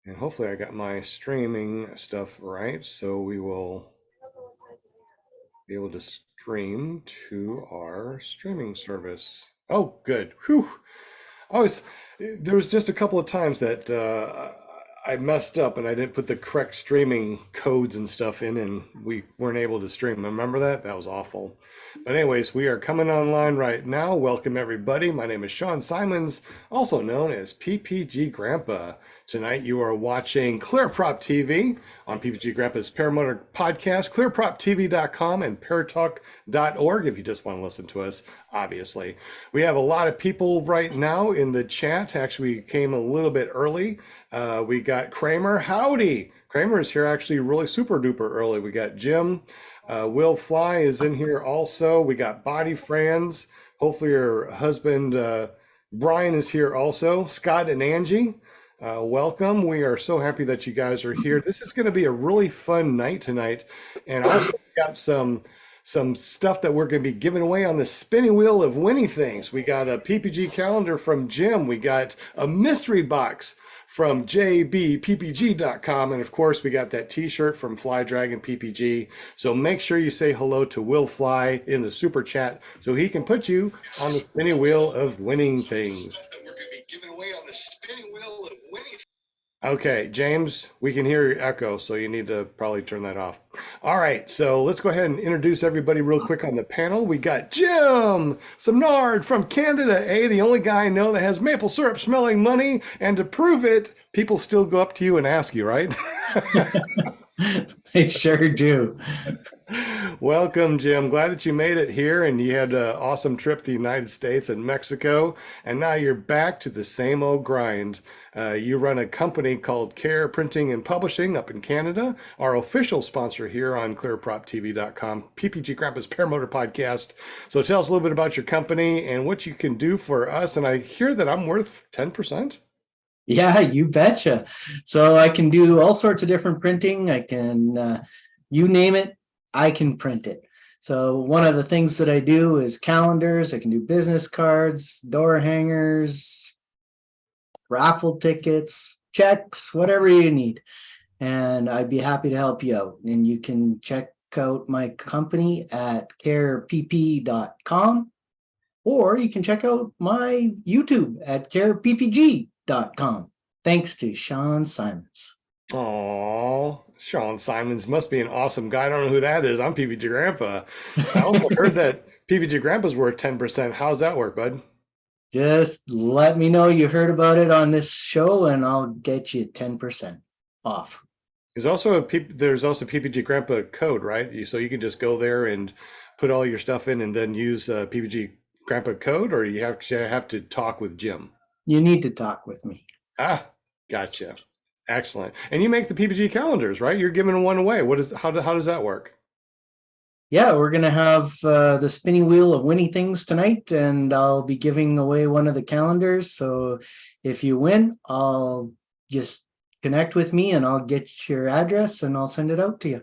And hopefully I got my streaming stuff right. So we will be able to stream to our streaming service. Oh, good. Whew. I was, there was just a couple of times that I messed up and I didn't put the correct streaming codes and stuff in, and we weren't able to stream. Remember that? That was awful. But anyways, we are coming online right now. Welcome everybody. My name is Sean Simons, also known as PPG Grandpa. Tonight you are watching ClearProp TV on PPG Grandpa's Paramotor Podcast, clearproptv.com and paratalk.org if you just want to listen to us, obviously. We have a lot of people right now in the chat. Actually, we came a little bit early. We got Kramer. Howdy. Kramer is here actually really super duper early. We got Jim. Will Fly is in here also. We got Body Friends. Hopefully your husband Brian is here also. Scott and Angie. Welcome. We are so happy that you guys are here. This is going to be a really fun night tonight. And also got some stuff that we're going to be giving away on the spinning wheel of winning things. We got a PPG calendar from Jim. We got a mystery box from jbppg.com. And of course, we got that t-shirt from Fly Dragon PPG. So make sure you say hello to Will Fly in the super chat so he can put you on the spinning wheel of winning things. We're going to be giving away on the spinning wheel of winning. Okay, James, we can hear your echo, so you need to probably turn that off. All right, so let's go ahead and introduce everybody real quick on the panel. We got Jim Samnard from Canada, the only guy I know that has maple syrup smelling money, and to prove it, people still go up to you and ask you, right? They sure do. Welcome, Jim. Glad that you made it here and you had an awesome trip to the United States and Mexico. And now you're back to the same old grind. You run a company called Care Printing and Publishing up in Canada, our official sponsor here on clearproptv.com, PPG Grandpa's Paramotor Podcast. So tell us a little bit about your company and what you can do for us. And I hear that I'm worth 10%. Yeah, you betcha. So I can do all sorts of different printing. I can, you name it, I can print it. So one of the things that I do is calendars. I can do business cards, door hangers, raffle tickets, checks, whatever you need. And I'd be happy to help you out. And you can check out my company at carepp.com, or you can check out my YouTube at careppg.com. Thanks to Sean Simons. Oh, Sean Simons must be an awesome guy. I don't know who that is. I'm PPG Grandpa. I also heard that PPG Grandpa's worth 10%. How's that work, bud? Just let me know you heard about it on this show and I'll get you 10% off. There's also PPG Grandpa code, right? So you can just go there and put all your stuff in and then use PPG Grandpa code, or you have to talk with Jim? You need to talk with me. Ah, gotcha. Excellent. And you make the PPG calendars, right? You're giving one away. How does that work? Yeah, we're going to have the spinning wheel of winning things tonight, and I'll be giving away one of the calendars. So if you win, I'll just connect with me and I'll get your address and I'll send it out to you.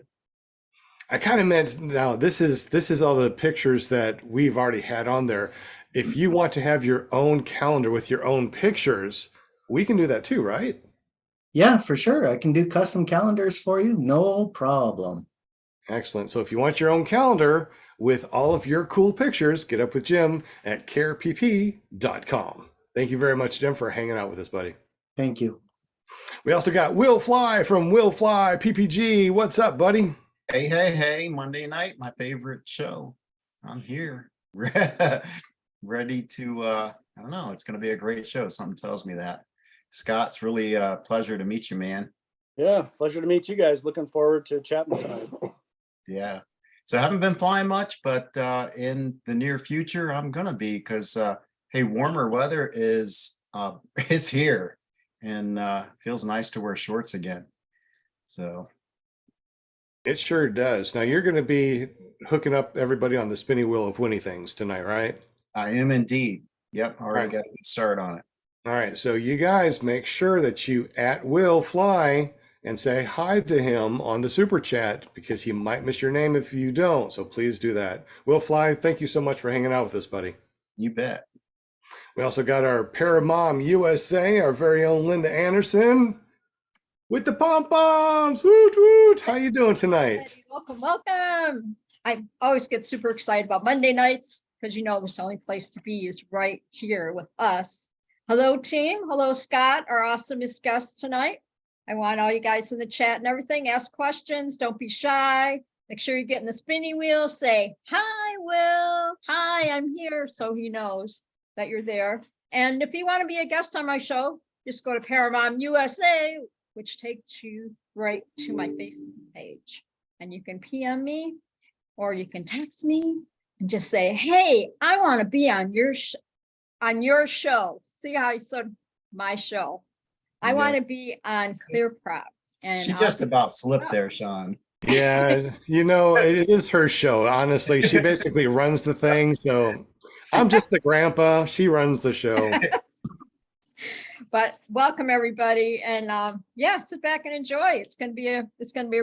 I kind of meant, now this is all the pictures that we've already had on there. If you want to have your own calendar with your own pictures, we can do that too, right? Yeah, for sure. I can do custom calendars for you. No problem. Excellent. So if you want your own calendar with all of your cool pictures, get up with Jim at carepp.com. Thank you very much, Jim, for hanging out with us, buddy. Thank you. We also got Will Fly from Will Fly PPG. What's up, buddy? Hey, Monday night, my favorite show. I'm here. Ready to, I don't know, it's going to be a great show. Something tells me that. Scott, it's really a pleasure to meet you, man. Yeah, pleasure to meet you guys. Looking forward to chatting tonight. Yeah. So I haven't been flying much, but in the near future, I'm going to be, because, hey, warmer weather is here, and feels nice to wear shorts again. So. It sure does. Now you're going to be hooking up everybody on the spinning wheel of winning things tonight, right? I am indeed. Yep. Already got to start on it. All right. So you guys make sure that you at Will Fly and say hi to him on the super chat, because he might miss your name if you don't. So please do that. Will Fly, thank you so much for hanging out with us, buddy. You bet. We also got our Paramom USA, our very own Linda Anderson. with the pom poms. Woot woot! How you doing tonight? Welcome, welcome. I always get super excited about Monday nights because you know the only place to be is right here with us. Hello, team. Hello, Scott, our awesomest guest tonight. I want all you guys in the chat and everything. Ask questions. Don't be shy. Make sure you get in the spinning wheel. Say, hi, Will. Hi, I'm here. So he knows that you're there. And if you want to be a guest on my show, just go to Paramount USA, which takes you right to my Facebook page. And you can PM me or you can text me and just say, hey, I want to be on your show. See how I said my show. I Yeah. want to be on Clear Prop. And She I'll just be- about slipped there, Sean. Yeah, you know, it is her show. Honestly, she basically runs the thing. So I'm just the grandpa. She runs the show. But welcome everybody, and yeah, sit back and enjoy. It's gonna be a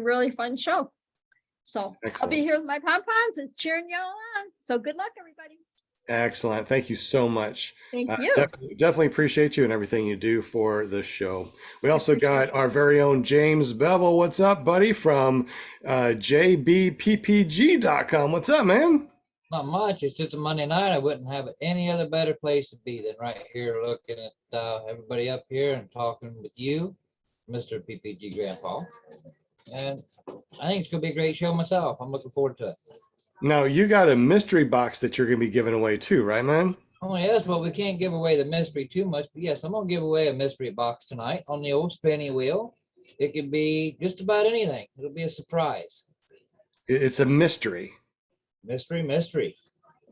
really fun show. So I'll Excellent. be here with my pom-poms and cheering y'all on. So good luck, everybody. Excellent. Thank you so much. Thank you. Definitely appreciate you and everything you do for the show. We also got our very own James Bevel. What's up, buddy? From jbppg.com. What's up, man? Not much. It's just a Monday night. I wouldn't have it any other better place to be than right here looking at everybody up here and talking with you, Mr. PPG Grandpa. And I think it's going to be a great show myself. I'm looking forward to it. Now, you got a mystery box that you're going to be giving away too, right, man? Oh, yes. Well, we can't give away the mystery too much. But yes, I'm going to give away a mystery box tonight on the old spinny wheel. It could be just about anything. It'll be a surprise. It's a mystery. Mystery.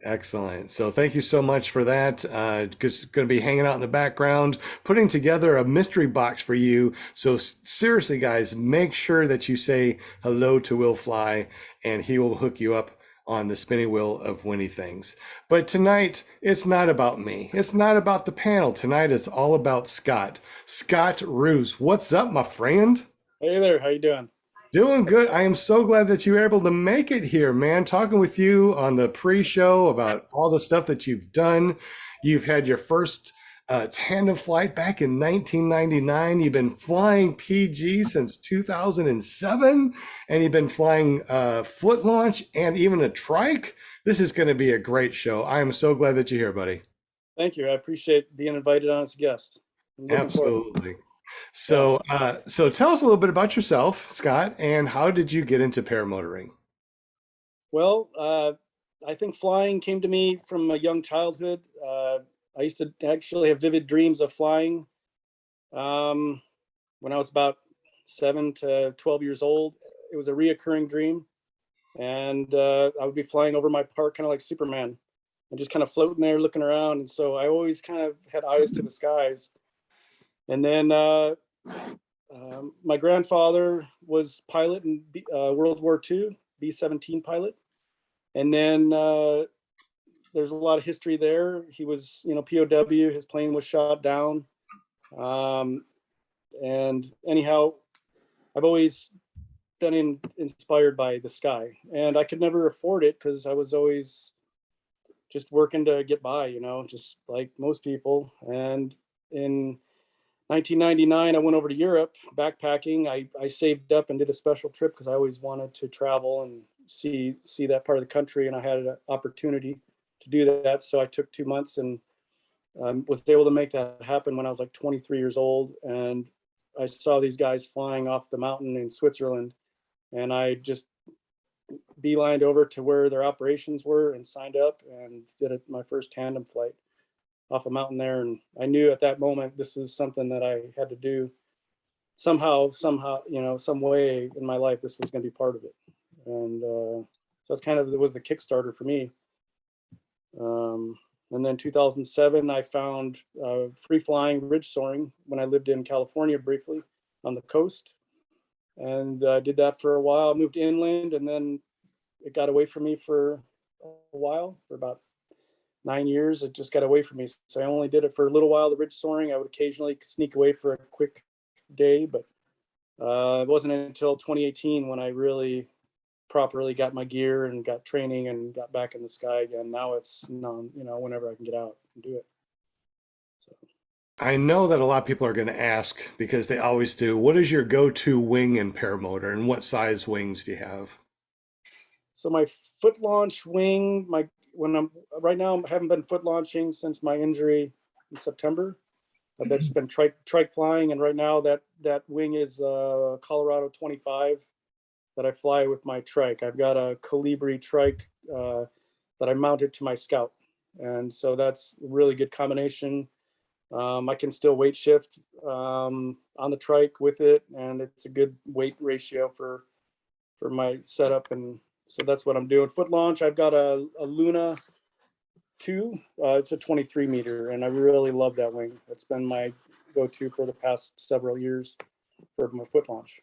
Excellent. So thank you so much for that. Because going to be hanging out in the background, putting together a mystery box for you. So seriously, guys, make sure that you say hello to Will Fly, and he will hook you up on the spinning wheel of Winnie Things. But tonight, it's not about me. It's not about the panel. Tonight, it's all about Scott. Scott Roos. What's up, my friend? Hey there, how you doing? Doing good. I am so glad that you were able to make it here, man. Talking with you on the pre-show about all the stuff that you've done. You've had your first tandem flight back in 1999. You've been flying PG since 2007, and you've been flying foot launch and even a trike. This is going to be a great show. I am so glad that you're here, buddy. Thank you. I appreciate being invited on as a guest. I'm looking forward. Absolutely. So, so tell us a little bit about yourself, Scott, and how did you get into paramotoring? Well, I think flying came to me from a young childhood. I used to actually have vivid dreams of flying when I was about 7 to 12 years old. It was a reoccurring dream. And I would be flying over my park, kind of like Superman, and just kind of floating there looking around. And so I always kind of had eyes to the skies. And then my grandfather was pilot in World War II, B-17 pilot. And then there's a lot of history there. He was, POW, his plane was shot down. And anyhow, I've always been inspired by the sky, and I could never afford it because I was always just working to get by, just like most people. And in 1999, I went over to Europe backpacking. I saved up and did a special trip because I always wanted to travel and see that part of the country, and I had an opportunity to do that. So I took 2 months and was able to make that happen when I was like 23 years old. And I saw these guys flying off the mountain in Switzerland, and I just beelined over to where their operations were and signed up and did my first tandem flight off a mountain there. And I knew at that moment, this is something that I had to do somehow, some way in my life, this was going to be part of it. And so that's it was the Kickstarter for me. And then 2007, I found free flying ridge soaring when I lived in California briefly on the coast. And I did that for a while. I moved inland, and then it got away from me for a while, for about 9 years. It just got away from me. So I only did it for a little while, the ridge soaring. I would occasionally sneak away for a quick day, but it wasn't until 2018 when I really properly got my gear and got training and got back in the sky again. Now it's whenever I can get out and do it. So I know that a lot of people are going to ask because they always do. What is your go-to wing and paramotor, and what size wings do you have? So my foot launch wing, my when I'm right now, I haven't been foot launching since my injury in September. I've just been trike flying, and right now that wing is Colorado 25 that I fly with my trike. I've got a Colibri trike that I mounted to my Scout, and so that's a really good combination. I can still weight shift on the trike with it, and it's a good weight ratio for my setup, and so that's what I'm doing. Foot launch, I've got a Luna 2. It's a 23 meter, and I really love that wing. It's been my go-to for the past several years for my foot launch.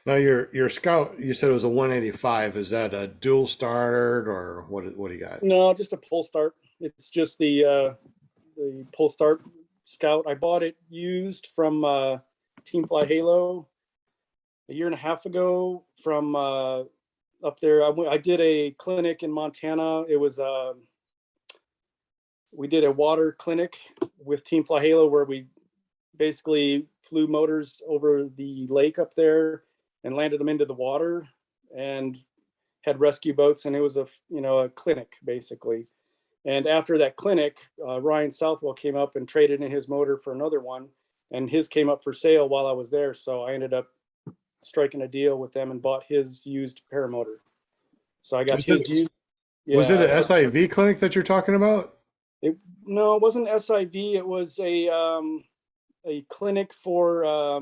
Now your Scout, you said it was a 185. Is that a dual start or what do you got? No, just a pull start. It's just the pull start Scout. I bought it used from Team Fly Halo a year and a half ago from up there. I did a clinic in Montana. It was we did a water clinic with Team Fly Halo where we basically flew motors over the lake up there and landed them into the water and had rescue boats, and it was a clinic basically. And after that clinic, Ryan Southwell came up and traded in his motor for another one, and his came up for sale while I was there. So I ended up striking a deal with them and bought his used paramotor. So I got his used. Was it Yeah, an SIV clinic that you're talking about? no, it wasn't SIV. It was a clinic for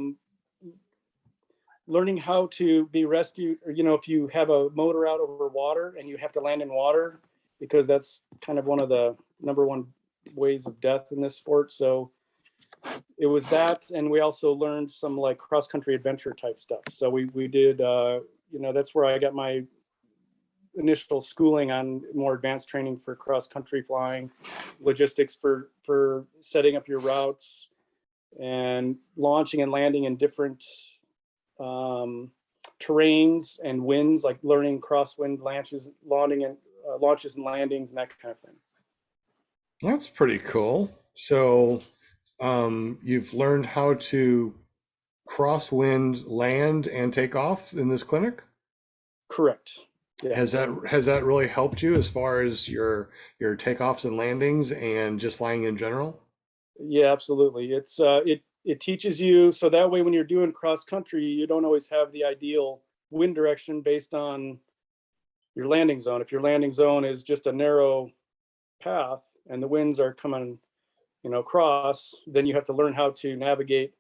learning how to be rescued. Or, if you have a motor out over water and you have to land in water, because that's kind of one of the number one ways of death in this sport. So it was that, and we also learned some like cross country adventure type stuff. So we did, that's where I got my initial schooling on more advanced training for cross country flying, logistics for setting up your routes, and launching and landing in different terrains and winds, like learning crosswind launches, launches and landings and that kind of thing. That's pretty cool. So, you've learned how to crosswind land and take off in this clinic? Correct. Yeah. Has that really helped you as far as your takeoffs and landings and just flying in general? Yeah, absolutely. It teaches you, so that way when you're doing cross country, you don't always have the ideal wind direction based on your landing zone. If your landing zone is just a narrow path and the winds are coming, across, then you have to learn how to navigate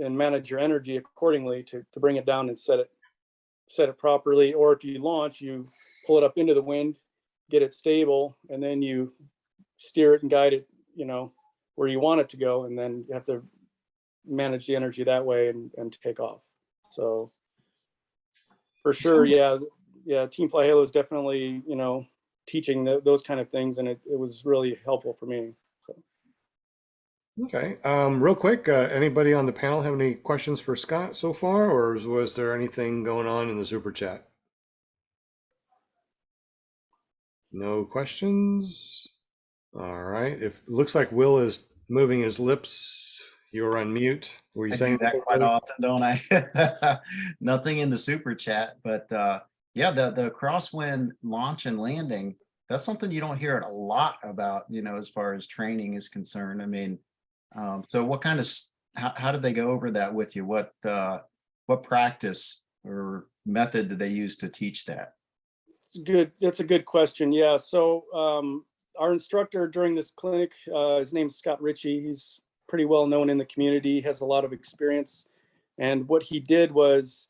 and manage your energy accordingly to bring it down and set it properly. Or if you launch, you pull it up into the wind, get it stable, and then you steer it and guide it, where you want it to go, and then you have to manage the energy that way and take off. So for sure, yeah, Team Fly Halo is definitely, teaching those kind of things, and it was really helpful for me. So. Okay. Real quick, anybody on the panel have any questions for Scott so far, or was there anything going on in the super chat? No questions. All right. If looks like Will is moving his lips, you were on mute. Were you I saying do that quite often, don't I? Nothing in the super chat, but yeah, the crosswind launch and landing, that's something you don't hear a lot about, as far as training is concerned. I mean, so what kind of how did they go over that with you? What practice or method did they use to teach that? It's good. That's a good question. Yeah. So our instructor during this clinic, his name's Scott Ritchie. He's pretty well known in the community, has a lot of experience. And what he did was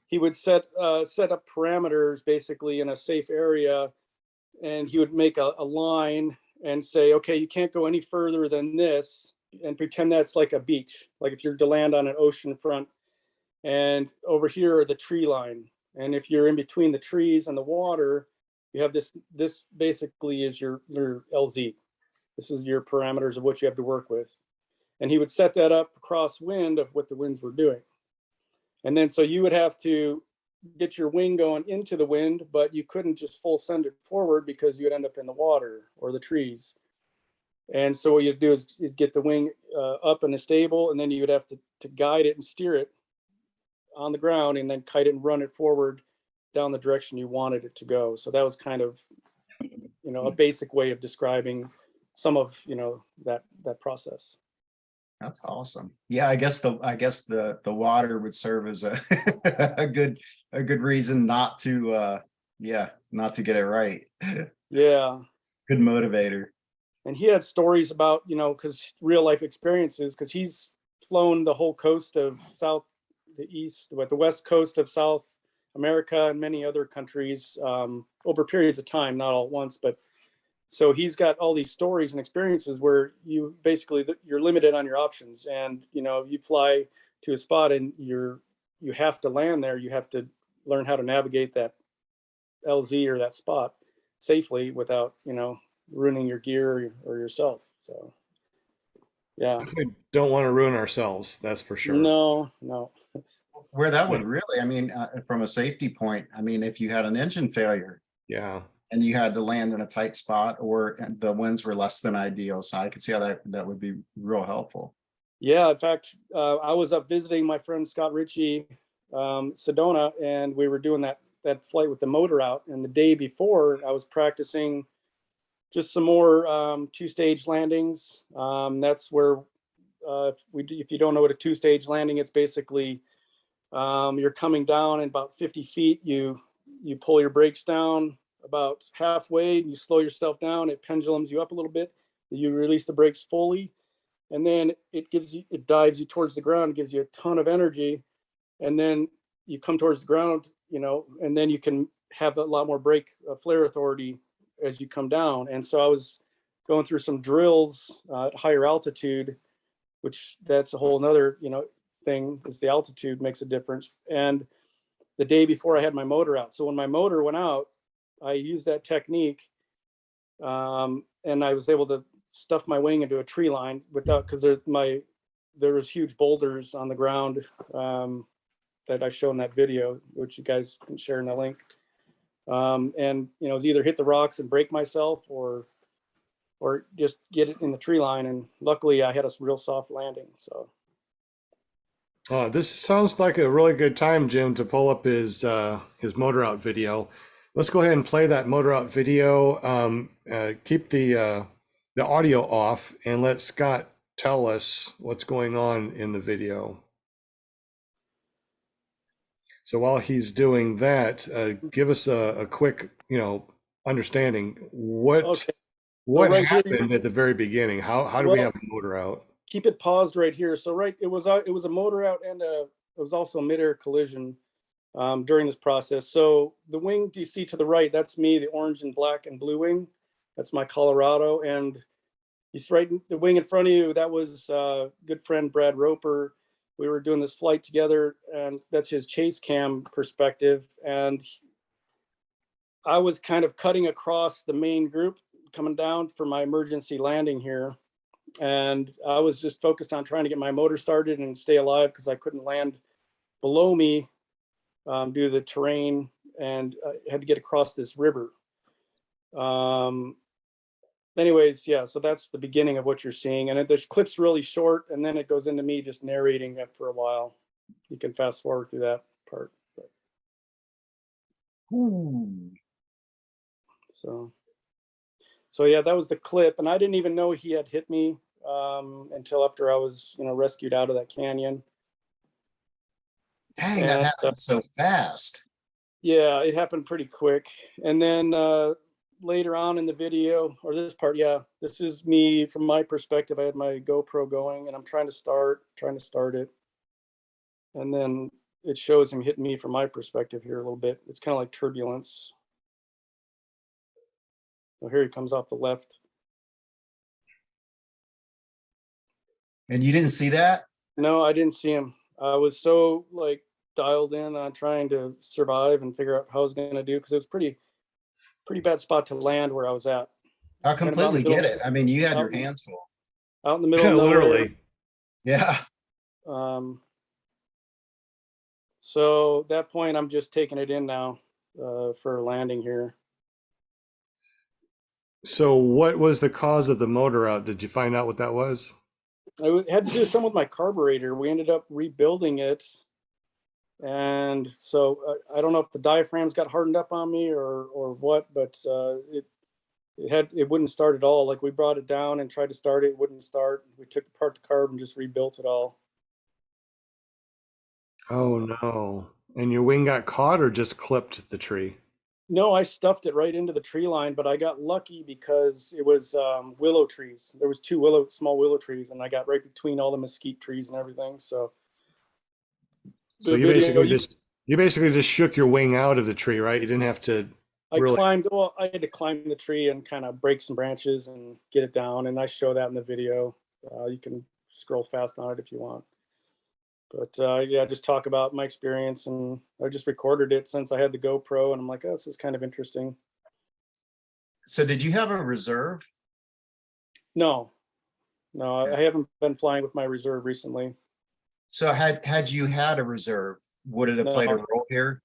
he would set up parameters basically in a safe area, and he would make a line and say, okay, you can't go any further than this, and pretend that's like a beach. Like if you're to land on an ocean front, and over here are the tree line. And if you're in between the trees and the water, you have this basically is your LZ. This is your parameters of what you have to work with. And he would set that up crosswind of what the winds were doing. And then so you would have to get your wing going into the wind, but you couldn't just full send it forward because you'd end up in the water or the trees. And so what you do is you get the wing up in a stable, and then you would have to guide it and steer it on the ground, and then kite it and run it forward down the direction you wanted it to go. So that was kind of, a basic way of describing some of, that process. That's awesome. Yeah, I guess the water would serve as a a good reason not to not to get it right. Yeah. Good motivator. And he had stories about, because real life experiences, because he's flown the whole coast of the west coast of South America and many other countries over periods of time, not all at once. But so he's got all these stories and experiences where you're limited on your options, and you fly to a spot and you have to land there. You have to learn how to navigate that LZ or that spot safely without ruining your gear or yourself. So yeah. We don't want to ruin ourselves, that's for sure. No. Where that would really, I mean, from a safety point, I mean, if you had an engine failure Yeah. and you had to land in a tight spot, or the winds were less than ideal, so I could see how that would be real helpful. Yeah, in fact, I was up visiting my friend Scott Ritchie, Sedona, and we were doing that flight with the motor out. And the day before, I was practicing just some more two-stage landings. That's where if you don't know what a two-stage landing, it's basically you're coming down in about 50 feet. You pull your brakes down about halfway, you slow yourself down, it pendulums you up a little bit, you release the brakes fully, and then it dives you towards the ground, gives you a ton of energy, and then you come towards the ground, and then you can have a lot more brake flare authority as you come down. And so I was going through some drills at higher altitude, which that's a whole nother thing, is the altitude makes a difference. And the day before I had my motor out, so when my motor went out, I used that technique, and I was able to stuff my wing into a tree line because there was huge boulders on the ground that I show in that video, which you guys can share in the link. And it was either hit the rocks and break myself or just get it in the tree line. And luckily I had a real soft landing. So This sounds like a really good time, Jim, to pull up his motor out video. Let's go ahead and play that motor out video. Keep the audio off, and let Scott tell us what's going on in the video. So while he's doing that, give us a quick, understanding what okay. what here happened at the very beginning. How do we have a motor out? Keep it paused right here. So it was a motor out, and it was also a midair collision during this process. So the wing you see to the right, that's me, the orange and black and blue wing. That's my Colorado. And he's right, the wing in front of you, that was good friend Brad Roper. We were doing this flight together, and that's his chase cam perspective. And I was kind of cutting across the main group coming down for my emergency landing here. And I was just focused on trying to get my motor started and stay alive because I couldn't land below me due to the terrain, and I had to get across this river. Anyways, yeah, so that's the beginning of what you're seeing. And the clip's really short, and then it goes into me just narrating it for a while. You can fast forward through that part. So yeah, that was the clip. And I didn't even know he had hit me until after I was, rescued out of that canyon. Dang, that happened so fast. Yeah, it happened pretty quick. And then later on in the video, or this part, yeah, this is me from my perspective. I had my GoPro going, and I'm trying to start it. And then it shows him hitting me from my perspective here a little bit. It's kind of like turbulence. So here he comes off the left. And you didn't see that? No, I didn't see him. I was so dialed in on trying to survive and figure out how I was going to do, because it was pretty bad spot to land where I was at. I completely get it. I mean, you had your hands full. Out in the middle of nowhere. Literally. Yeah. So at that point, I'm just taking it in now for landing here. So what was the cause of the motor out? Did you find out what that was? Had to do some with my carburetor. We ended up rebuilding it. And so I don't know if the diaphragms got hardened up on me or what, but it wouldn't start at all. Like we brought it down and tried to start it, it wouldn't start. We took apart the carb and just rebuilt it all. Oh no. And your wing got caught or just clipped the tree? No, I stuffed it right into the tree line, but I got lucky because it was willow trees. There was two small willow trees, and I got right between all the mesquite trees and everything. So So the you video, basically just shook your wing out of the tree, right? You didn't have to I really. climbed. Well, I had to climb the tree and kind of break some branches and get it down, and I show that in the video. You can scroll fast on it if you want. But yeah, just talk about my experience, and I just recorded it since I had the GoPro, and I'm like, oh, this is kind of interesting. So did you have a reserve? No, I haven't been flying with my reserve recently. So had you had a reserve, would it have played a No. role here?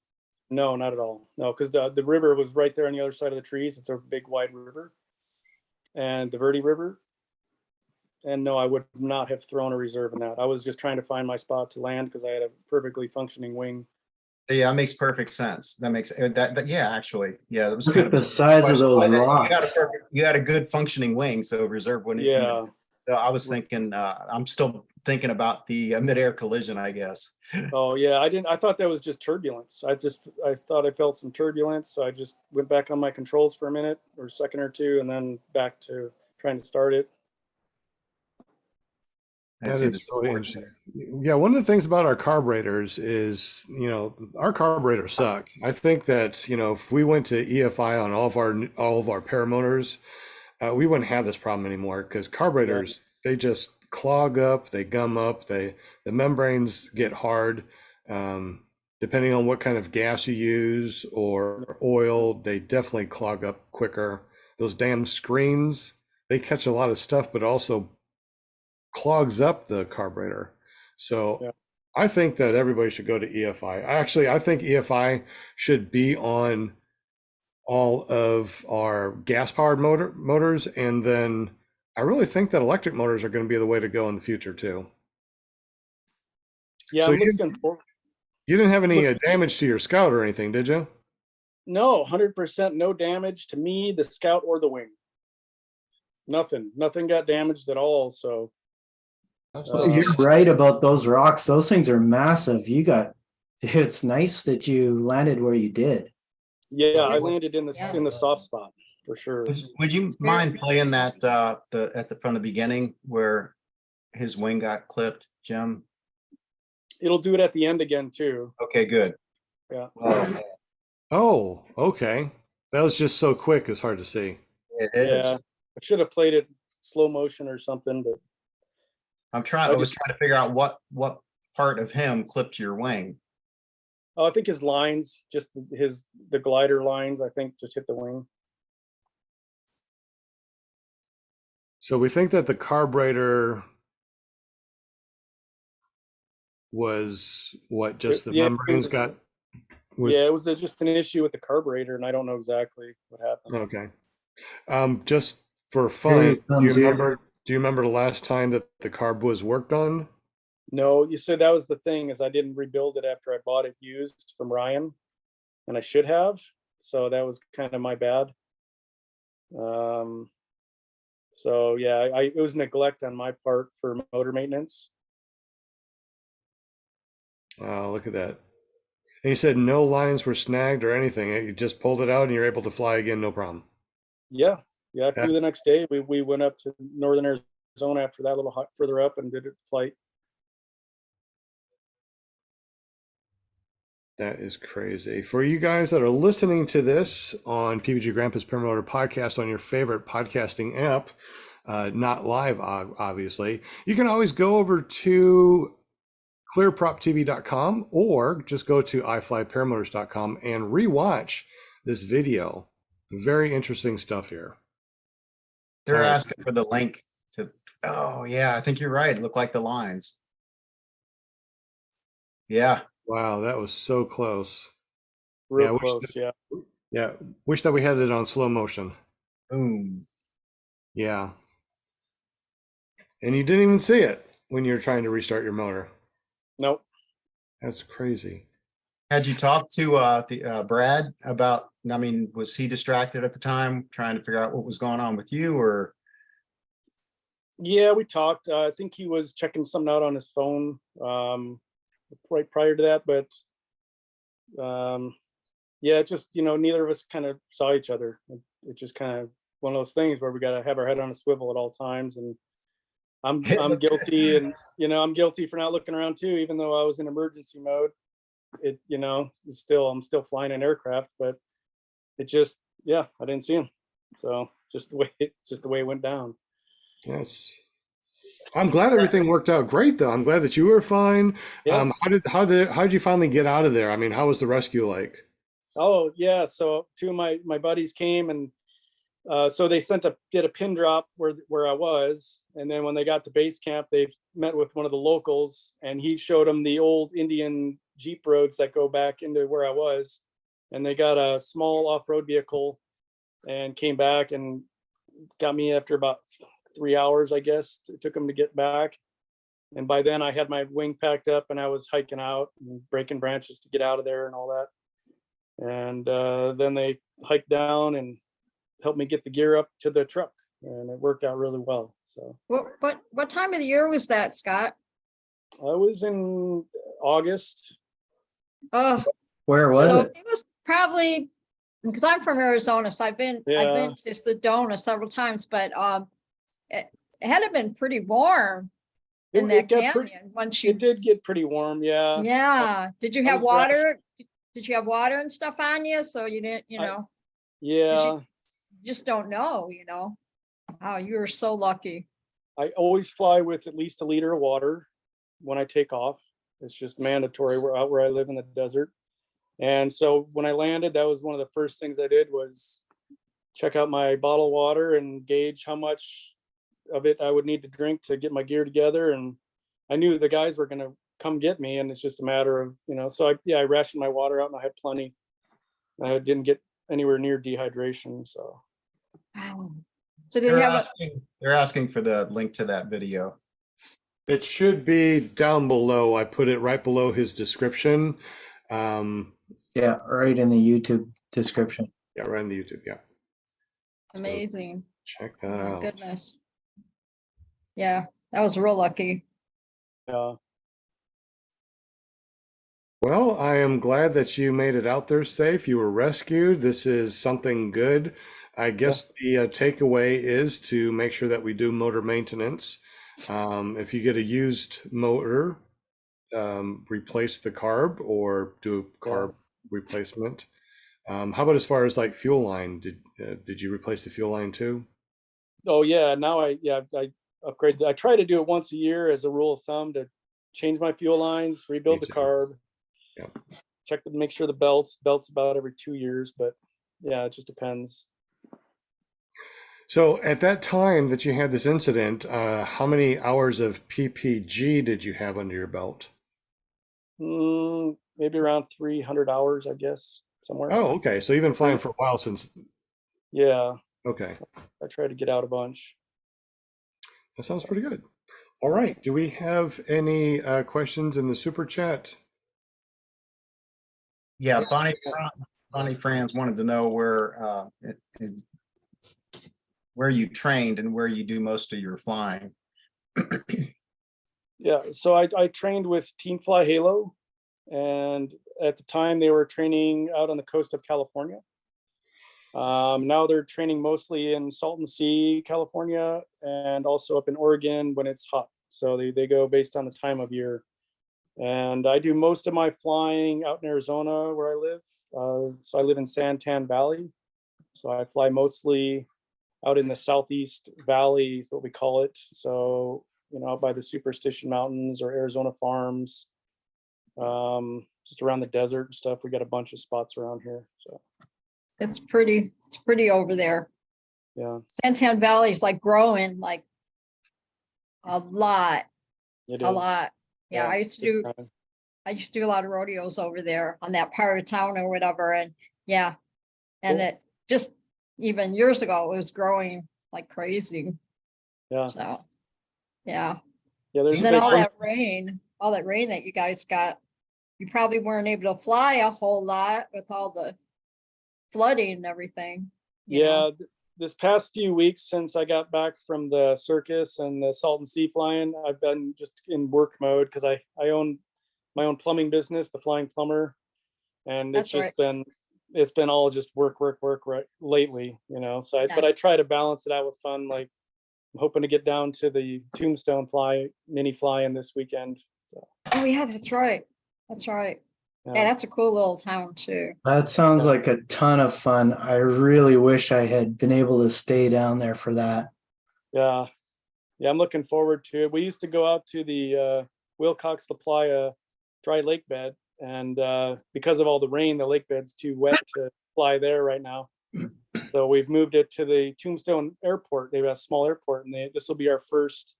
No, not at all. No, because the river was right there on the other side of the trees. It's a big wide river, and the Verde River. And no, I would not have thrown a reserve in that. I was just trying to find my spot to land because I had a perfectly functioning wing. Yeah, that makes perfect sense. That makes yeah, actually, yeah, that was Look kind at of the size of those you had a rocks. you had a good functioning wing, so reserve wouldn't. Yeah. So I was thinking, I'm still thinking about the midair collision, I guess. Oh yeah, I thought that was just turbulence. I thought I felt some turbulence. So I just went back on my controls for a minute or a second or two, and then back to trying to start it. I That see is this really report interesting. there. Yeah, one of the things about our carburetors is, our carburetors suck. I think that, if we went to EFI on all of our paramotors, we wouldn't have this problem anymore because carburetors, they just clog up, they gum up, the membranes get hard. Depending on what kind of gas you use or oil, they definitely clog up quicker. Those damn screens, they catch a lot of stuff, but also clogs up the carburetor. So Yeah. I think that everybody should go to EFI. I think EFI should be on all of our gas powered motors. And then I really think that electric motors are going to be the way to go in the future too. Yeah, So I'm looking for. you didn't have any damage to your Scout or anything, did you? No, 100% no damage to me, the Scout, or the wing. Nothing got damaged at all. So I'm still Uh, seeing You're right about those rocks. Those things are massive. It's nice that you landed where you did. yeah, I landed in the soft spot for sure. Would you mind playing that from the beginning where his wing got clipped, Jim? It'll do it at the end again too. Okay, good. Yeah. Well, Oh, okay. That was just so quick, it's hard to see. it is. Yeah, I should have played it slow motion or something, but I I was just- trying to figure out what part of him clipped your wing. I think his lines, just the glider lines, I think just hit the wing. So we think that the carburetor was what, just the Yeah, it membranes was- got Yeah, it was just an issue with the carburetor, and I don't know exactly what happened. okay. Just for Here fun, it comes in. do you remember the last time that the carb was worked on? No, you said that was the thing, is I didn't rebuild it after I bought it used from Ryan, and I should have. So that was kind of my bad. So yeah, it was neglect on my part for motor maintenance. Oh, look at that. And you said no lines were snagged or anything. You just pulled it out and you're able to fly again, no problem. Yeah, I flew the next day. We went up to northern Arizona after that, a little further up, and did a flight. That is crazy. For you guys that are listening to this on PPG Grandpa's Paramotor Podcast on your favorite podcasting app, not live, obviously, you can always go over to clearproptv.com or just go to iflyparamotors.com and rewatch this video. Very interesting stuff here. They're All right. asking for the link to. Oh yeah, I think you're right. It looked like the lines. Yeah. Wow, that was so close. Real Yeah, close, yeah. Yeah, wish that we had it on slow motion. Boom. Yeah. And you didn't even see it when you were trying to restart your motor. Nope. That's crazy. Had you talked to Brad about, I mean, was he distracted at the time trying to figure out what was going on with you, or? Yeah, we talked. I think he was checking something out on his phone right prior to that, but yeah, it just, neither of us kind of saw each other. It just kind of one of those things where we got to have our head on a swivel at all times. And I'm guilty, and I'm guilty for not looking around too, even though I was in emergency mode. I'm still flying an aircraft, but it just, yeah, I didn't see him. So just the way it went down. Yes. I'm glad everything worked out great though. I'm glad that you were fine. Yeah. How did you finally get out of there? I mean, how was the rescue like? Oh yeah. So two of my buddies came, and so they did a pin drop where I was, and then when they got to base camp, they met with one of the locals, and he showed them the old Indian Jeep roads that go back into where I was, and they got a small off-road vehicle and came back and got me after about 3 hours, I guess. It took them to get back, and by then I had my wing packed up and I was hiking out and breaking branches to get out of there and all that. And then they hiked down and helped me get the gear up to the truck, and it worked out really well. So What time of the year was that, Scott? I was in August. Oh, Where was so it? it was probably, because I'm from Arizona, so I've been Yeah. to Sedona several times, but it had been pretty warm in that got pretty- canyon once It you. did get pretty warm, yeah. Yeah. Did you I have was rash- water? Did you have water and stuff on you? So you didn't, Yeah, just don't know, Oh, you were so lucky. I always fly with at least a liter of water when I take off. It's just mandatory. We're out where I live in the desert. And so when I landed, that was one of the first things I did was check out my bottle of water and gauge how much of it I would need to drink to get my gear together. And I knew the guys were going to come get me, and it's just a matter of, so I rationed my water out and I had plenty. I didn't get anywhere near dehydration. So Wow. So did you have They're asking for the link to that video. It should be down below. I put it right below his description. Yeah, right in the YouTube description. Yeah, right in the YouTube. Yeah. amazing? Check that Oh, my out. goodness. Yeah, that was real lucky. Well, I am glad that you made it out there safe. You were rescued. This is something good. I guess the takeaway is to make sure that we do motor maintenance. If you get a used motor, replace the carb or do a carb replacement. How about as far as like fuel line? Did you replace the fuel line too? Oh yeah, now I upgrade. I try to do it once a year as a rule of thumb to change my fuel lines, rebuild Me the too. carb, Yeah. make sure the belts about every 2 years, but yeah, it just depends. So at that time that you had this incident, how many hours of PPG did you have under your belt? Maybe around 300 hours, I guess, somewhere. Oh, okay. So you've been flying for a while since. Yeah, Okay. I try to get out a bunch. That sounds pretty good. All right. Do we have any questions in the super chat? Yeah, Bonnie Franz wanted to know where you trained and where you do most of your flying. Yeah, so I trained with Team Fly Halo, and at the time they were training out on the coast of California. Now they're training mostly in Salton Sea, California, and also up in Oregon when it's hot. So they go based on the time of year. And I do most of my flying out in Arizona where I live. So I live in Santan Valley. So I fly mostly out in the Southeast Valley is what we call it. So, out by the Superstition Mountains or Arizona Farms, just around the desert and stuff. We got a bunch of spots around here. So It's pretty over there. yeah, Santan Valley is like growing like a lot, it a is. lot. Yeah, Yeah, I used to big do time. a lot of rodeos over there on that part of town or whatever. And yeah, and Cool. it just even years ago, it was growing like crazy. Yeah. So, yeah. Yeah. There's And then been- all that rain that you guys got, you probably weren't able to fly a whole lot with all the flooding and everything. you know? Yeah, this past few weeks since I got back from the circus and the Salton Sea flying, I've been just in work mode because I own my own plumbing business, the Flying Plumber, and it's That's just it's been all just work right lately, So, but I try to balance it out with fun. Like I'm hoping to get down to the Tombstone mini fly-in this weekend. So, Oh, yeah, that's right. That's right. Yeah, yeah. that's a cool little town too. That sounds Yeah. like a ton of fun. I really wish I had been able to stay down there for that. Yeah. Yeah, I'm looking forward to it. We used to go out to the Wilcox La Playa dry lake bed, and because of all the rain, the lake bed's too wet to fly there right now. So we've moved it to the Tombstone Airport. They have a small airport, and this will be our first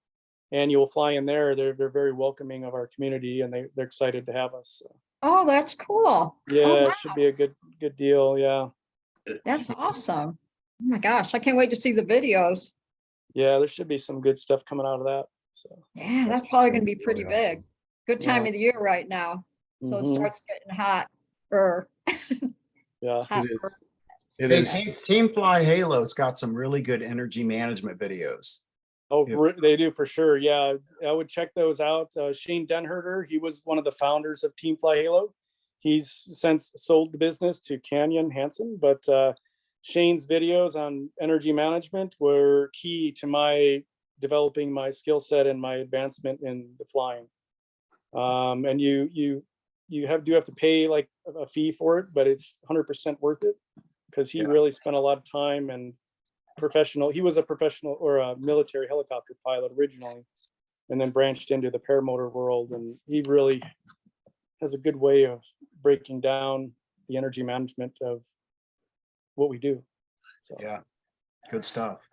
annual fly in there. They're very welcoming of our community, and they're excited to have us. So, Oh, that's cool. yeah, Oh, it should be a good deal. Yeah. that's awesome. Oh my gosh, I can't wait to see the videos. Yeah, there should be some good stuff coming out of that. So, Yeah, that's probably gonna be pretty really awesome. big. Good time Yeah. of the year right now. So it mhm, starts getting hot or yeah. hot. is. or- It Hey, is. Team Fly Halo's got some really good energy management videos. Oh, Yeah. they do for sure. Yeah, I would check those out. Shane Denherter, he was one of the founders of Team Fly Halo. He's since sold the business to Canyon Hansen, but Shane's videos on energy management were key to my developing my skill set and my advancement in the flying. And you do have to pay like a fee for it, but it's 100% worth it because he Yeah. really spent a lot of time and he was a professional or a military helicopter pilot originally, and then branched into the paramotor world, and he really has a good way of breaking down the energy management of what we do. So, Yeah, good stuff.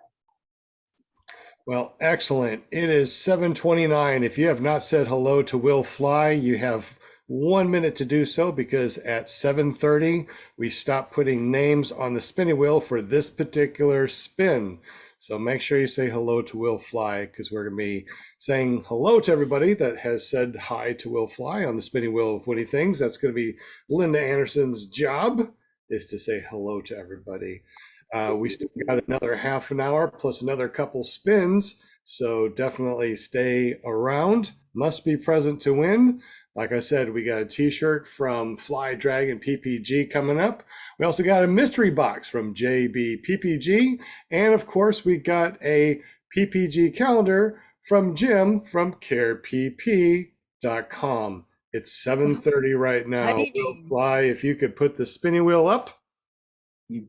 Well, excellent. It is 7:29. If you have not said hello to Will Fly, you have 1 minute to do so because at 7:30 we stop putting names on the spinning wheel for this particular spin. So make sure you say hello to Will Fly because we're going to be saying hello to everybody that has said hi to Will Fly on the spinning wheel of winning things. That's going to be Linda Anderson's job, is to say hello to everybody. We still got another half an hour plus another couple spins. So definitely stay around. Must be present to win. Like I said, we got a t-shirt from Fly Dragon PPG coming up. We also got a mystery box from JB PPG. And of course, we got a PPG calendar from Jim from carepp.com. It's 7:30 right now. Will Exciting. Fly, if you could put the spinning wheel up.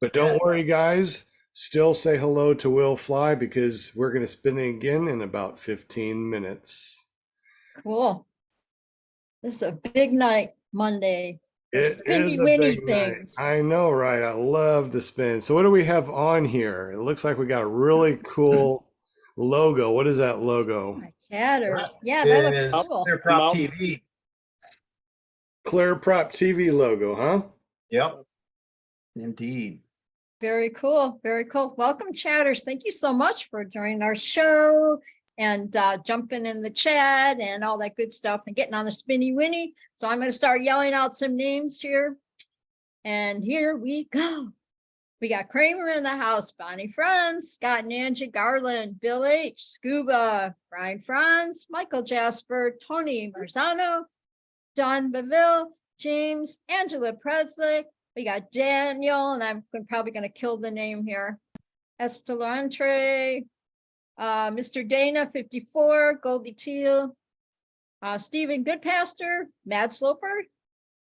But don't worry, guys. Still say hello to Will Fly because we're going to spin it again in about 15 minutes. Cool. This is a big night, Monday. It There's spinny is a winny big night. things. I know, right? I love the spin. So what do we have on here? It looks like we got a really cool logo. What is that logo? My chatters. Yeah, that looks Is cool. Clear Prop Mount- TV. Clear Prop TV logo, huh? Yep. Indeed. Very cool. Very cool. Welcome, chatters. Thank you so much for joining our show and jumping in the chat and all that good stuff and getting on the spinny winny. So I'm going to start yelling out some names here. And here we go. We got Kramer in the house, Bonnie Franz, Scott and Angie Garland, Bill H, Scuba, Brian Franz, Michael Jasper, Tony Marzano, Don Beville, James, Angela Presley. We got Daniel, and I'm probably going to kill the name here. Estelantre, Mr. Dana, 54, Goldie Teal, Stephen Goodpaster, Mad Sloper,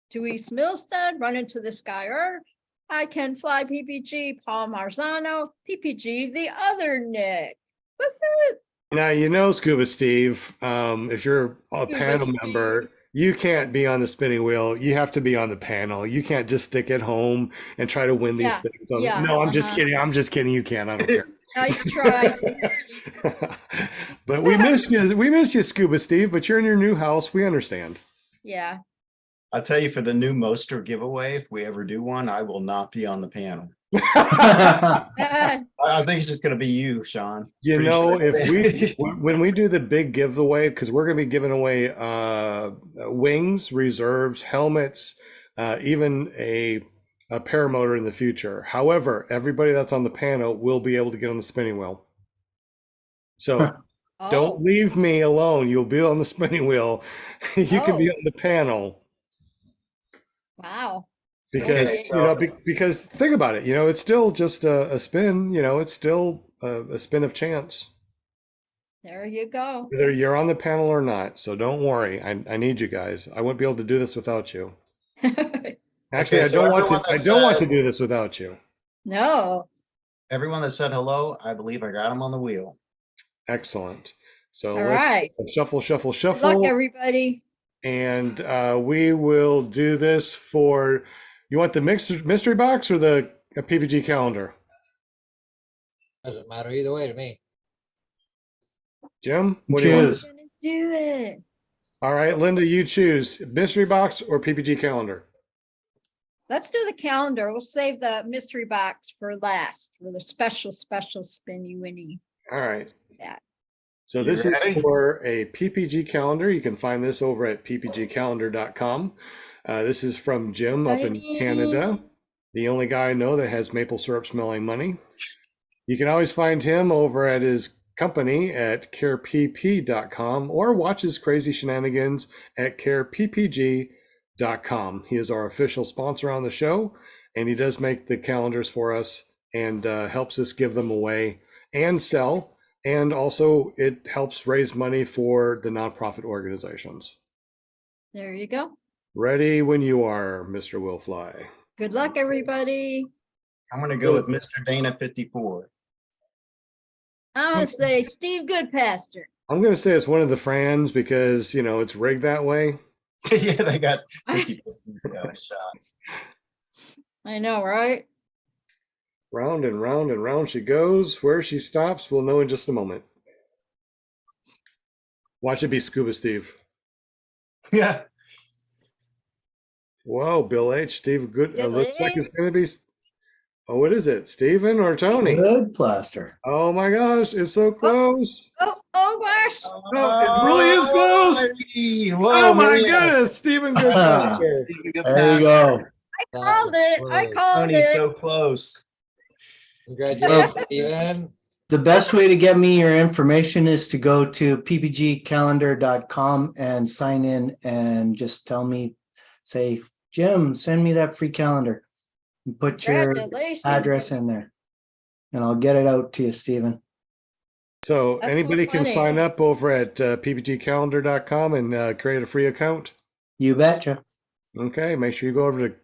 Dewey Milstead, Run Into the Sky Earth, I Can Fly PPG, Paul Marzano, PPG, the other Nick. Woo-hoo. Now, you know, Scuba Steve, if you're a Scuba panel Steve. member, you can't be on the spinning wheel. You have to be on the panel. You can't just stick at home and try to win these Yeah, things. yeah, No, I'm just uh-huh. kidding. I'm just kidding. You can. I don't care. Nice try. But we miss you. We miss you, Scuba Steve. But you're in your new house. We understand. Yeah. I'll tell you, for the new Moster giveaway, if we ever do one, I will not be on the panel. I think it's just gonna be you, Sean. You Pretty know, sure. if we when we do the big giveaway, because we're going to be giving away wings, reserves, helmets, even a paramotor in the future. However, everybody that's on the panel will be able to get on the spinning wheel. So don't Oh, leave me alone. You'll be on the spinning wheel. You can be Oh. on the panel wow. because Okay. because think about it. It's still just a spin. It's still a spin of chance. There you go. Whether you're on the panel or not. So don't worry. I need you guys. I wouldn't be able to do this without you. Actually, Okay, so everyone I that don't want to said- do this without you. No. Everyone that said hello, I believe I got them on the wheel. Excellent. So All let's right. shuffle, shuffle, Good luck, shuffle. everybody. And we will do this for, you want the mystery box or the PPG calendar? Doesn't matter either way to me. Jim, what do you want? Choose. I'm gonna do it. All right, Linda, you choose mystery box or PPG calendar. Let's do the calendar. We'll save the mystery box for last, for the special spinny winny. All right. Yeah. So You this is ready? for a PPG calendar. You can find this over at ppgcalendar.com. This is from Jim up in Righty. Canada, the only guy I know that has maple syrup smelling money. You can always find him over at his company at carepp.com or watch his crazy shenanigans at careppg.com. He is our official sponsor on the show, and he does make the calendars for us and helps us give them away and sell. And also it helps raise money for the nonprofit organizations. There you go. Ready when you are, Mr. Willfly. Good luck, everybody. I'm gonna go with Mr. Dana 54. I'm gonna say Steve Goodpaster. I'm going to say it's one of the Frans because, it's rigged that way. Yeah, they got 50 shot. I know, right? Round and round and round she goes. Where she stops, we'll know in just a moment. Watch it be Scuba Steve. Yeah. Whoa, Bill H. Steve Good. Bill Looks like H. it's going to be. Oh, what is it? Steven or Tony? Good plaster. Oh my gosh, it's so close. Oh gosh. No, it really is close. Whoa, Oh my Maria. goodness, Stephen Goodpaster. There you go. I called it. I called Tony, it. so close. Congratulations, Steven. The best way to get me your information is to go to ppgcalendar.com and sign in and just tell me, say, Jim, send me that free calendar. And put your Congratulations. address in there. And I'll get it out to you, Stephen. So That's anybody so can funny. sign up over at ppgcalendar.com and create a free account. You betcha. Okay, make sure you go over to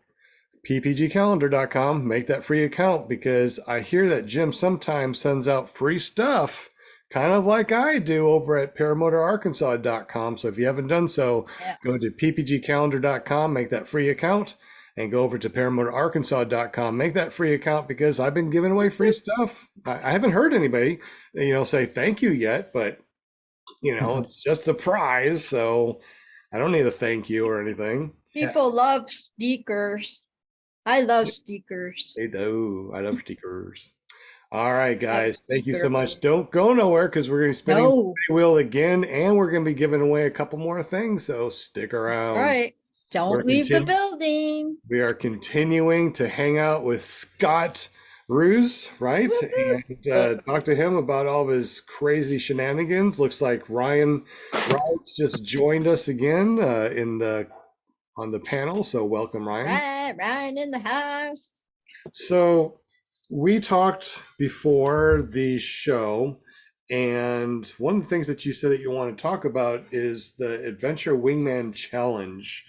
ppgcalendar.com, make that free account because I hear that Jim sometimes sends out free stuff, kind of like I do over at paramotorarkansas.com. So if you haven't done so, Yes. go to ppgcalendar.com, make that free account, and go over to paramotorarkansas.com, make that free account because I've been giving away free stuff. I haven't heard anybody, say thank you yet, but it's just a prize, so I don't need a thank you or anything. People love stickers. I love stickers. They do. I love stickers. All right, guys. Thank you so sticker. much. Don't go nowhere because we're going to be spinning No. the wheel again, and we're going to be giving away a couple more things. So stick around. All right. We're Don't leave the continu- building. We are continuing to hang out with Scott Ruse, right? And talk to him about all of his crazy shenanigans. Looks like Ryan Wright's just joined us again on the panel. So welcome, Ryan. Ryan in the house. So we talked before the show, and one of the things that you said that you want to talk about is the Adventure Wingman Challenge.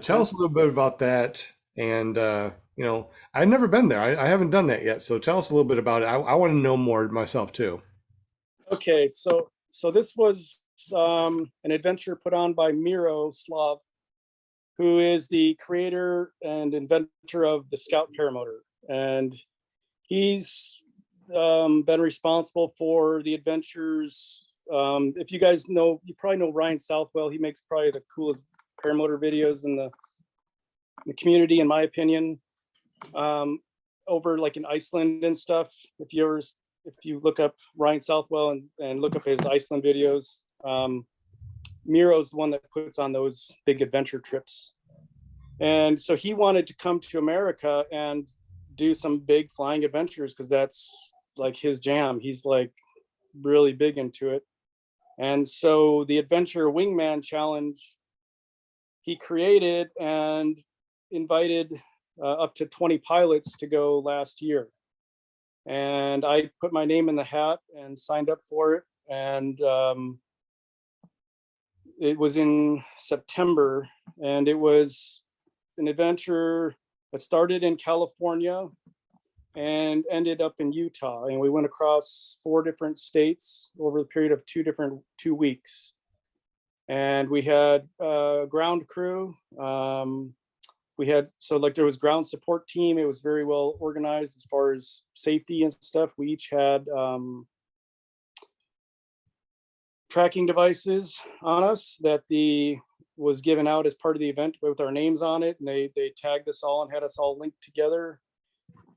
Tell us a little bit about that. And, I've never been there. I haven't done that yet. So tell us a little bit about it. I want to know more myself too. Okay, so this was an adventure put on by Miro Slav, who is the creator and inventor of the Scout Paramotor. And he's been responsible for the adventures. If you guys know, you probably know Ryan Southwell. He makes probably the coolest paramotor videos in the community, in my opinion. over like in Iceland and stuff. If you look up Ryan Southwell and look up his Iceland videos, Miro's the one that puts on those big adventure trips. And so he wanted to come to America and do some big flying adventures because that's like his jam. He's like really big into it. And so the Adventure Wingman Challenge he created and invited up to 20 pilots to go last year. And I put my name in the hat and signed up for it. And it was in September, and it was an adventure that started in California and ended up in Utah. And we went across 4 different states over the period of 2 weeks. And we had ground crew. We had, so like there was ground support team. It was very well organized as far as safety and stuff. We each had tracking devices on us that was given out as part of the event with our names on it. And they tagged us all and had us all linked together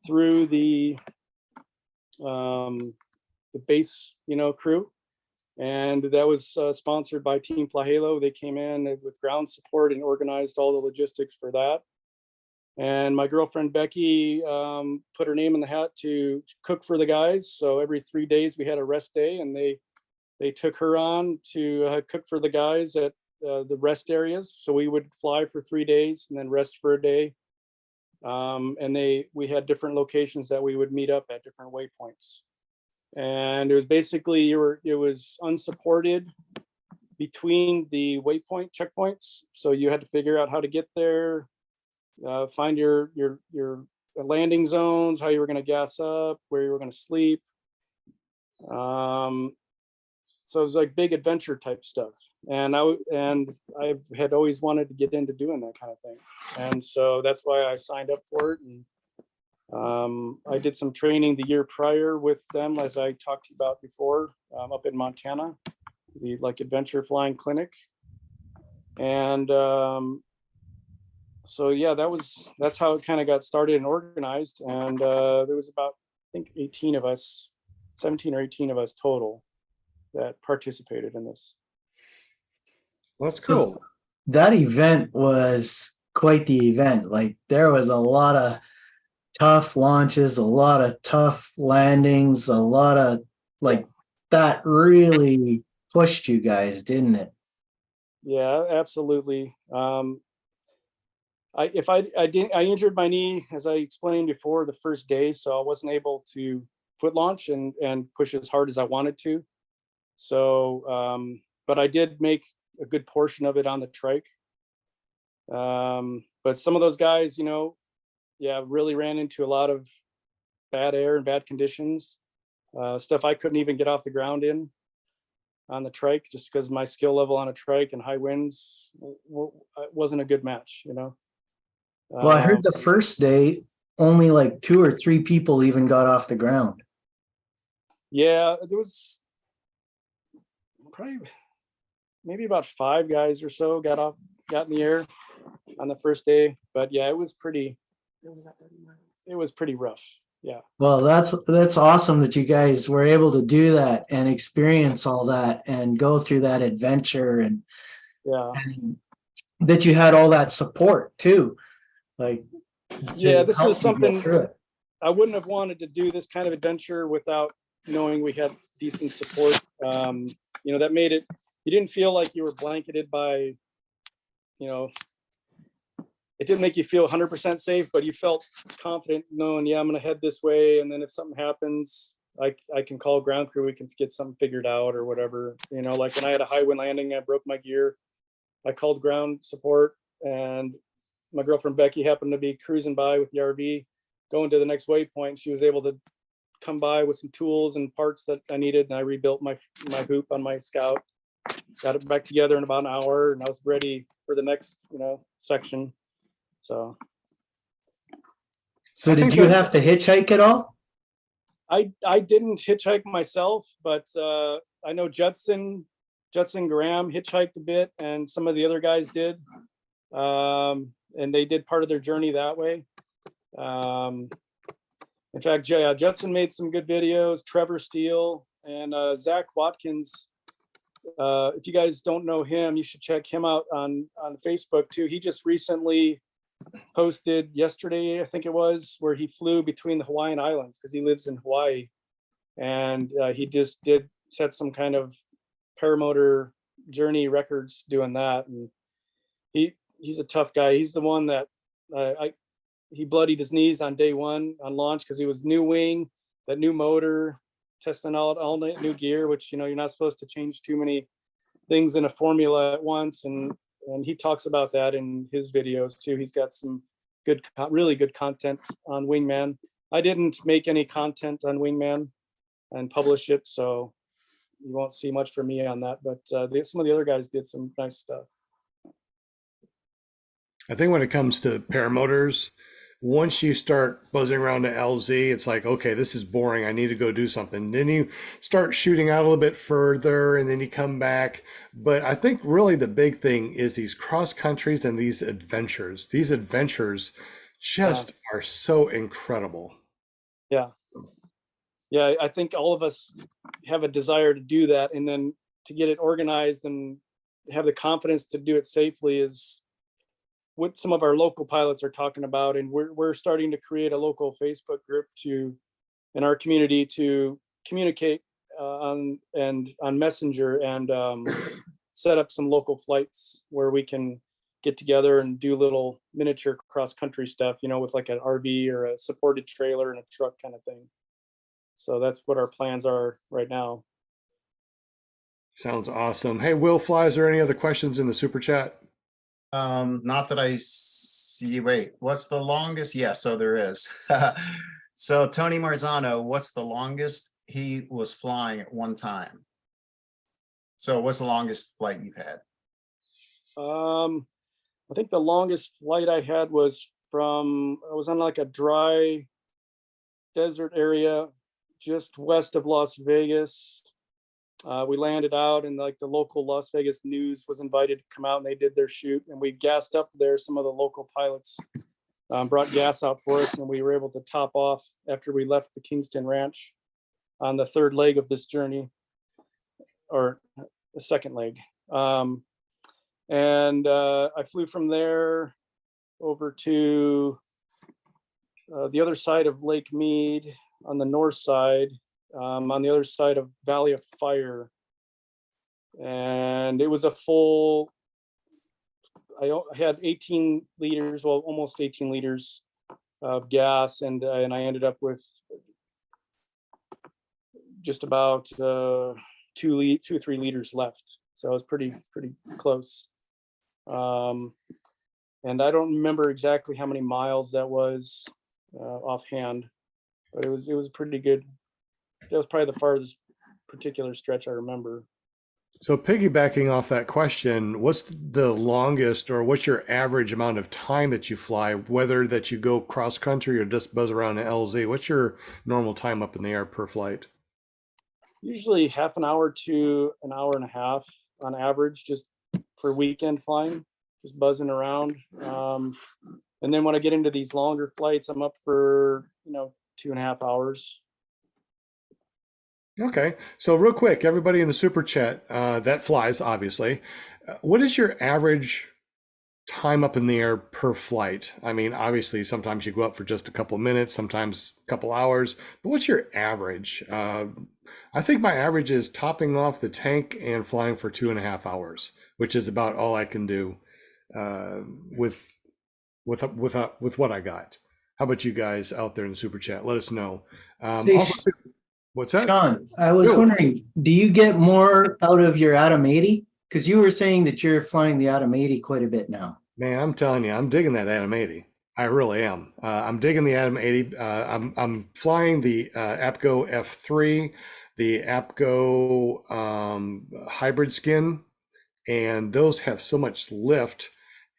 through the base, crew. And that was sponsored by Team Flahalo. They came in with ground support and organized all the logistics for that. And my girlfriend Becky put her name in the hat to cook for the guys. So every 3 days we had a rest day, and they took her on to cook for the guys at the rest areas. So we would fly for 3 days and then rest for a day. And we had different locations that we would meet up at different waypoints. And it was basically, it was unsupported between the waypoint checkpoints. So you had to figure out how to get there, find your landing zones, how you were going to gas up, where you were going to sleep. So it was like big adventure type stuff. And I had always wanted to get into doing that kind of thing. And so that's why I signed up for it. And I did some training the year prior with them, as I talked to you about before, up in Montana, the adventure flying clinic. And so yeah, that's how it kind of got started and organized. And there was about, I think 17 or 18 of us total that participated in this. Well, that's So cool. that event was quite the event. Like there was a lot of tough launches, a lot of tough landings, a lot of that really pushed you guys, didn't it? Yeah, absolutely. I injured my knee, as I explained before, the first day, so I wasn't able to foot launch and push as hard as I wanted to. So, but I did make a good portion of it on the trike. But some of those guys, really ran into a lot of bad air and bad conditions, stuff I couldn't even get off the ground in on the trike, just because my skill level on a trike and high winds wasn't a good match, Well, I heard the first day only 2 or 3 people even got off the ground. Yeah, there was probably maybe about 5 guys or so got in the air on the first day. But yeah, it was pretty rough. Yeah. Well, that's awesome that you guys were able to do that and experience all that and go through that adventure and that you had all that support too. Yeah, this help is you get something through it. I wouldn't have wanted to do, this kind of adventure, without knowing we had decent support. That made it, you didn't feel like you were blanketed by, it didn't make you feel 100% safe, but you felt confident knowing, I'm going to head this way. And then if something happens, I can call ground crew, we can get something figured out or whatever. Like when I had a high wind landing, I broke my gear, I called ground support, and my girlfriend Becky happened to be cruising by with the RV, going to the next waypoint. She was able to come by with some tools and parts that I needed, and I rebuilt my hoop on my Scout, got it back together in about an hour, and I was ready for the next section. So So did you have to hitchhike at all? I didn't hitchhike myself, but I know Judson Graham hitchhiked a bit, and some of the other guys did. And they did part of their journey that way. In fact, Judson made some good videos, Trevor Steele and Zach Watkins. If you guys don't know him, you should check him out on Facebook too. He just recently posted yesterday, I think it was, where he flew between the Hawaiian Islands because he lives in Hawaii. And he just did set some kind of paramotor journey records doing that. And he's a tough guy. He's the one that he bloodied his knees on day one on launch because he was new wing, that new motor, testing out all new gear, which, you know, you're not supposed to change too many things in a formula at once. And he talks about that in his videos too. He's got some good, really good content on Wingman. I didn't make any content on Wingman and publish it, so you won't see much from me on that. But some of the other guys did some nice stuff. I think when it comes to paramotors, once you start buzzing around to LZ, it's like, okay, this is boring. I need to go do something. Then you start shooting out a little bit further and then you come back. But I think really the big thing is these cross countries and these adventures. These adventures just are so incredible. Yeah. Yeah, I think all of us have a desire to do that, and then to get it organized and have the confidence to do it safely is what some of our local pilots are talking about. And we're starting to create a local Facebook group in our community to communicate on Messenger and set up some local flights where we can get together and do little miniature cross country stuff, you know, with like an RV or a supported trailer and a truck kind of thing. So that's what our plans are right now. Sounds awesome. Hey, Will Fly, is there any other questions in the super chat? Not that I see. Wait, what's the longest? Yeah, so there is. So Tony Marzano, what's the longest he was flying at one time? So what's the longest flight you've had? I think the longest flight I had was I was on like a dry desert area just west of Las Vegas. We landed out and like the local Las Vegas news was invited to come out and they did their shoot, and we gassed up there. Some of the local pilots brought gas out for us, and we were able to top off after we left the Kingston Ranch on the third leg of this journey, or the second leg. And I flew from there over to the other side of Lake Mead on the north side, on the other side of Valley of Fire. And it was a full, I had 18 liters, well, almost 18 liters of gas. And I ended up with just about 2 or 3 liters left. So it was pretty close. And I don't remember exactly how many miles that was offhand, but it was pretty good. That was probably the farthest particular stretch I remember. So piggybacking off that question, what's the longest or what's your average amount of time that you fly, whether that you go cross country or just buzz around in LZ? What's your normal time up in the air per flight? Usually half an hour to an hour and a half on average, just for weekend flying, just buzzing around. And then when I get into these longer flights, I'm up for, 2.5 hours. Okay, so real quick, everybody in the super chat that flies, obviously, what is your average time up in the air per flight? I mean, obviously, sometimes you go up for just a couple minutes, sometimes a couple hours, but what's your average? I think my average is topping off the tank and flying for 2.5 hours, which is about all I can do with what I got. How about you guys out there in the super chat? Let us know. Say, Also, what's that? Sean, I was Sure. wondering, do you get more out of your Atom 80? Because you were saying that you're flying the Atom 80 quite a bit now. Man, I'm telling you, I'm digging that Atom 80. I really am. I'm digging the Atom 80. I'm flying the APCO F3, the APCO hybrid skin, and those have so much lift.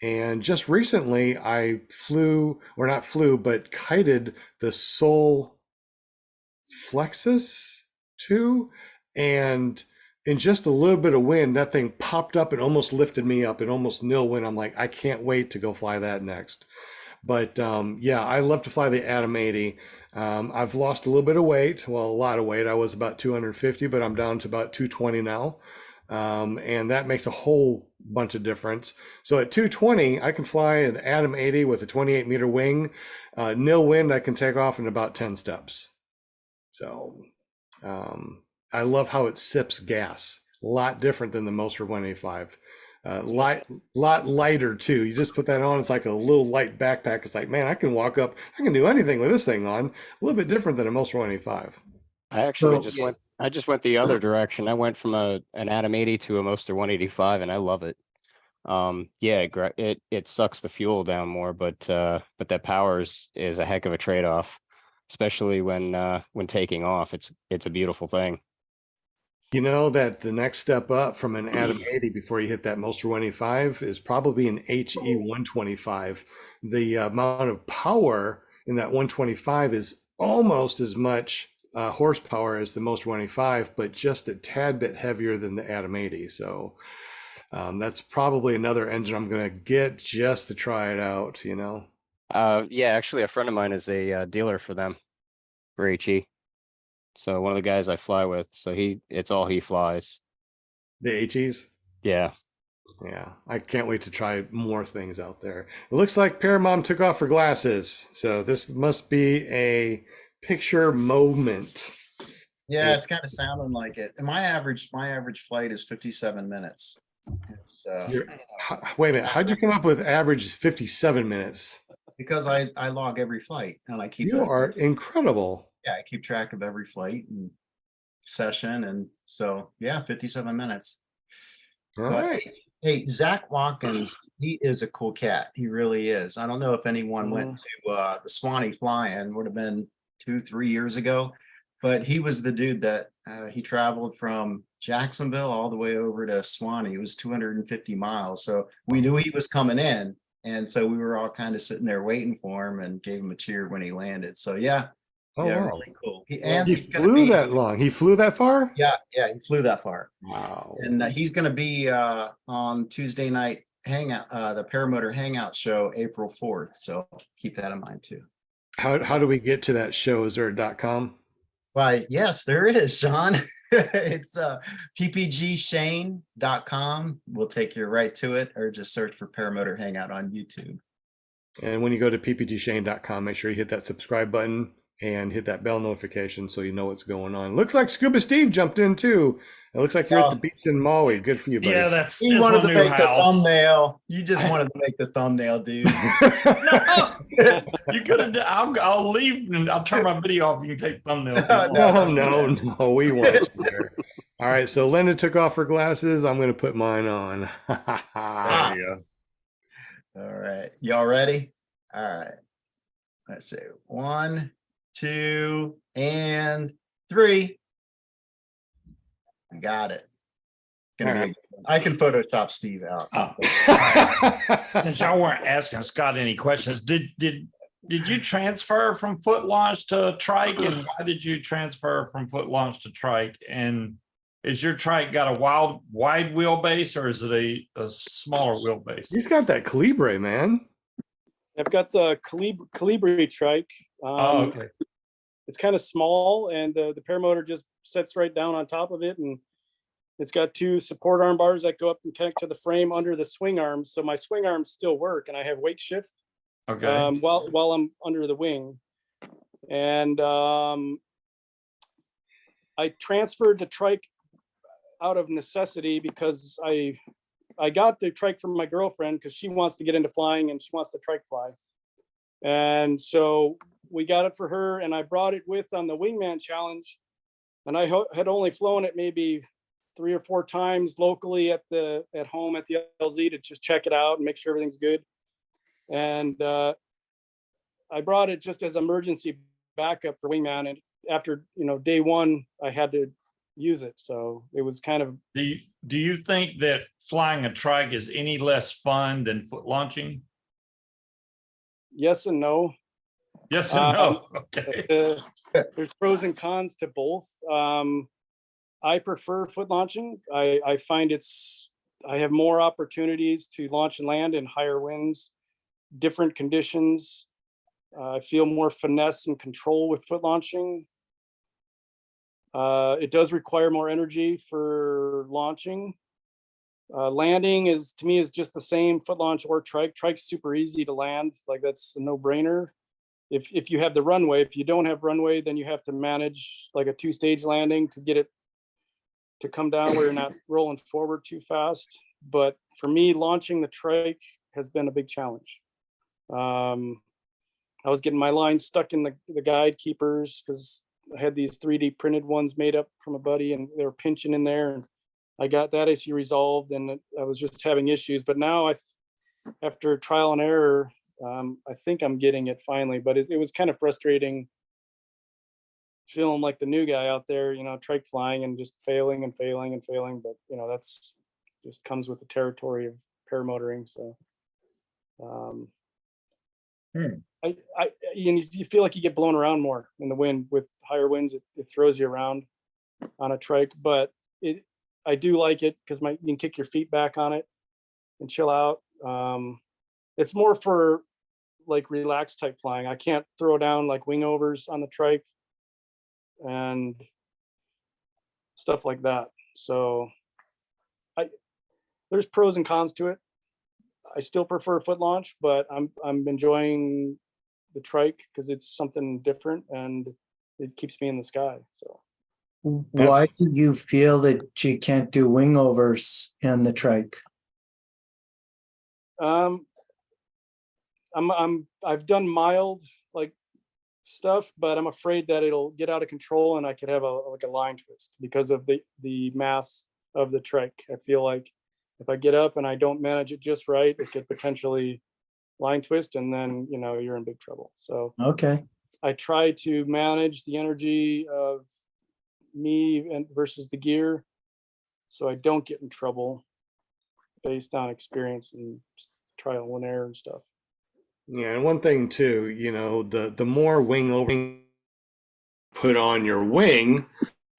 And just recently, I but kited the Sol Flexus 2, and in just a little bit of wind, that thing popped up and almost lifted me up in almost nil wind. I'm like, I can't wait to go fly that next. But yeah, I love to fly the Atom 80. I've lost a little bit of weight. Well, a lot of weight. I was about 250, but I'm down to about 220 now. And that makes a whole bunch of difference. So at 220, I can fly an Atom 80 with a 28-meter wing. Nil wind, I can take off in about 10 steps. So I love how it sips gas. A lot different than the Moster 185. Lot lighter too. You just put that on, it's like a little light backpack. It's like, man, I can walk up, I can do anything with this thing on. A little bit different than a Moster 185. I actually So- just went. I just went the other direction. I went from an Atom 80 to a Moster 185, and I love it. Yeah, it sucks the fuel down more, but that power is a heck of a trade-off, especially when taking off. It's a beautiful thing. You know that the next step up from an Atom 80 before you hit that Moster 185 is probably an HE 125. The amount of power in that 125 is almost as much horsepower as the Moster 185, but just a tad bit heavier than the Atom 80. So that's probably another engine I'm going to get just to try it out, you know. Yeah, actually, a friend of mine is a dealer for them, for HE. So one of the guys I fly with, so it's all he flies. The HEs. Yeah. Yeah, I can't wait to try more things out there. It looks like Paramount took off her glasses, so this must be a picture moment. Yeah, it's kind of sounding like it. And my average flight is 57 minutes. It's, Wait a minute, how'd you come up with average 57 minutes? because I log every flight and I keep You are incredible. yeah, I keep track of every flight and session. And so, yeah, 57 minutes. All But right. hey, Zach Watkins, he is a cool cat. He really is. I don't know if anyone went to the Swanee Fly-In, would have been 2-3 years ago, but he was the dude that he traveled from Jacksonville all the way over to Swanee. It was 250 miles. So we knew he was coming in. And so we were all kind of sitting there waiting for him and gave him a cheer when he landed. So yeah, Oh, yeah, wow. really cool. He He's gonna flew be- that long. He flew that far? Yeah, he flew that far. Wow. And he's going to be on Tuesday night hangout, the Paramotor Hangout show, April 4th. So keep that in mind too. How do we get to that show? Is there a .com? Why, yes, there is, Sean. It's ppgshane.com. We'll take you right to it, or just search for Paramotor Hangout on YouTube. And when you go to ppgshane.com, make sure you hit that subscribe button and hit that bell notification so you know what's going on. Looks like Scuba Steve jumped in too. It looks like you're at the beach in Maui. Good for you, buddy. Yeah, that's You my wanted to new make the house. thumbnail. You just wanted to make the thumbnail, dude. No, you could have. I'll leave and I'll turn my video off. You can take thumbnails. if you want. No, we want you there. All right, so Linda took off her glasses. I'm going to put mine on. There you go. All right. Y'all ready? All right. Let's see. 1, 2, and 3. I got it. Gonna All be a good one. I can Photoshop Steve out. Oh. Since y'all weren't asking Scott any questions, did you transfer from foot launch to trike, and why did you transfer from foot launch to trike? And is your trike got a wide wheelbase, or is it a smaller wheelbase? He's got that Calibre, man. I've got the Calibri trike. Oh, okay. It's kind of small, and the paramotor just sits right down on top of it, and it's got 2 support arm bars that go up and connect to the frame under the swing arms. So my swing arms still work, and I have weight shift Okay. while I'm under the wing. And I transferred the trike out of necessity because I got the trike from my girlfriend because she wants to get into flying and she wants to trike fly. And so we got it for her, and I brought it with on the Wingman Challenge. And I had only flown it maybe 3 or 4 times locally at home at the LZ to just check it out and make sure everything's good. And I brought it just as emergency backup for Wingman. And after, day 1, I had to use it. So it was kind of. Do you think that flying a trike is any less fun than foot launching? Yes and no. Yes and no. Okay. There's pros and cons to both. I prefer foot launching. I find I have more opportunities to launch and land in higher winds, different conditions. I feel more finesse and control with foot launching. It does require more energy for launching. Landing is, to me, is just the same foot launch or trike. Trike's super easy to land, like that's a no-brainer. If you have the runway. If you don't have runway, then you have to manage like a 2-stage landing to get it to come down where you're not rolling forward too fast. But for me, launching the trike has been a big challenge. I was getting my lines stuck in the guide keepers because I had these 3D printed ones made up from a buddy, and they were pinching in there. And I got that issue resolved, and I was just having issues. But now, after trial and error, I think I'm getting it finally. But it was kind of frustrating feeling like the new guy out there, trike flying and just failing and failing and failing. But that's just comes with the territory of paramotoring. So you feel like you get blown around more in the wind. With higher winds, it throws you around on a trike. But I do like it because you can kick your feet back on it and chill out. It's more for like relaxed type flying. I can't throw down like wing overs on the trike and stuff like that. So there's pros and cons to it. I still prefer foot launch, but I'm enjoying the trike because it's something different and it keeps me in the sky. So Why do you feel that you can't do wing overs in the trike? I've done mild like stuff, but I'm afraid that it'll get out of control and I could have a line twist because of the mass of the trike. I feel like if I get up and I don't manage it just right, it could potentially line twist, and then you're in big trouble. So Okay. I try to manage the energy of me and versus the gear, so I don't get in trouble based on experience and trial and error and stuff. Yeah, and one thing too, the more wing over put on your wing.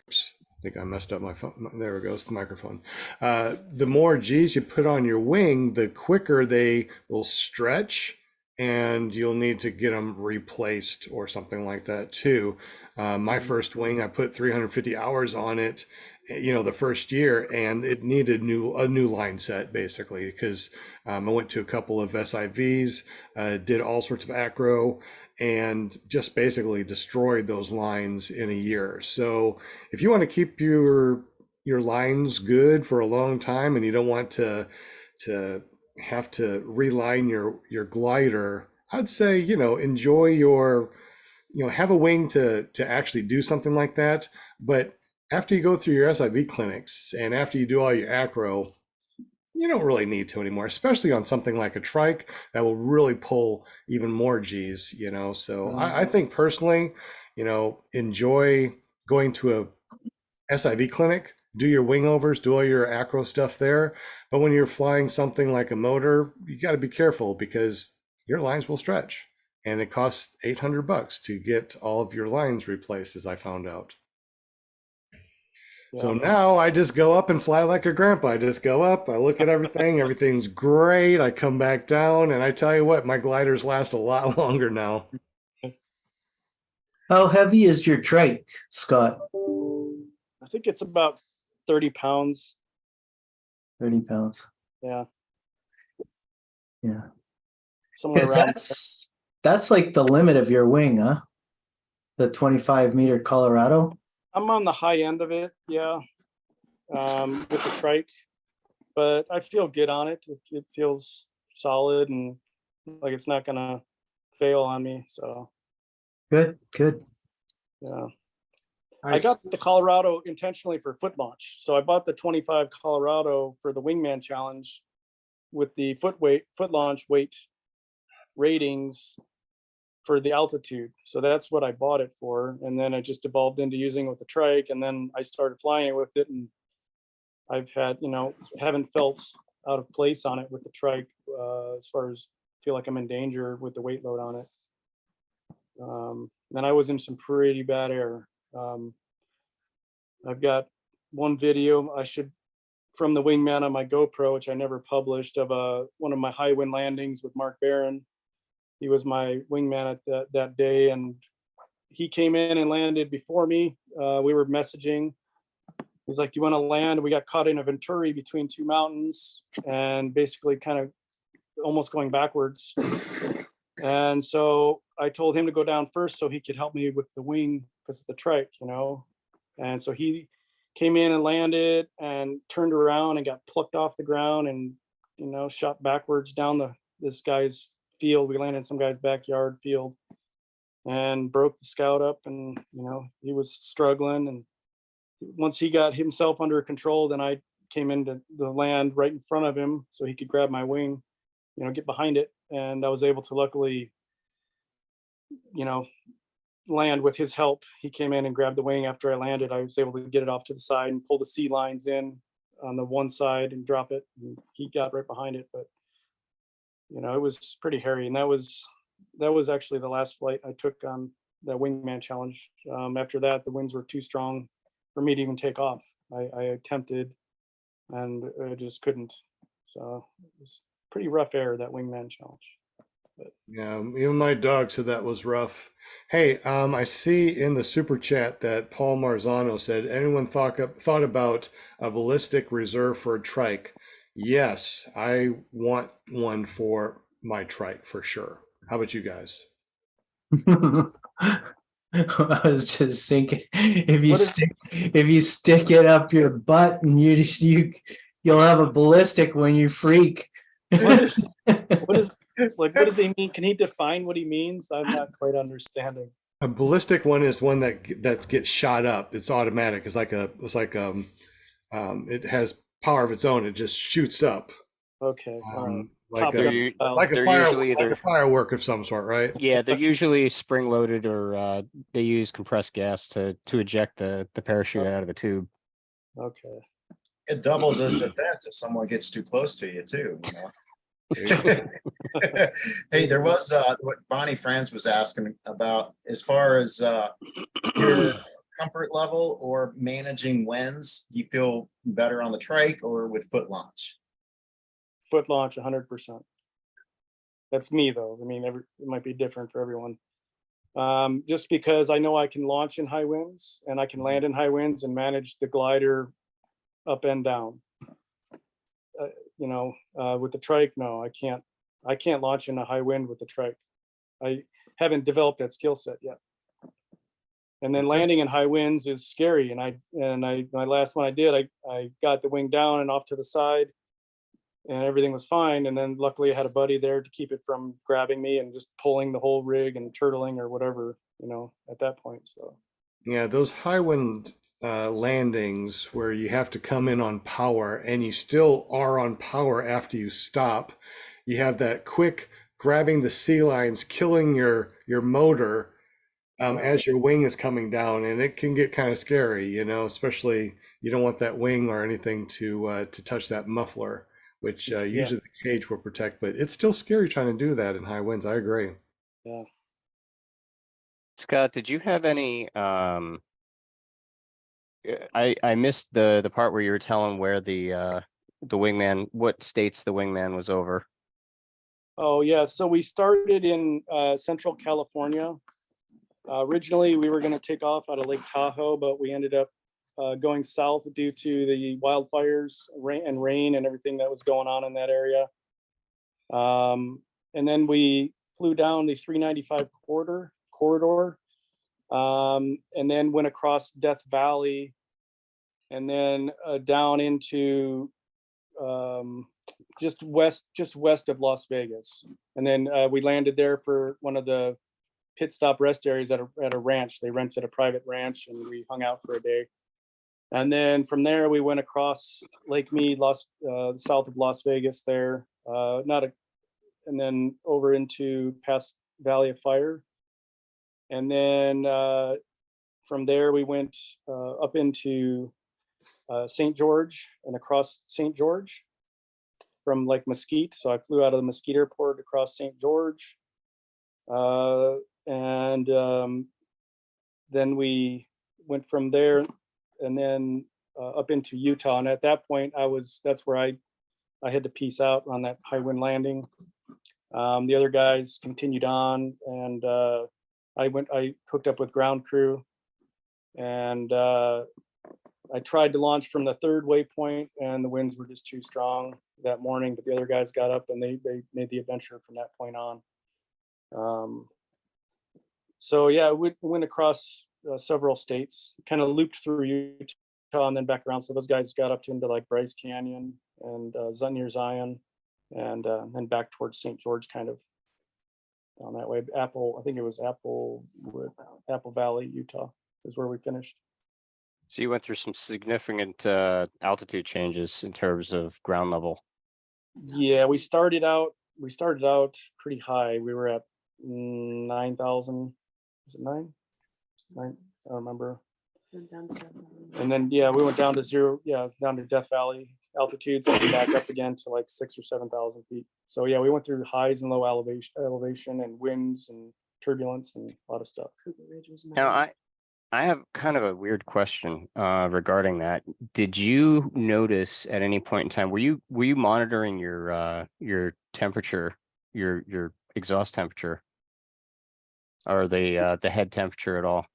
Oops, I think I messed up my phone. There it goes, the microphone. The more G's you put on your wing, the quicker they will stretch, and you'll need to get them replaced or something like that too. My first wing, I put 350 hours on it, the first year, and it needed a new line set basically because I went to a couple of SIVs, did all sorts of acro, and just basically destroyed those lines in a year. So if you want to keep your lines good for a long time and you don't want to have to reline your glider, I'd say enjoy your have a wing to actually do something like that. But after you go through your SIV clinics and after you do all your acro, you don't really need to anymore, especially on something like a trike that will really pull even more G's, So I think personally, enjoy going to a SIV clinic, do your wing overs, do all your acro stuff there. But when you're flying something like a motor, you got to be careful because your lines will stretch, and it costs $800 to get all of your lines replaced, as I found out. So now I just go up and fly like a grandpa. I just go up, I look at everything, everything's great. I come back down, and I tell you what, my gliders last a lot longer now. How heavy is your trike, Scott? I think it's about 30 pounds. 30 pounds. Yeah. Yeah. Somewhere Because around. that's like the limit of your wing, huh? The 25-meter Colorado. I'm on the high end of it, yeah, with the trike, but I feel good on it. It feels solid and like it's not gonna fail on me. So Good. yeah, I got the Colorado intentionally for foot launch. So I bought the 25 Colorado for the Wingman Challenge with the foot launch weight ratings for the altitude. So that's what I bought it for. And then I just evolved into using it with the trike, and then I started flying with it, and I've had, haven't felt out of place on it with the trike, as far as feel like I'm in danger with the weight load on it. Then I was in some pretty bad air. I've got one video from the Wingman on my GoPro, which I never published, of one of my high wind landings with Mark Barron. He was my wingman at that day, and he came in and landed before me. We were messaging. He's like, "Do you want to land?" We got caught in a venturi between two mountains, and basically kind of almost going backwards. And so I told him to go down first so he could help me with the wing because of the trike, you know. And so he came in and landed and turned around and got plucked off the ground and, you know, shot backwards down this guy's field. We landed in some guy's backyard field and broke the scout up, and, you know, he was struggling. And once he got himself under control, then I came into the land right in front of him so he could grab my wing, you know, get behind it. And I was able to luckily, you know, land with his help. He came in and grabbed the wing after I landed. I was able to get it off to the side and pull the sea lines in on the one side and drop it. And he got right behind it. But, you know, it was pretty hairy. And that was actually the last flight I took on the wingman challenge. After that, the winds were too strong for me to even take off. I attempted and I just couldn't. So it was pretty rough air, that wingman challenge. Yeah, even my dog said that was rough. Hey, I see in the super chat that Paul Marzano said, anyone thought about a ballistic reserve for a trike? Yes, I want one for my trike for sure. How about you guys? I was just thinking, if you What is- stick it up your butt and you'll have a ballistic when you freak. What is what does he mean? Can he define what he means? I'm not quite understanding. A ballistic one is one that gets shot up. It's automatic. It has power of its own. It just shoots up. Okay. Like Top a, gun u- style. like a they're fire, usually like either- a firework of some sort, right? Yeah, they're usually spring loaded, or they use compressed gas to eject the parachute out of the tube. Okay. It doubles as defense if someone gets too close to you too, you know. Hey, there was what Bonnie Franz was asking about as far as your comfort level or managing winds. Do you feel better on the trike or with foot launch? Foot launch 100%. That's me though. I mean, it might be different for everyone. Just because I know I can launch in high winds and I can land in high winds and manage the glider up and down. You know, with the trike, no, I can't launch in a high wind with the trike. I haven't developed that skill set yet. And then landing in high winds is scary. And my last one I did, I got the wing down and off to the side and everything was fine. And then luckily I had a buddy there to keep it from grabbing me and just pulling the whole rig and turtling or whatever, you know, at that point. So Yeah, those high wind landings where you have to come in on power and you still are on power after you stop. You have that quick grabbing the sea lines, killing your motor as your wing is coming down, and it can get kind of scary, you know, especially you don't want that wing or anything to touch that muffler, which usually the cage will protect, but it's still scary trying to do that in high winds. I agree. yeah. Scott, did you have any I missed the part where you were telling where the wingman, what states the wingman was over. Oh yeah, so we started in Central California. Originally, we were going to take off out of Lake Tahoe, but we ended up going south due to the wildfires, rain and everything that was going on in that area. And then we flew down the 395 corridor, and then went across Death Valley, and then down into just west of Las Vegas. And then we landed there for one of the pit stop rest areas at a ranch. They rented a private ranch and we hung out for a day. And then from there we went across Lake Mead, south of Las Vegas there, and then over into past Valley of Fire. And then from there we went up into St. George and across St. George from like Mesquite. So I flew out of the Mesquite airport across St. George. And then we went from there and then up into Utah. And at that point that's where I had to peace out on that high wind landing. The other guys continued on, and I hooked up with ground crew, and I tried to launch from the third waypoint, and the winds were just too strong that morning, but the other guys got up and they made the adventure from that point on. So yeah, we went across several states, kind of looped through Utah and then back around. So those guys got up to into like Bryce Canyon and near Zion, and then back towards St. George, kind of down that way. I think it was Apple Valley, Utah is where we finished. So you went through some significant altitude changes in terms of ground level. Yeah, we started out pretty high. We were at 9,000. Is it 9? I don't remember. And then yeah, we went down to zero. Yeah, down to Death Valley altitudes, and back up again to like 6,000 or 7,000 feet. So yeah, we went through highs and low elevation and winds and turbulence and a lot of stuff. Now I have kind of a weird question regarding that. Did you notice at any point in time, were you monitoring your temperature, your exhaust temperature, or the head temperature at all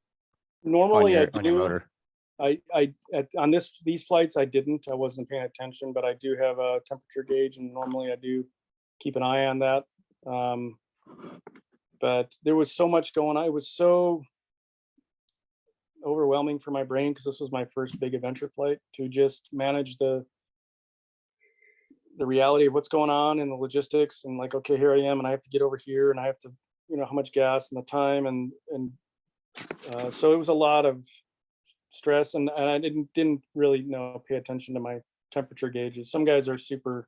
Normally on I your do. motor? On these flights I didn't. I wasn't paying attention, but I do have a temperature gauge, and normally I do keep an eye on that. But there was so much going on. It was so overwhelming for my brain because this was my first big adventure flight, to just manage the reality of what's going on and the logistics, and like, okay, here I am and I have to get over here and I have to, how much gas and the time, and so it was a lot of stress, and I didn't really pay attention to my temperature gauges. Some guys are super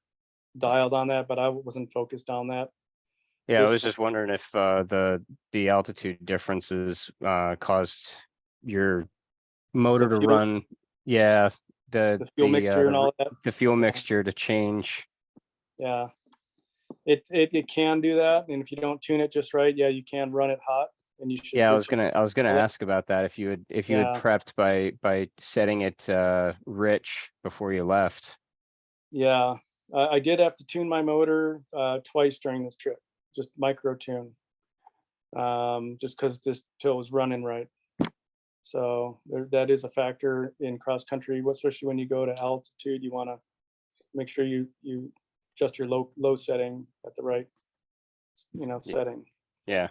dialed on that, but I wasn't focused on that. Yeah, I was just wondering if the altitude differences caused your motor to fuel- run. Yeah, The fuel mixture and all that. the fuel mixture to change. Yeah, it can do that, and if you don't tune it just right, yeah, you can run it hot, and you should. Yeah, I was gonna Yeah. ask about that. If you had Yeah. prepped by setting it rich before you left. Yeah, I did have to tune my motor twice during this trip, just micro tune, just because this till was running right. So that is a factor in cross country, especially when you go to altitude. You want to make sure you adjust your low setting at the right, setting. Yeah.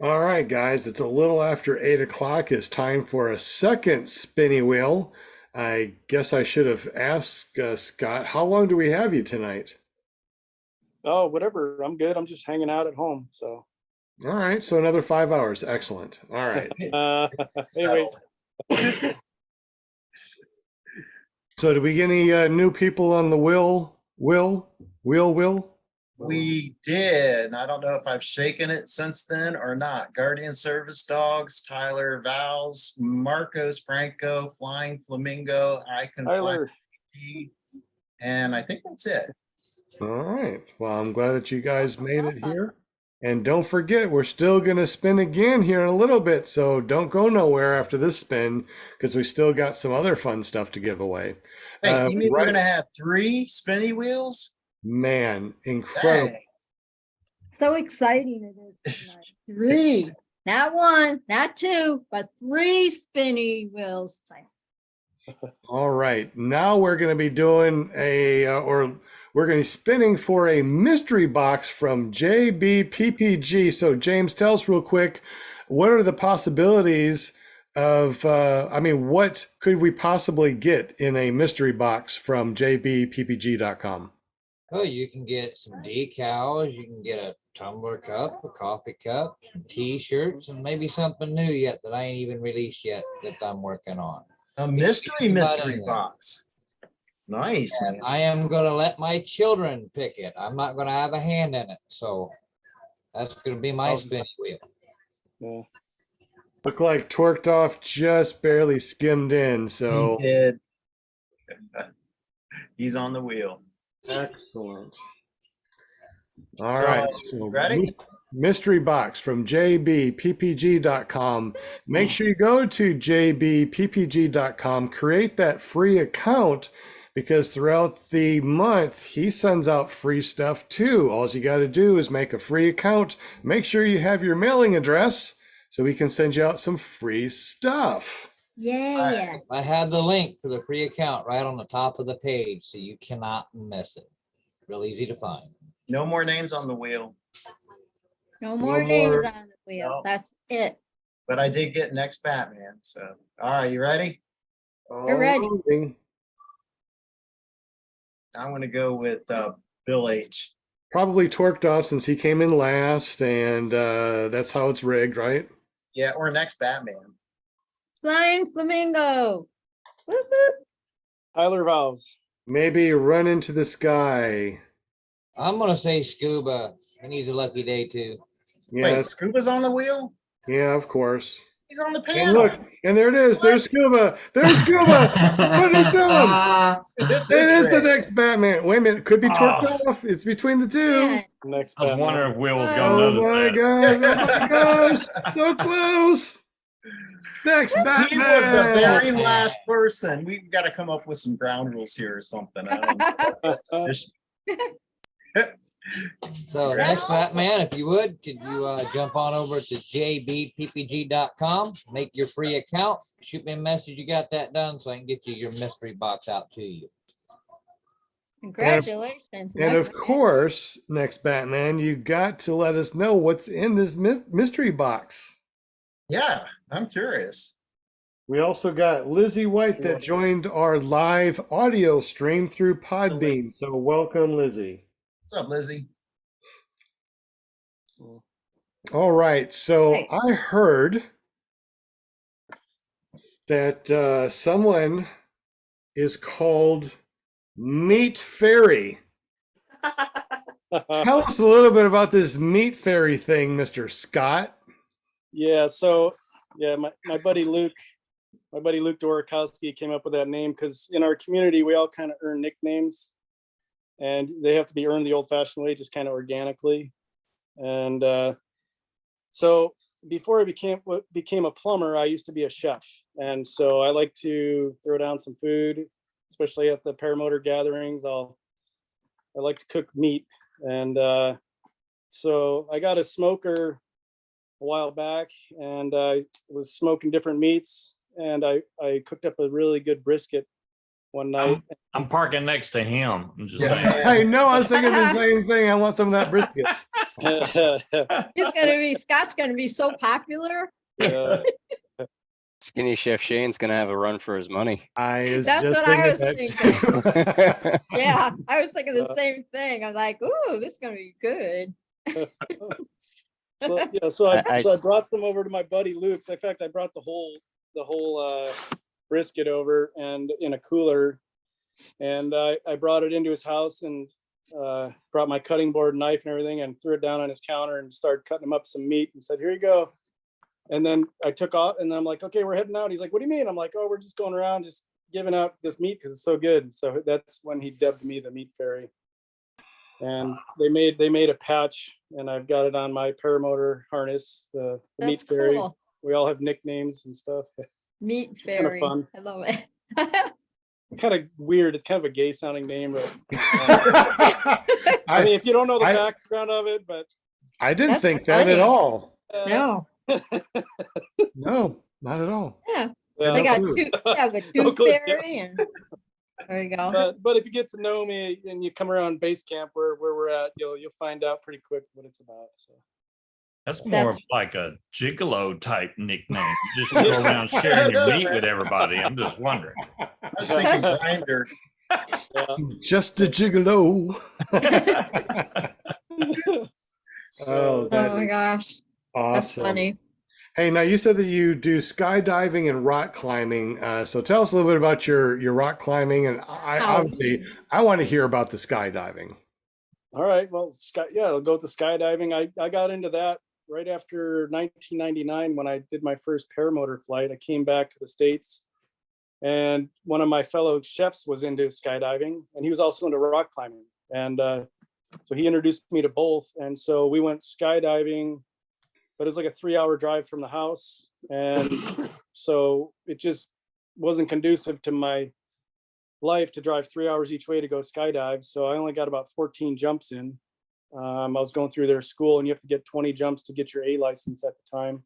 All right, guys, it's a little after 8 o'clock. It's time for a second spinny wheel. I guess I should have asked Scott, how long do we have you tonight? Oh, whatever. I'm good. I'm just hanging out at home. So. All right, so another 5 hours. Excellent. All right. Anyway. So do we get any new people on the wheel? We did. I don't know if I've shaken it since then or not. Guardian Service Dogs, Tyler Vowles, Marcos Franco, Flying Flamingo, I Can Tyler. Fly, and I think that's it. All right. Well, I'm glad that you guys made it here. And don't forget, we're still going to spin again here in a little bit. So don't go nowhere after this spin, because we still got some other fun stuff to give away. Hey, you mean we're right- gonna have 3 spinny wheels? Man, incredible. Dang. So exciting it is tonight. 3, not 1, not 2, but 3 spinny wheels. All right. Now we're going to be doing we're going to be spinning for a mystery box from JBPPG. So James, tell us real quick, what are the possibilities of, what could we possibly get in a mystery box from JBPPG.com? Oh, you can get some decals, you can get a tumbler cup, a coffee cup, some t-shirts, and maybe something new yet that I ain't even released yet that I'm working on. A mystery About anything. box. Nice, And man. I am gonna let my children pick it. I'm not gonna have a hand in it, so that's gonna be my spinning wheel. Yeah. Look like Torqued Off just barely skimmed in. So He did. He's on the wheel. excellent. All So, right. So ready? mystery box from jbppg.com. Make sure you go to jbppg.com, create that free account, because throughout the month he sends out free stuff too. All you got to do is make a free account. Make sure you have your mailing address so we can send you out some free stuff. Yeah. I had the link for the free account right on the top of the page, so you cannot miss it. Real easy to find. No more names on the wheel, No more No names more. on the wheel. No. That's it. but I did get next Batman. So, all right, you ready? We're ready. Alrighty. I'm going to go with Bill H. Probably torqued off since he came in last, and that's how it's rigged, right? Yeah, or next Batman. Flying flamingo. Whoop, whoop. Tyler Vows. Maybe run into the sky. I'm gonna say Scuba. He needs a lucky day too. Wait, Yes. Scuba's on the wheel? Yeah, of course. He's on the And panel. look, and there it is. There's Scuba. There's Scuba. What are you doing? This It is is the rigged. next Batman. Wait a minute. Could be torqued Oh. off. It's between the two. Yeah. Next I was Batman. wondering if Will was Oh gonna Oh notice my that. god. Oh my gosh. So close. Next Batman. He was the very last person. We've got to come up with some ground rules here or something. I don't know. Just- So Right. next Batman, if you would, could you jump on over to jbppg.com, make your free account, shoot me a message. You got that done so I can get you your mystery box out to you. Congratulations. And of course, next Batman, you got to let us know what's in this mystery box. Yeah, I'm curious. We also got Lizzie White that joined our live audio stream through Podbean. So welcome, Lizzie. What's up, Lizzie? All right. So Hey. I heard that someone is called Meat Fairy. Tell us a little bit about this Meat Fairy thing, Mr. Scott. Yeah, so yeah, my buddy Luke Dorokowski came up with that name because in our community we all kind of earn nicknames, and they have to be earned the old-fashioned way, just kind of organically. And so before I became a plumber, I used to be a chef, and so I like to throw down some food, especially at the paramotor gatherings. I like to cook meat, and so I got a smoker a while back, and I was smoking different meats, and I cooked up a really good brisket one night. I'm parking next to him. I'm just Yeah. saying. I know, I was thinking the same thing. I want some of that brisket. Scott's gonna be so popular. Yeah. Skinny Chef Shane's gonna have a run for his money. That's what I was thinking. that too. Yeah, I was thinking the same thing. I'm like, ooh, this is gonna be good. So, yeah, so I- I brought some over to my buddy Luke's. In fact, I brought the whole brisket over and in a cooler, and I brought it into his house and brought my cutting board, knife, and everything, and threw it down on his counter and started cutting him up some meat and said, "Here you go." And then I took off, and then I'm like, "Okay, we're heading out." He's like, "What do you mean?" I'm like, "Oh, we're just going around, just giving out this meat because it's so good." So that's when he dubbed me the Meat Fairy. And they made a patch, and I've got it on my paramotor harness, the That's Meat Fairy. cool. We all have nicknames and stuff. Meat kinda fairy. fun. I love it. Kind of weird. It's kind of a gay sounding name, but I mean, if you don't know the I- background of it, but I didn't That's think that at funny. all. No, No, not at all. yeah, yeah. they got clue. the No tooth clue, yeah. fairy, and there you go. But if you get to know me and you come around base camp where we're at, you'll find out pretty quick what it's about. So That's more That's- of like a gigolo type nickname. You just go around sharing your meat with everybody. I'm just wondering. I was thinking grinder. yeah. Just a gigolo. Oh, Oh my gosh, that's awesome. funny. Hey, now you said that you do skydiving and rock climbing. So tell us a little bit about your rock climbing, and obviously I want to hear about the skydiving. All right. Well, I'll go with the skydiving. I got into that right after 1999 when I did my first paramotor flight. I came back to the States, and one of my fellow chefs was into skydiving, and he was also into rock climbing. And so he introduced me to both. And so we went skydiving, but it was like a 3-hour drive from the house. And so it just wasn't conducive to my life to drive 3 hours each way to go skydive. So I only got about 14 jumps in. I was going through their school, and you have to get 20 jumps to get your A license at the time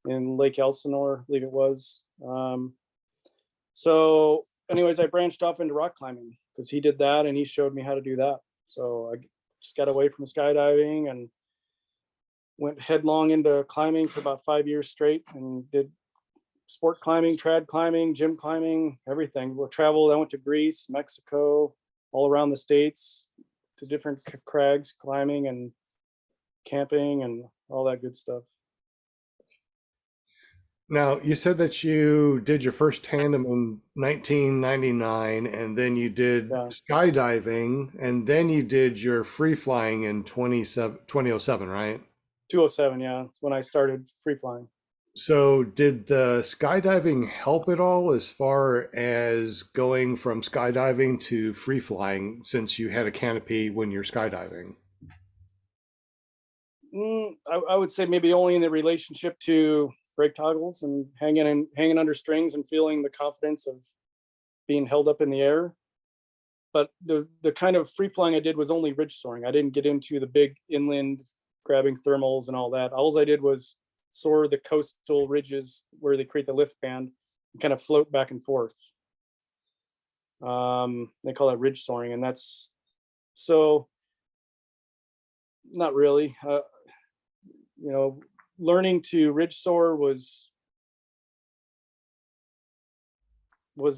in Lake Elsinore, I believe it was. So anyways, I branched off into rock climbing because he did that and he showed me how to do that. So I just got away from skydiving and went headlong into climbing for about 5 years straight and did sport climbing, trad climbing, gym climbing, everything. We'll travel. I went to Greece, Mexico, all around the States to different crags climbing and camping and all that good stuff. Now, you said that you did your first tandem in 1999, and then you did Yeah. skydiving, and then you did your free flying in 2007, right? 207, yeah, that's when I started free flying. So did the skydiving help at all as far as going from skydiving to free flying, since you had a canopy when you're skydiving? I would say maybe only in the relationship to brake toggles and hanging under strings and feeling the confidence of being held up in the air. But the kind of free flying I did was only ridge soaring. I didn't get into the big inland grabbing thermals and all that. All I did was soar the coastal ridges where they create the lift band and kind of float back and forth. They call that ridge soaring, and that's so not really. Learning to ridge soar was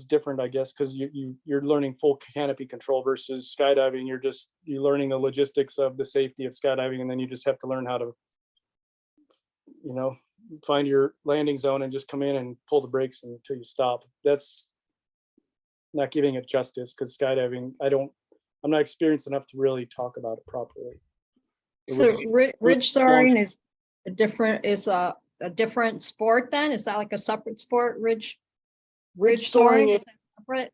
different, I guess, because you're learning full canopy control versus skydiving. You're learning the logistics of the safety of skydiving, and then you just have to learn how to, find your landing zone and just come in and pull the brakes until you stop. That's not giving it justice, because skydiving, I'm not experienced enough to really talk about it properly. So ridge soaring is a different sport then? Is that like a separate sport, ridge soaring? Is that separate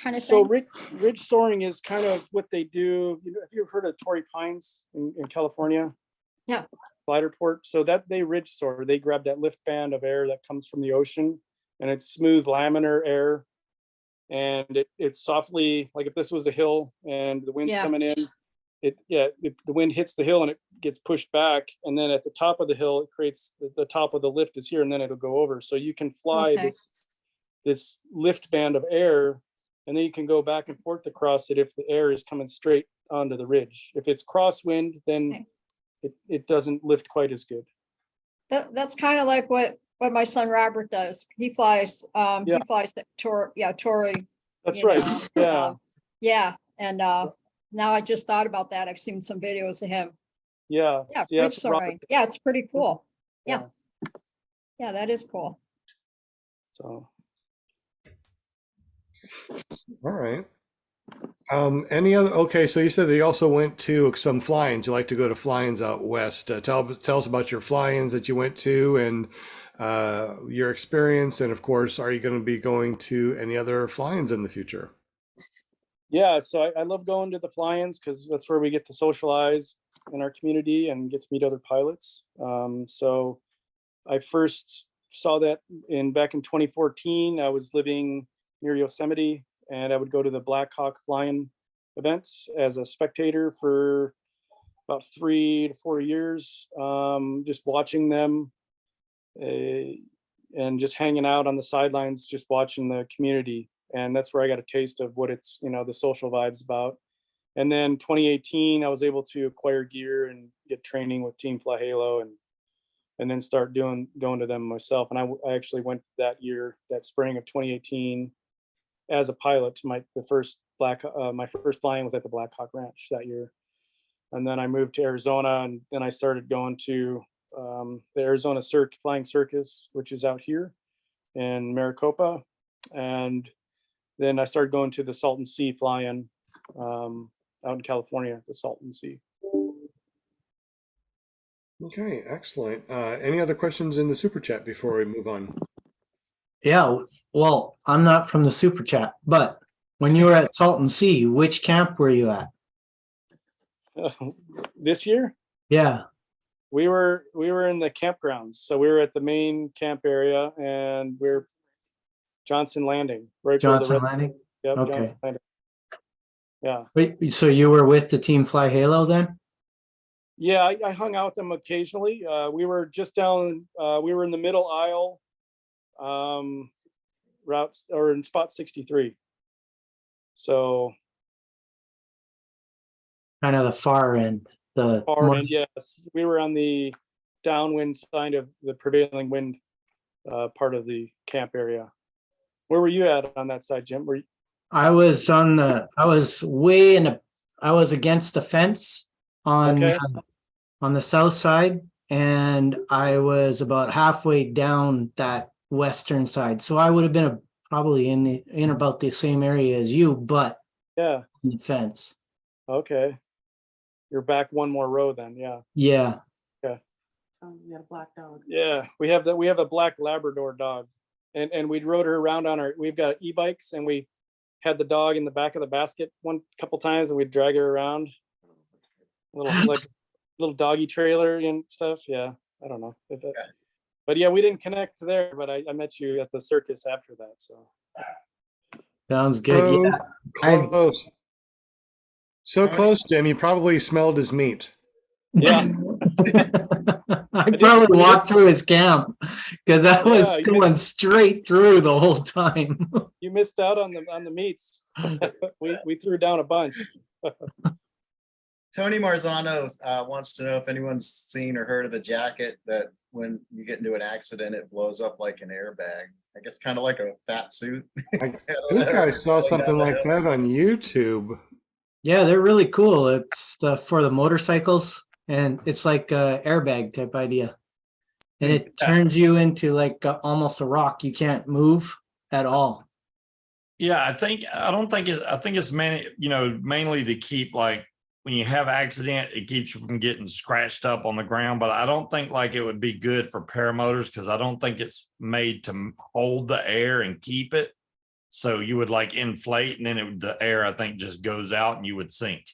kind of So thing? ridge soaring is kind of what they do. Have you ever heard of Torrey Pines in California? Yeah. Gliderport. So that they ridge soar. They grab that lift band of air that comes from the ocean, and it's smooth laminar air. And it's softly, like if this was a hill and the wind's Yeah. coming in, the wind hits the hill and it gets pushed back. And then at the top of the hill, it creates the top of the lift is here, and then it'll go over. So you can fly Okay. this lift band of air, and then you can go back and forth across it if the air is coming straight onto the ridge. If it's crosswind, then Okay. it doesn't lift quite as good. That's kind of like what my son Robert does. He flies, Yeah. he flies the Torrey. That's you right. know, Yeah. Yeah, and now I just thought about that. I've seen some videos of him. Yeah. Yeah, Yeah, ridge so Robert- soaring. Yeah, it's pretty cool. Yeah. Yeah, that is cool. So All right. Any other, okay, so you said that you also went to some fly-ins. You like to go to fly-ins out west. Tell us about your fly-ins that you went to and your experience. And of course, are you going to be going to any other fly-ins in the future? yeah, so I love going to the fly-ins because that's where we get to socialize in our community and get to meet other pilots. So I first saw that back in 2014. I was living near Yosemite, and I would go to the Black Hawk flying events as a spectator for about 3 to 4 years, just watching them and just hanging out on the sidelines, just watching the community. And that's where I got a taste of what it's, the social vibes about. And then 2018, I was able to acquire gear and get training with Team Fly Halo, and then start going to them myself. And I actually went that spring of 2018 as a pilot to my first flying was at the Black Hawk Ranch that year. And then I moved to Arizona, and then I started going to the Arizona Flying Circus, which is out here in Maricopa. And then I started going to the Salton Sea fly-in out in California, the Salton Sea. Okay, excellent. Any other questions in the super chat before we move on? Yeah, well, I'm not from the super chat, but when you were at Salton Sea, which camp were you at? This year, Yeah, we were in the campgrounds. So we were at the main camp area, and we're Johnson Landing, right? where the Johnson Landing. Yep, John Okay. Snyder. Yeah. Wait, so you were with the team Fly Halo then? Yeah, I hung out with them occasionally. We were just down, we were in the middle aisle, routes or in spot 63. So Kind of the far end, the far more- end, yes, we were on the downwind side of the prevailing wind part of the camp area. Where were you at on that side, Jim? Were you, I was way in I was against the fence on, Okay. on the south side, and I was about halfway down that western side. So I would have been probably in about the same area as you, but yeah, in the fence. okay. You're back one more row then, yeah. Yeah. We had a black dog. Yeah, we have a black Labrador dog. And we rode her around on we've got e-bikes, and we had the dog in the back of the basket couple times, and we'd drag her around. Little doggy trailer and stuff. Yeah, I don't know. But yeah, we didn't connect there, but I met you at the circus after that. So Sounds good. Yeah. So close. So close, Jim. You probably smelled his meat. yeah, I probably walked through his camp because that was Yeah, you going straight through the whole time. you missed out on the meats. we threw down a bunch. Tony Marzano wants to know if anyone's seen or heard of the jacket that when you get into an accident, it blows up like an airbag. I guess kind of like a fat suit. I think I saw something like that on YouTube. Yeah, they're really cool. It's for the motorcycles, and it's like a airbag type idea. And it turns you into like almost a rock. You can't move at all. Yeah, I think it's mainly to keep, like, when you have accident, it keeps you from getting scratched up on the ground. But I don't think like it would be good for paramotors, because I don't think it's made to hold the air and keep it. So you would like inflate, and then the air, I think, just goes out and you would sink.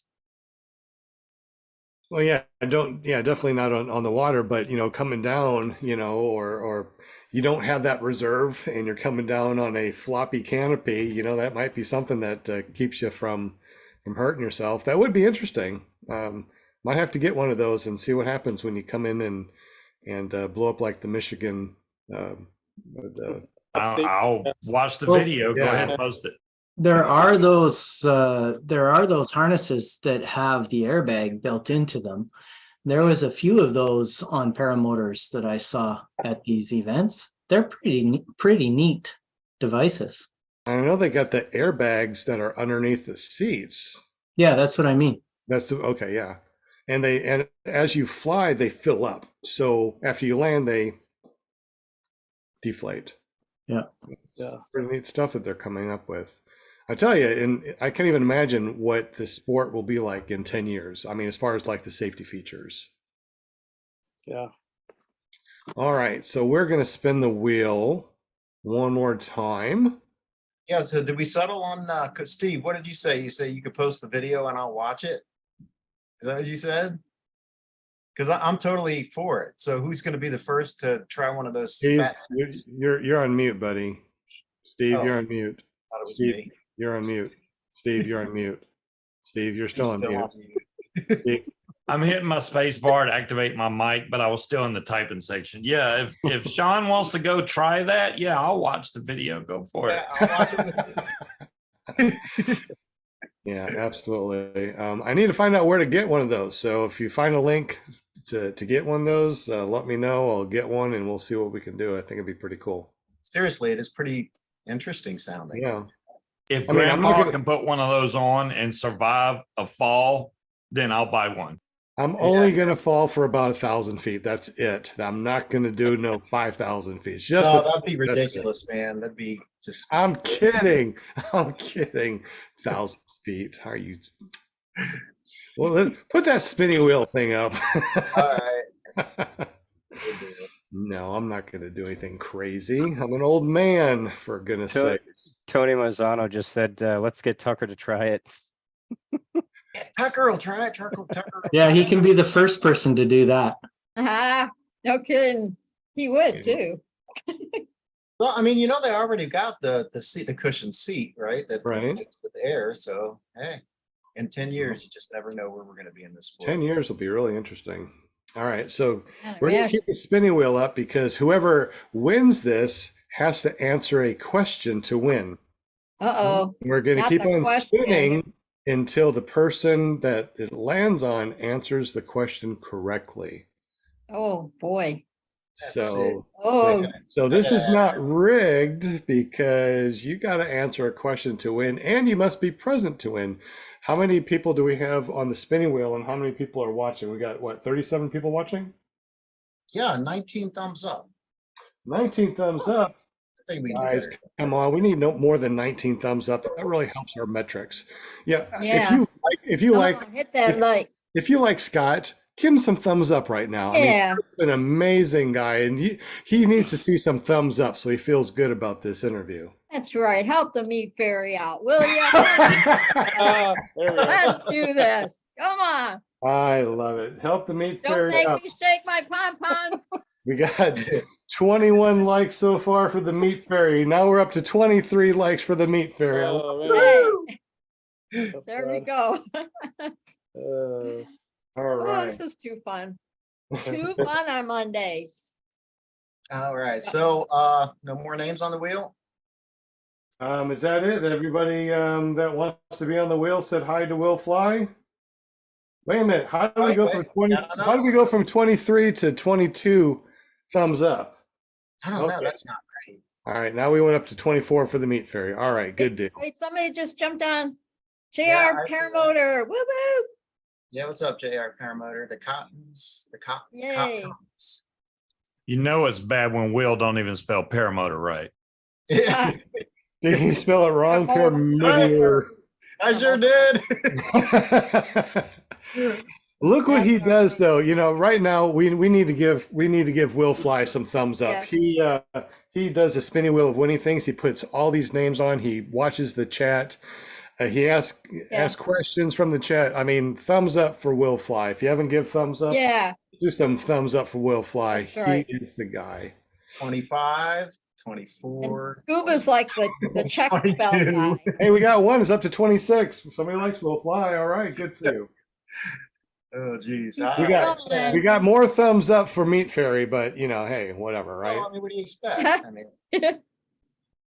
Well, yeah, definitely not on the water, but coming down, or you don't have that reserve and you're coming down on a floppy canopy, that might be something that keeps you from hurting yourself. That would be interesting. Might have to get one of those and see what happens when you come in and blow up like the Michigan. I'll watch the Well, video. Go yeah. ahead and post it. There are those harnesses that have the airbag built into them. There was a few of those on paramotors that I saw at these events. They're pretty neat devices. I know they got the airbags that are underneath the seats. Yeah, that's what I mean. That's okay, yeah. And as you fly, they fill up. So after you land, they deflate. Yeah. It's pretty neat stuff that they're coming up with. I tell you, and I can't even imagine what the sport will be like in 10 years. I mean, as far as like the safety features. Yeah. All right, so we're going to spin the wheel one more time. Yeah, so did we settle on, 'cause Steve, what did you say? You say you could post the video and I'll watch it? Is that what you said? Because I'm totally for it. So who's going to be the first to try one of those Steve, fat suits? you're on mute, buddy. Steve, Oh. you're on mute. Thought it was Steve, me. you're on mute. Steve, you're on mute. Steve, you're still on He's mute. on mute. Steve, I'm hitting my space bar to activate my mic, but I was still in the typing section. Yeah, if Sean wants to go try that, yeah, I'll watch the video. Go for it. Yeah, I'll watch it with you. yeah, absolutely. I need to find out where to get one of those. So if you find a link to get one of those, let me know. I'll get one and we'll see what we can do. I think it'd be pretty cool. Seriously, it is pretty interesting sounding. Yeah. If I mean, I'm not Grandpa gonna- can put one of those on and survive a fall, then I'll buy one. I'm only going to fall for about 1,000 feet. That's it. I'm not going to do no 5,000 feet. It's just No, a- that'd be that's it. ridiculous, man. That'd be just. I'm kidding. I'm kidding. 1,000 feet. How are you? Well, put that spinning wheel thing up. All right. No, I'm not going to do anything crazy. I'm an old man, for goodness So- sake. Tony Mazzano just said, let's get Tucker to try it. Tucker will try it. Tucker. Yeah, he can be the first person to do that. Ah, no kidding. He would too. Well, I mean, they already got the seat, the cushion seat, right? That Right. inflates with air. So, hey, in 10 years, you just never know where we're going to be in this sport. 10 years will be really interesting. All right, so Can't we're going to imagine. keep the spinning wheel up because whoever wins this has to answer a question to win. Uh-oh. We're going to Not keep the on question. spinning until the person that it lands on answers the question correctly. Oh, boy. That's So, Oh, so this is not rigged because you got to answer a question to win, and you must be present to win. How many people do we have on the spinning wheel, and how many people are watching? We got what, 37 people watching? Yeah, 19 thumbs up. 19 thumbs up. I think we can do Guys, better. come on, we need no more than 19 thumbs up. That really helps our metrics. Yeah, Yeah. if you come like, on, hit that like. if you like Scott, give him some thumbs up right now. I mean, Yeah. Scott's an amazing guy, and he needs to see some thumbs up so he feels good about this interview. That's right. Help the meat fairy out, will you? Ah, there we go. Let's do this. Come on. I love it. Help the meat Don't fairy make up. me shake my pom-pom. We got 21 likes so far for the meat fairy. Now we're up to 23 likes for the meat fairy. I love Oh, man. Hey, That's there we bad. go. All Oh, right. this is too fun. Too fun on Mondays. All right. So, no more names on the wheel? Is that it? Everybody that wants to be on the wheel said hi to Will Fly. Wait a minute. How do we Wait, go wait. from 20? No, no. How do we go from 23 to 22 thumbs up? I don't know. Okay. That's not right. All right, now we went up to 24 for the meat fairy. All right, good deal. Wait, somebody just jumped on. Yeah, JR I see that. Paramotor. Woo woo. Yeah, what's up, JR Paramotor? The Cottons, Yay. Cottons. You know it's bad when Will don't even spell paramotor right. Yeah, Did you spell it wrong? Paramotor. I sure did. Look what he That's all does, right. though. You know, right now we need to give Will Fly some thumbs up. Yeah. He does a spinning wheel of winning things. He puts all these names on. He watches the chat. He asks questions from the chat. I mean, thumbs up for Will Fly. If you haven't give thumbs up, Yeah. do some thumbs up for Will Fly. That's right. He is the guy. 25, And 24. Scuba's like the check spell 22. guy. Hey, we got one. It's up to 26. Somebody likes Will Fly. All right, good for you. Oh, geez. got- We got more thumbs up for Meat Fairy, but you know, hey, whatever, right? Well, I mean, what do you expect? I mean,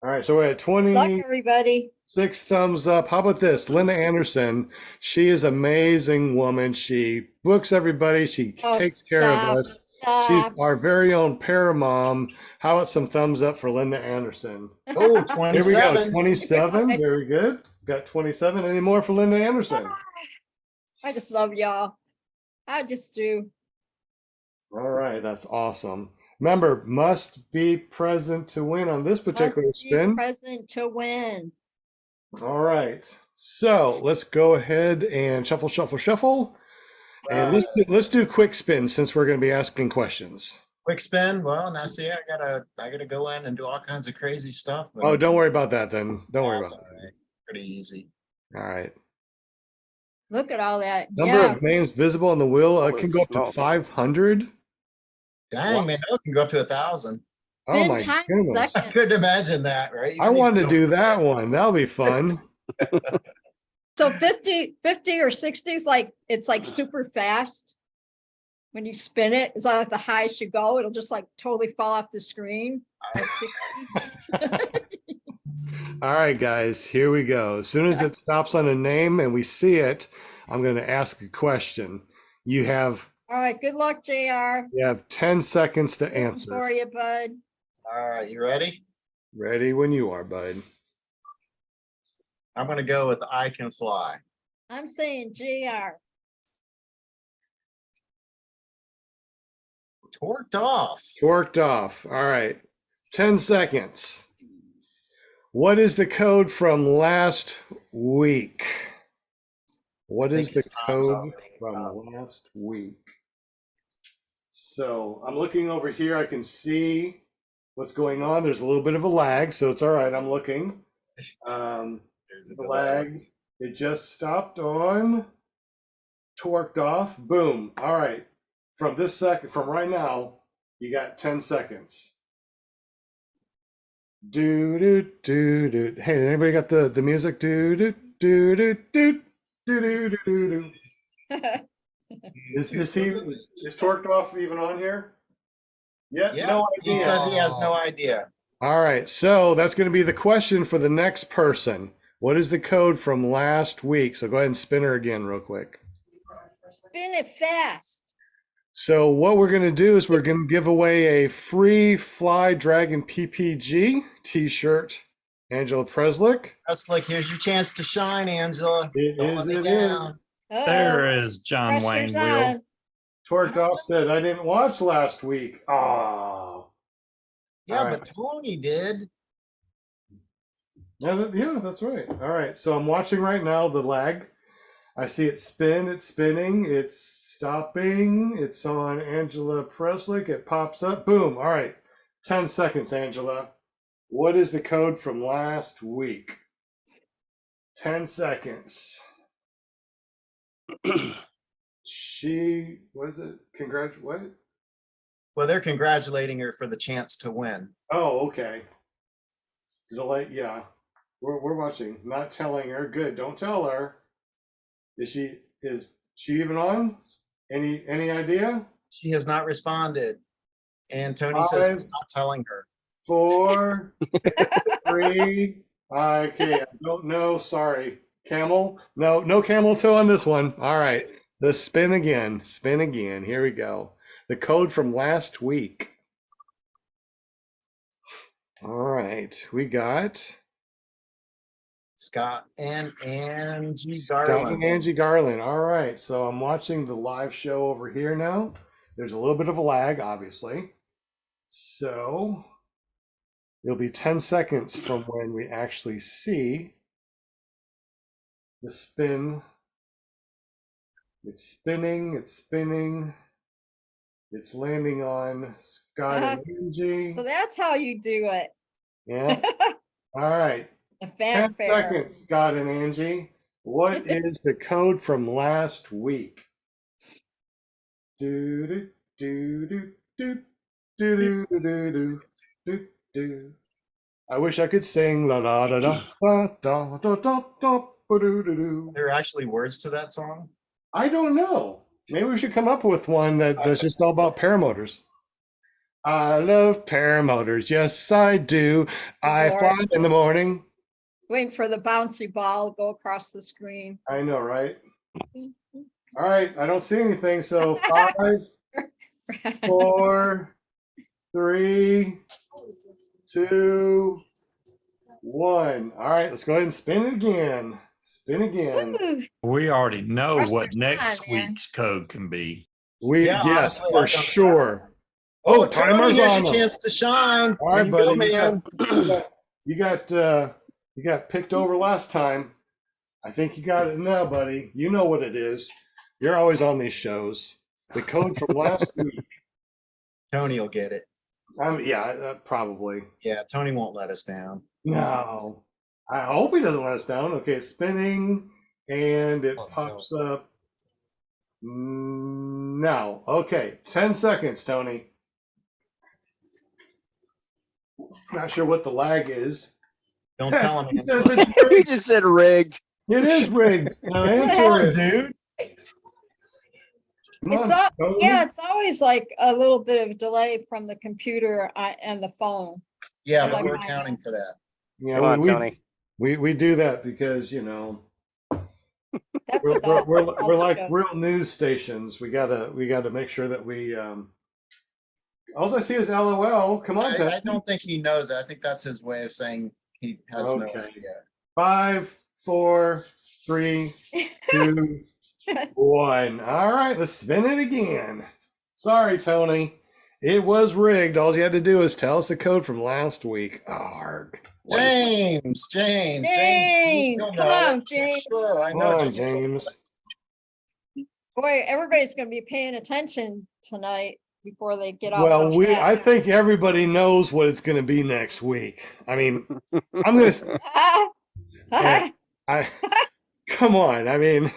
All right, so we're at Good luck, 26 everybody. thumbs up. How about this? Linda Anderson. She is an amazing woman. She books everybody. She Oh, takes care stop. of us. She's Stop. our very own paramom. How about some thumbs up for Linda Anderson? oh, Here we go. 27. 27. Very good. Got 27. Any more for Linda Anderson? I just love y'all. I just do. All right, that's awesome. Remember, must be present to win on this Must particular be spin. present to win. All right. So let's go ahead and shuffle, shuffle, shuffle. And let's do quick spins since we're going to be asking questions. Quick spin. Well, now see, I gotta go in and do all kinds of crazy stuff. but- Oh, don't worry about that then. Don't worry That's about all right. Pretty easy. that. All right. Look at all that. Number Yeah. of names visible on the wheel Holy can go up to smoke. 500. Dang, man, no, it can go up to 1,000. Oh Spin my time goodness. I second. couldn't imagine that, right? I wanted to do that one. That'll be fun. So 50 or 60 is like, it's like super fast. When you spin it, it's like the highest you go, it'll just like totally fall off the screen. At 60. All right, guys, here we go. As soon as it stops on a name and we see it, I'm going to ask a question. You have All right, good luck, JR. 10 seconds to For answer. you, bud. All right, you ready? Ready when you are, bud. I'm gonna go with I Can Fly. I'm saying JR. Torqued off. Torqued off. All right. 10 seconds. What is the code from last week? What is the think his time's code already from up. last week? So I'm looking over here. I can see what's going on. There's a little bit of a lag, so it's all right. I'm looking. There's a The delay. lag. It just stopped on. Torqued off. Boom. All right. From right now, you got 10 seconds. Do do do do. Hey, anybody got the music? Do do do do do do do do do. Is Torqued Off even on here? Yet Yeah, no he idea. says he has no idea. All right, so that's going to be the question for the next person. What is the code from last week? So go ahead and spin her again real quick. Spin it fast. So what we're going to do is we're going to give away a free Fly Dragon PPG t-shirt. Angela Preslick. That's like, here's your chance to shine, Angela. It Don't is, let me it down. is. There is John Wayne Pressure's Will. on. Torqued Off said, I didn't watch last week. Oh. Yeah, All right. but Tony did. Yeah, that's right. All right, so I'm watching right now the lag. I see it spin, it's spinning, it's stopping, it's on Angela Preslick, it pops up, boom. All right, 10 seconds, Angela. What is the code from last week? 10 seconds. She, was it, what? Well, they're congratulating her for the chance to win. Oh, okay. Delay, yeah. We're watching, not telling her. Good, don't tell her. Is she even on? Any idea? She has not responded. And Tony says he's 5, not telling her. 4, 3. Okay, I don't know. Sorry. Camel? No camel toe on this one. All right. The spin again. Spin again. Here we go. The code from last week. All right. We got Scott and Angie Scott Garland. and Angie Garland. All right. So I'm watching the live show over here now. There's a little bit of a lag, obviously. So it'll be 10 seconds from when we actually see the spin. It's spinning, it's spinning. It's landing on Scott and Angie. So that's how you do it. Yeah. All right. The 10 fanfare. seconds, Scott and Angie. What is the code from last week? Do do do do do do do do do do. I wish I could sing la da da da da da da da da do do do. There are actually words to that song. I don't know. Maybe we should come up with one that's just all about paramotors. I love paramotors. Yes, I do. I fly in the morning. Waiting for the bouncy ball to go across the screen. I know, right? All right. I don't see anything. So 5, 4, 3, 2, 1. All right. Let's go ahead and spin it again. Spin again. Woo. We already know what Pressure's next on, man. week's code can be. Yes, honestly, I for don't sure. Oh, Oh, Tony, timer's here's on. your chance to shine. All right, There you go, buddy. man. You got picked over last time. I think you got it now, buddy. You know what it is. You're always on these shows. The code from last week. Tony will get it. Yeah, probably. Yeah, Tony won't let us down. No. I hope he doesn't let us down. Okay, it's spinning and it pops up now. Okay, 10 seconds, Tony. Not sure what the lag is. Don't tell him. He Angela. says it's He rigged. just said rigged. It is rigged. Now answer it. Dude, Come It's on, all, Tony. yeah, it's always like a little bit of delay from the computer and the phone. Yeah, It's but like we're mine. accounting for that. Yeah, Come on, Tony. we do that because That's we're, with all- we're, all we're the like shows. real news stations. We gotta make sure that we all I see is LOL. Come on, I Tony. don't think he knows it. I think that's his way of saying he has no Okay. idea. 5, 4, 3, 2, 1. All right, let's spin it again. Sorry, Tony. It was rigged. All you had to do is tell us the code from last week. Arg. James, James, you'll come know it. on, James. Sure, I Come know on, James. James. Boy, everybody's gonna be paying attention tonight before they get off. Well, the chat. I think everybody knows what it's going to be next week. I mean, I'm going to. I come on. I mean,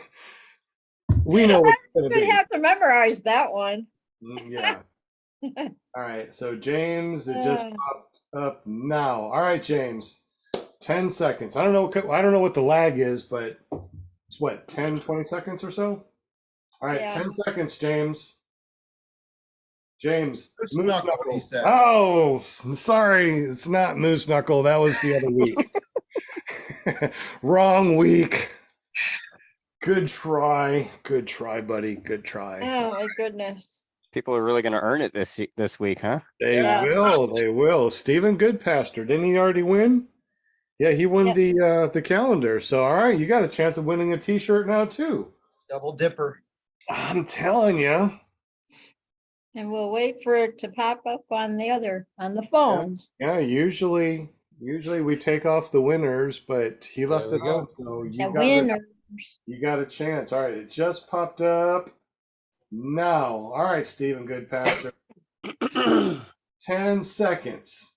we know what it's going to You'd be. have to memorize that one. Yeah. All right, so James, it just Uh. popped up now. All right, James, 10 seconds. I don't know what the lag is, but it's what, 10, 20 seconds or so? All right, Yeah. 10 seconds, James. James, Moose Moose Knuckle, he Knuckle. says. Oh, sorry, it's not Moose Knuckle. That was the other week. Wrong week. Good try. Good try, buddy. Good try. Oh, my goodness. People are really gonna earn it this week, huh? They Yeah. will. They will. Stephen Goodpasture, didn't he already win? Yeah, he won Yep. the calendar. So all right, you got a chance of winning a T-shirt now too. Double dipper. I'm telling you. And we'll wait for it to pop up on the phones. Yeah, usually we take off the winners, but he left There it we go. on, so The winner. you got a chance. All right, it just popped up now. All right, Stephen Goodpasture, 10 seconds.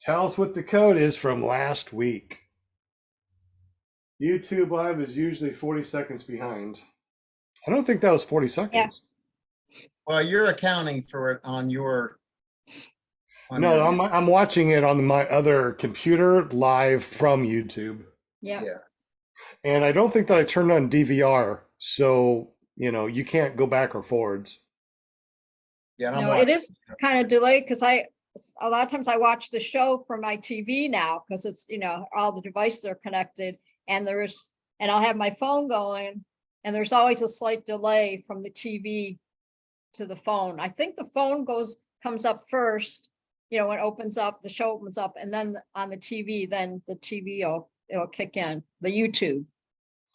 Tell us what the code is from last week. YouTube Live is usually 40 seconds behind. I don't think that was 40 seconds. Well, you're accounting for it on your. No, I'm watching it on my other computer live from YouTube. Yeah. Yeah. And I don't think that I turned on DVR, so you can't go back or forwards. Yeah, and I'm No, it watching. is kind of delayed because a lot of times I watch the show from my TV now because it's, all the devices are connected and I'll have my phone going and there's always a slight delay from the TV to the phone. I think the phone comes up first, when it opens up, the show opens up, and then on the TV, then the TV it'll kick in, the YouTube.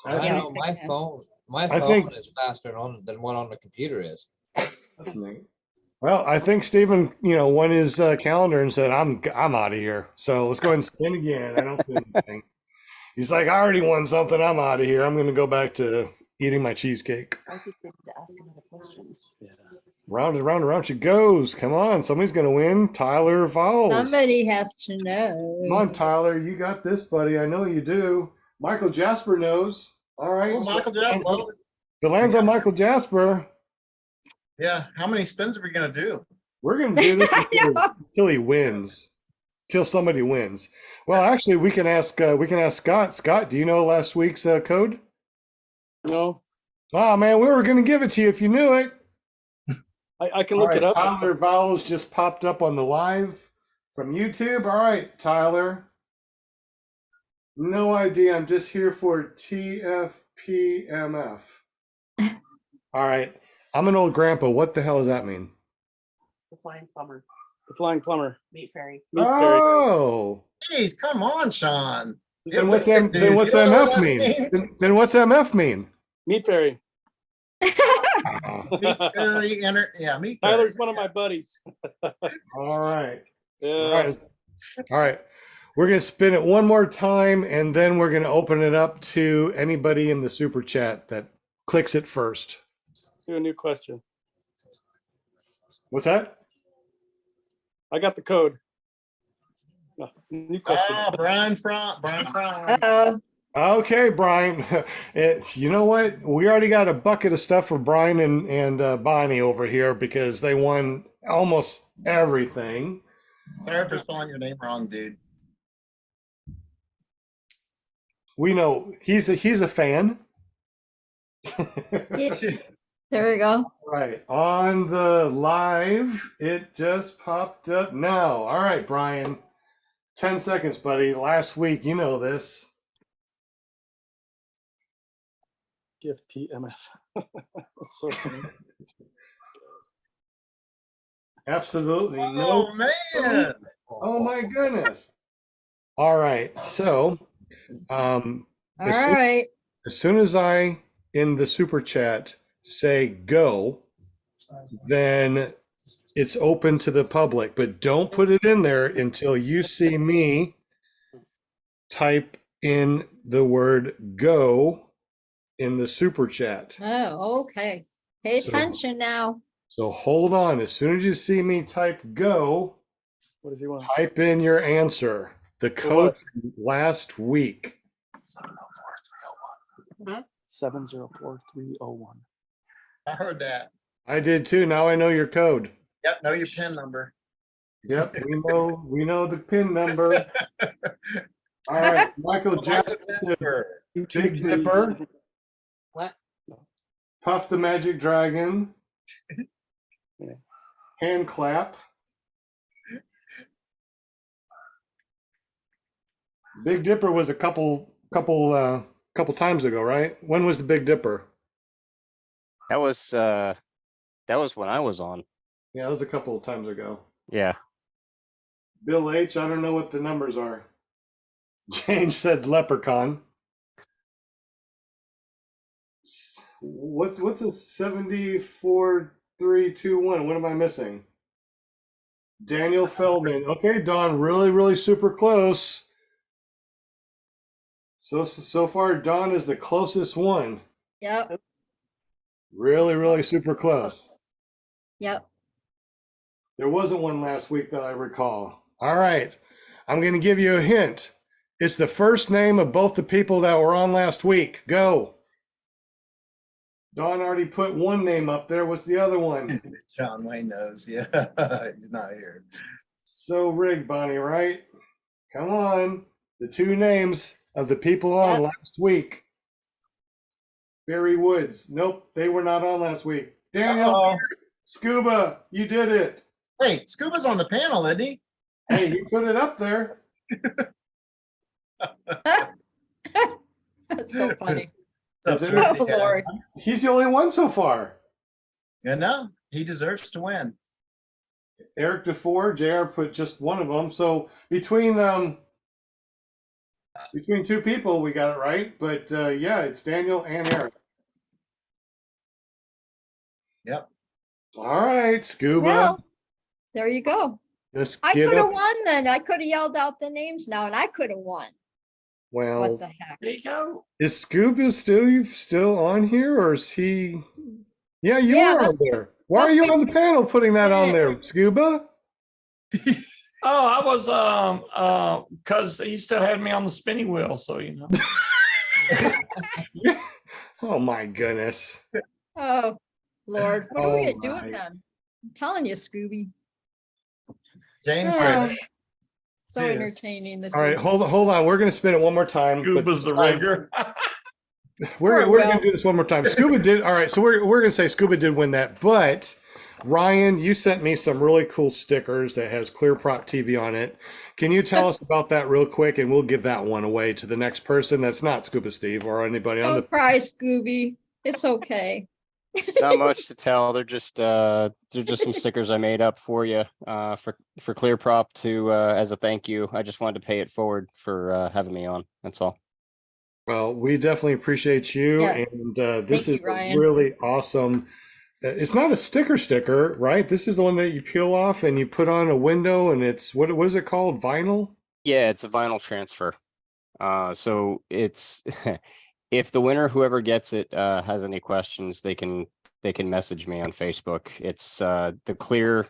I I Yeah. know my Okay. phone, my I phone think- is faster than what on the computer is. That's neat. Well, I think Stephen, won his calendar and said, "I'm out of here." So let's go ahead and spin again. I don't see anything. He's like, "I already won something. I'm out of here. I'm going to go back to eating my cheesecake." I think they need to ask another question. Round and round and round she goes. Come on, somebody's going to win. Tyler Vowles. Somebody has to know. Come on, Tyler, you got this, buddy. I know you do. Michael Jasper knows. All right. Well, so Michael Jackson. Well, if it lands on Michael Jasper, yeah. How many spins are we gonna do? we're going to do this I know. until he wins. Till somebody wins. Well, actually, we can ask Scott. Scott, do you know last week's code? No, Oh man, we were going to give it to you if you knew it. I can All look right, it up. Tyler Vowles just popped up on the live from YouTube. All right, Tyler. No idea. I'm just here for TFPMF. All right. I'm an old grandpa. What the hell does that mean? The flying plumber, The Flying Plumber. meat fairy. Meat Fairy. Oh. Jeez, come on, Sean. Then what's Dude, then what's you know MF what that mean? means? Then what's MF mean? Meat Fairy. Meat fairy, meat fairy. Tyler's one of my buddies. All right. Yeah. All right. All right. We're going to spin it one more time, and then we're going to open it up to anybody in the super chat that clicks it first. Do a new question. What's that? I got the code. No, new question. Ah, Brian Fromm. Uh-oh. Okay, Brian. You know what? We already got a bucket of stuff for Brian and Bonnie over here because they won almost everything. Sorry for spelling your name wrong, dude. We know he's a fan. Yeah. There we go. Right. On the live, it just popped up now. All right, Brian. 10 seconds, buddy. Last week, you know this. Gift PMF. That's so funny. Absolutely no. Oh man. Oh my goodness. All right. So, All as soon- right. as soon as I in the super chat say go, then it's open to the public, but don't put it in there until you see me type in the word go in the super chat. Oh, okay. Pay So- attention now. So hold on. As soon as you see me type go, What does he want? type in your answer. The code from last week. 704301. I heard that. I did too. Now I know your code. Yep, know your PIN number. Yep, we know the PIN number. All right, Michael Jackson, Big Dipper, What? Puff the Magic Dragon, Yeah. Hand Clap. Big Dipper was a couple times ago, right? When was the Big Dipper? That was when I was on. Yeah, it was a couple of times ago. Yeah. Bill H, I don't know what the numbers are. James said Leprechaun. What's a 74-3-2-1? What am I missing? Daniel Feldman. Okay, Don, really super close. So far, Don is the closest one. Yep, Really super close. yep. There wasn't one last week that I recall. All right. I'm going to give you a hint. It's the first name of both the people that were on last week. Go. Don already put one name up there. What's the other one? John Wayne knows. Yeah, he's not here. So rigged, Bonnie, right? Come on. The two names of the people on Yep. last week. Barry Woods. Nope, they were not on last week. Daniel Uh-oh. Scuba, you did it. Wait, Scuba's on the panel, isn't he? Hey, you put it up there. That's so funny. What's up, Is it- Oh, Scuba? Lord. He's the only one so far. Yeah, no, he deserves to win. Eric DeFore, JR put just one of them. So between two people, we got it right. But yeah, it's Daniel and Eric. Yep. All right, Scuba. Well, there you go. Just I get could have up. won then. I could have yelled out the names now and I could have won. Well, What the heck? There you go. is Scuba still on here, or is he? Yeah, you Yeah, are on must- there. Why are must you be- on the panel putting that on there, Scuba? Oh, I was because he still had me on the spinning wheel, so you know. Oh my goodness. Oh, Lord, what are we Oh, gonna do my. with them? I'm telling you, Scooby. James Oh, said, so Yes. entertaining this All right, is. hold on. We're gonna spin it one more time. but Scuba's the rigger. We're Poor gonna Will. do this one more time. Scuba did all right, so we're gonna say Scuba did win that, but Ryan, you sent me some really cool stickers that has Clear Prop TV on it. Can you tell us about that real quick, and we'll give that one away to the next person that's not Scuba Steve or anybody on the. Don't cry, Scooby. It's okay. Not much to tell. They're just some stickers I made up for you for Clear Prop to as a thank you. I just wanted to pay it forward for having me on. That's all. Well, we definitely appreciate you, Yes. and this Thank is you, Ryan. really awesome. It's not a sticker, right? This is the one that you peel off and you put on a window, and it's what is it called? Vinyl? Yeah, it's a vinyl transfer. So it's if the winner, whoever gets it, has any questions, they can message me on Facebook. It's the clear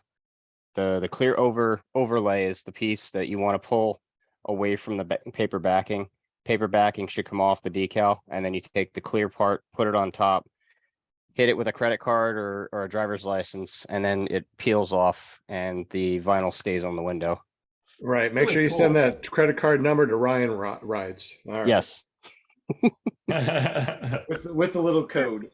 overlay is the piece that you want to pull away from the paper backing. Paper backing should come off the decal, and then you take the clear part, put it on top, hit it with a credit card or a driver's license, and then it peels off and the vinyl stays on the window. Right. Make Really sure you cool. send that credit card number to Ryan Rides. All right. Yes. With the little code.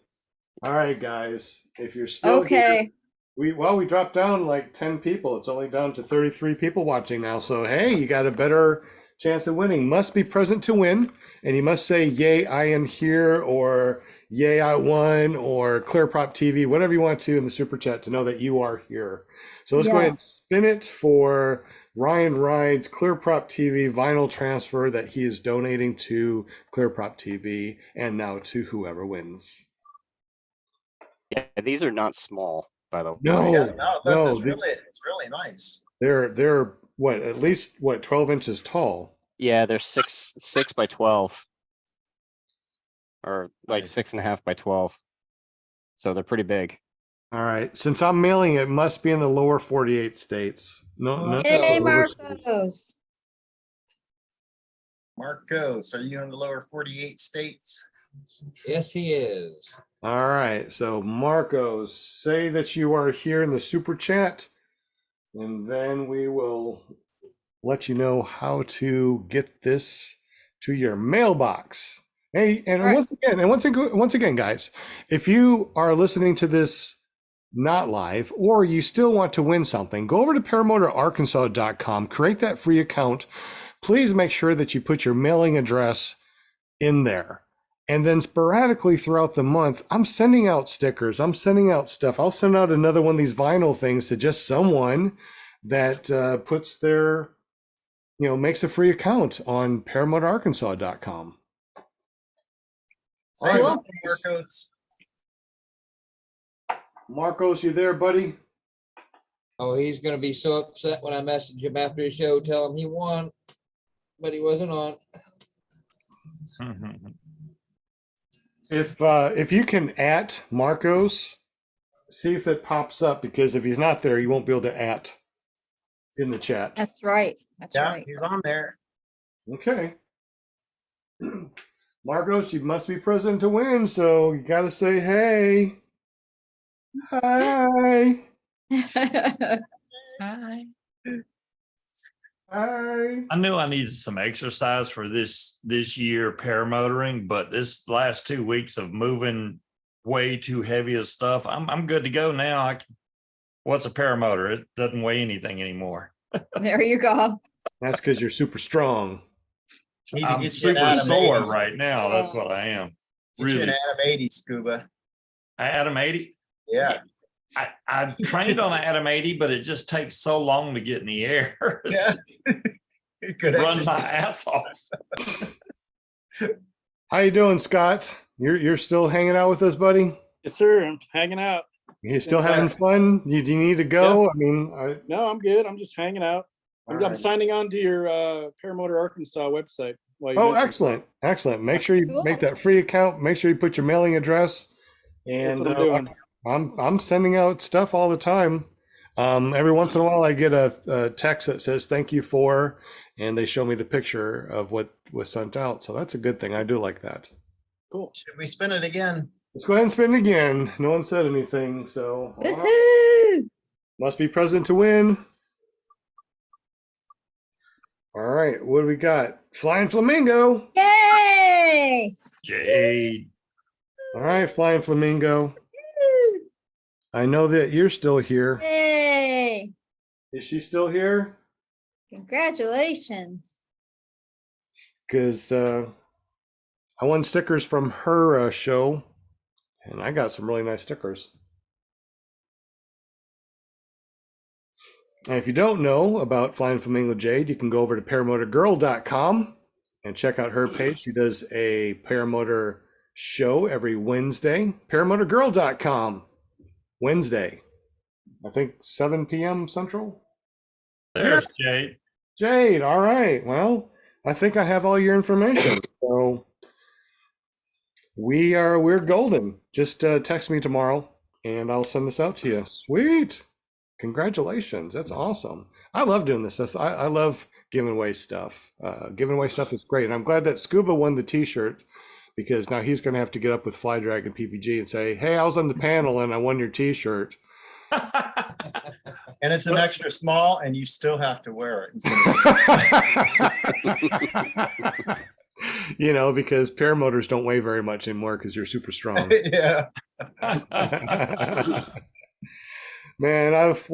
All right, guys. If you're still here, Okay, we dropped down like 10 people. It's only down to 33 people watching now. So hey, you got a better chance of winning. Must be present to win, and you must say yay, I am here, or yay, I won, or Clear Prop TV, whatever you want to in the super chat to know that you are here. So let's go ahead and spin it for Ryan Rides Clear Prop TV vinyl transfer that he is donating to Clear Prop TV, and now to whoever wins. Yeah, these are not small, by the way. No, yeah, no, that's no, it's really nice. they're what, at least what, 12 inches tall. Yeah, they're 6 by 12. Or like Nice. 6.5 by 12. So they're pretty big. All right. Since I'm mailing it, must be in the lower 48 states. No. hey, lower states. Marcos. Marcos, are you in the lower 48 states? Yes, he is. All right. So Marcos, say that you are here in the super chat, and then we will let you know how to get this to your mailbox. Hey, and All right. once again, guys, if you are listening to this not live, or you still want to win something, go over to paramotorarkansas.com, create that free account. Please make sure that you put your mailing address in there. And then sporadically throughout the month, I'm sending out stickers. I'm sending out stuff. I'll send out another one of these vinyl things to just someone that puts their, makes a free account on paramotorarkansas.com. Say All right. something, Marcos. Marcos, you there, buddy? Oh, he's gonna be so upset when I message him after the show, tell him he won, but he wasn't on. If you can at Marcos, see if it pops up, because if he's not there, you won't be able to at in the chat. That's right. That's Yeah, right. he's on there. Okay. Marcos, you must be present to win, so you got to say hey. Hi. Hi. Hi. I knew I needed some exercise for this year paramotoring, but this last 2 weeks of moving way too heavy of stuff, I'm good to go now. What's a paramotor? It doesn't weigh anything anymore. There you go. That's because you're super strong. Need to I'm get you an super Adam sore 80. right now. That's what I am. Get you an Really. Adam 80 scuba. Adam 80. Yeah. I trained on an Adam 80, but it just takes so long to get in the air. Yeah. Good Run my exercise. ass off. How you doing, Scott? You're still hanging out with us, buddy? Yes, sir. I'm hanging out. You still having fun? Do you need to go? I mean, No, I'm good. I'm just hanging out. I'm All right. signing on to your Paramotor Arkansas website. while you Oh, mentioned it. excellent. Make sure you Cool. make that free account. Make sure you put your mailing address. That's And what I'm doing. I'm sending out stuff all the time. Every once in a while, I get a text that says "thank you for," and they show me the picture of what was sent out. So that's a good thing. I do like that. Cool. Should we spin it again? Let's go ahead and spin it again. No one said anything, so Woohoo! must be present to win. All right, what do we got? Flying Flamingo. Yay! Jade. All right, Flying Flamingo. I know that you're still here. Yay! Is she still here? Congratulations. Because I won stickers from her show, and I got some really nice stickers. And if you don't know about Flying Flamingo Jade, you can go over to paramotorgirl.com and check out her page. She does a paramotor show every Wednesday. Paramotorgirl.com, Wednesday, I think 7 p.m. Central. There's Jade. Jade, all right. Well, I think I have all your information. So we're golden. Just text me tomorrow and I'll send this out to you. Sweet. Congratulations. That's awesome. I love doing this. I love giving away stuff. Giving away stuff is great. And I'm glad that Scuba won the t-shirt, because now he's going to have to get up with Fly Dragon PPG and say, hey, I was on the panel and I won your t-shirt. And it's an extra small, and you still have to wear it. You know, because paramotors don't weigh very much anymore because you're super strong. Yeah. Man, I've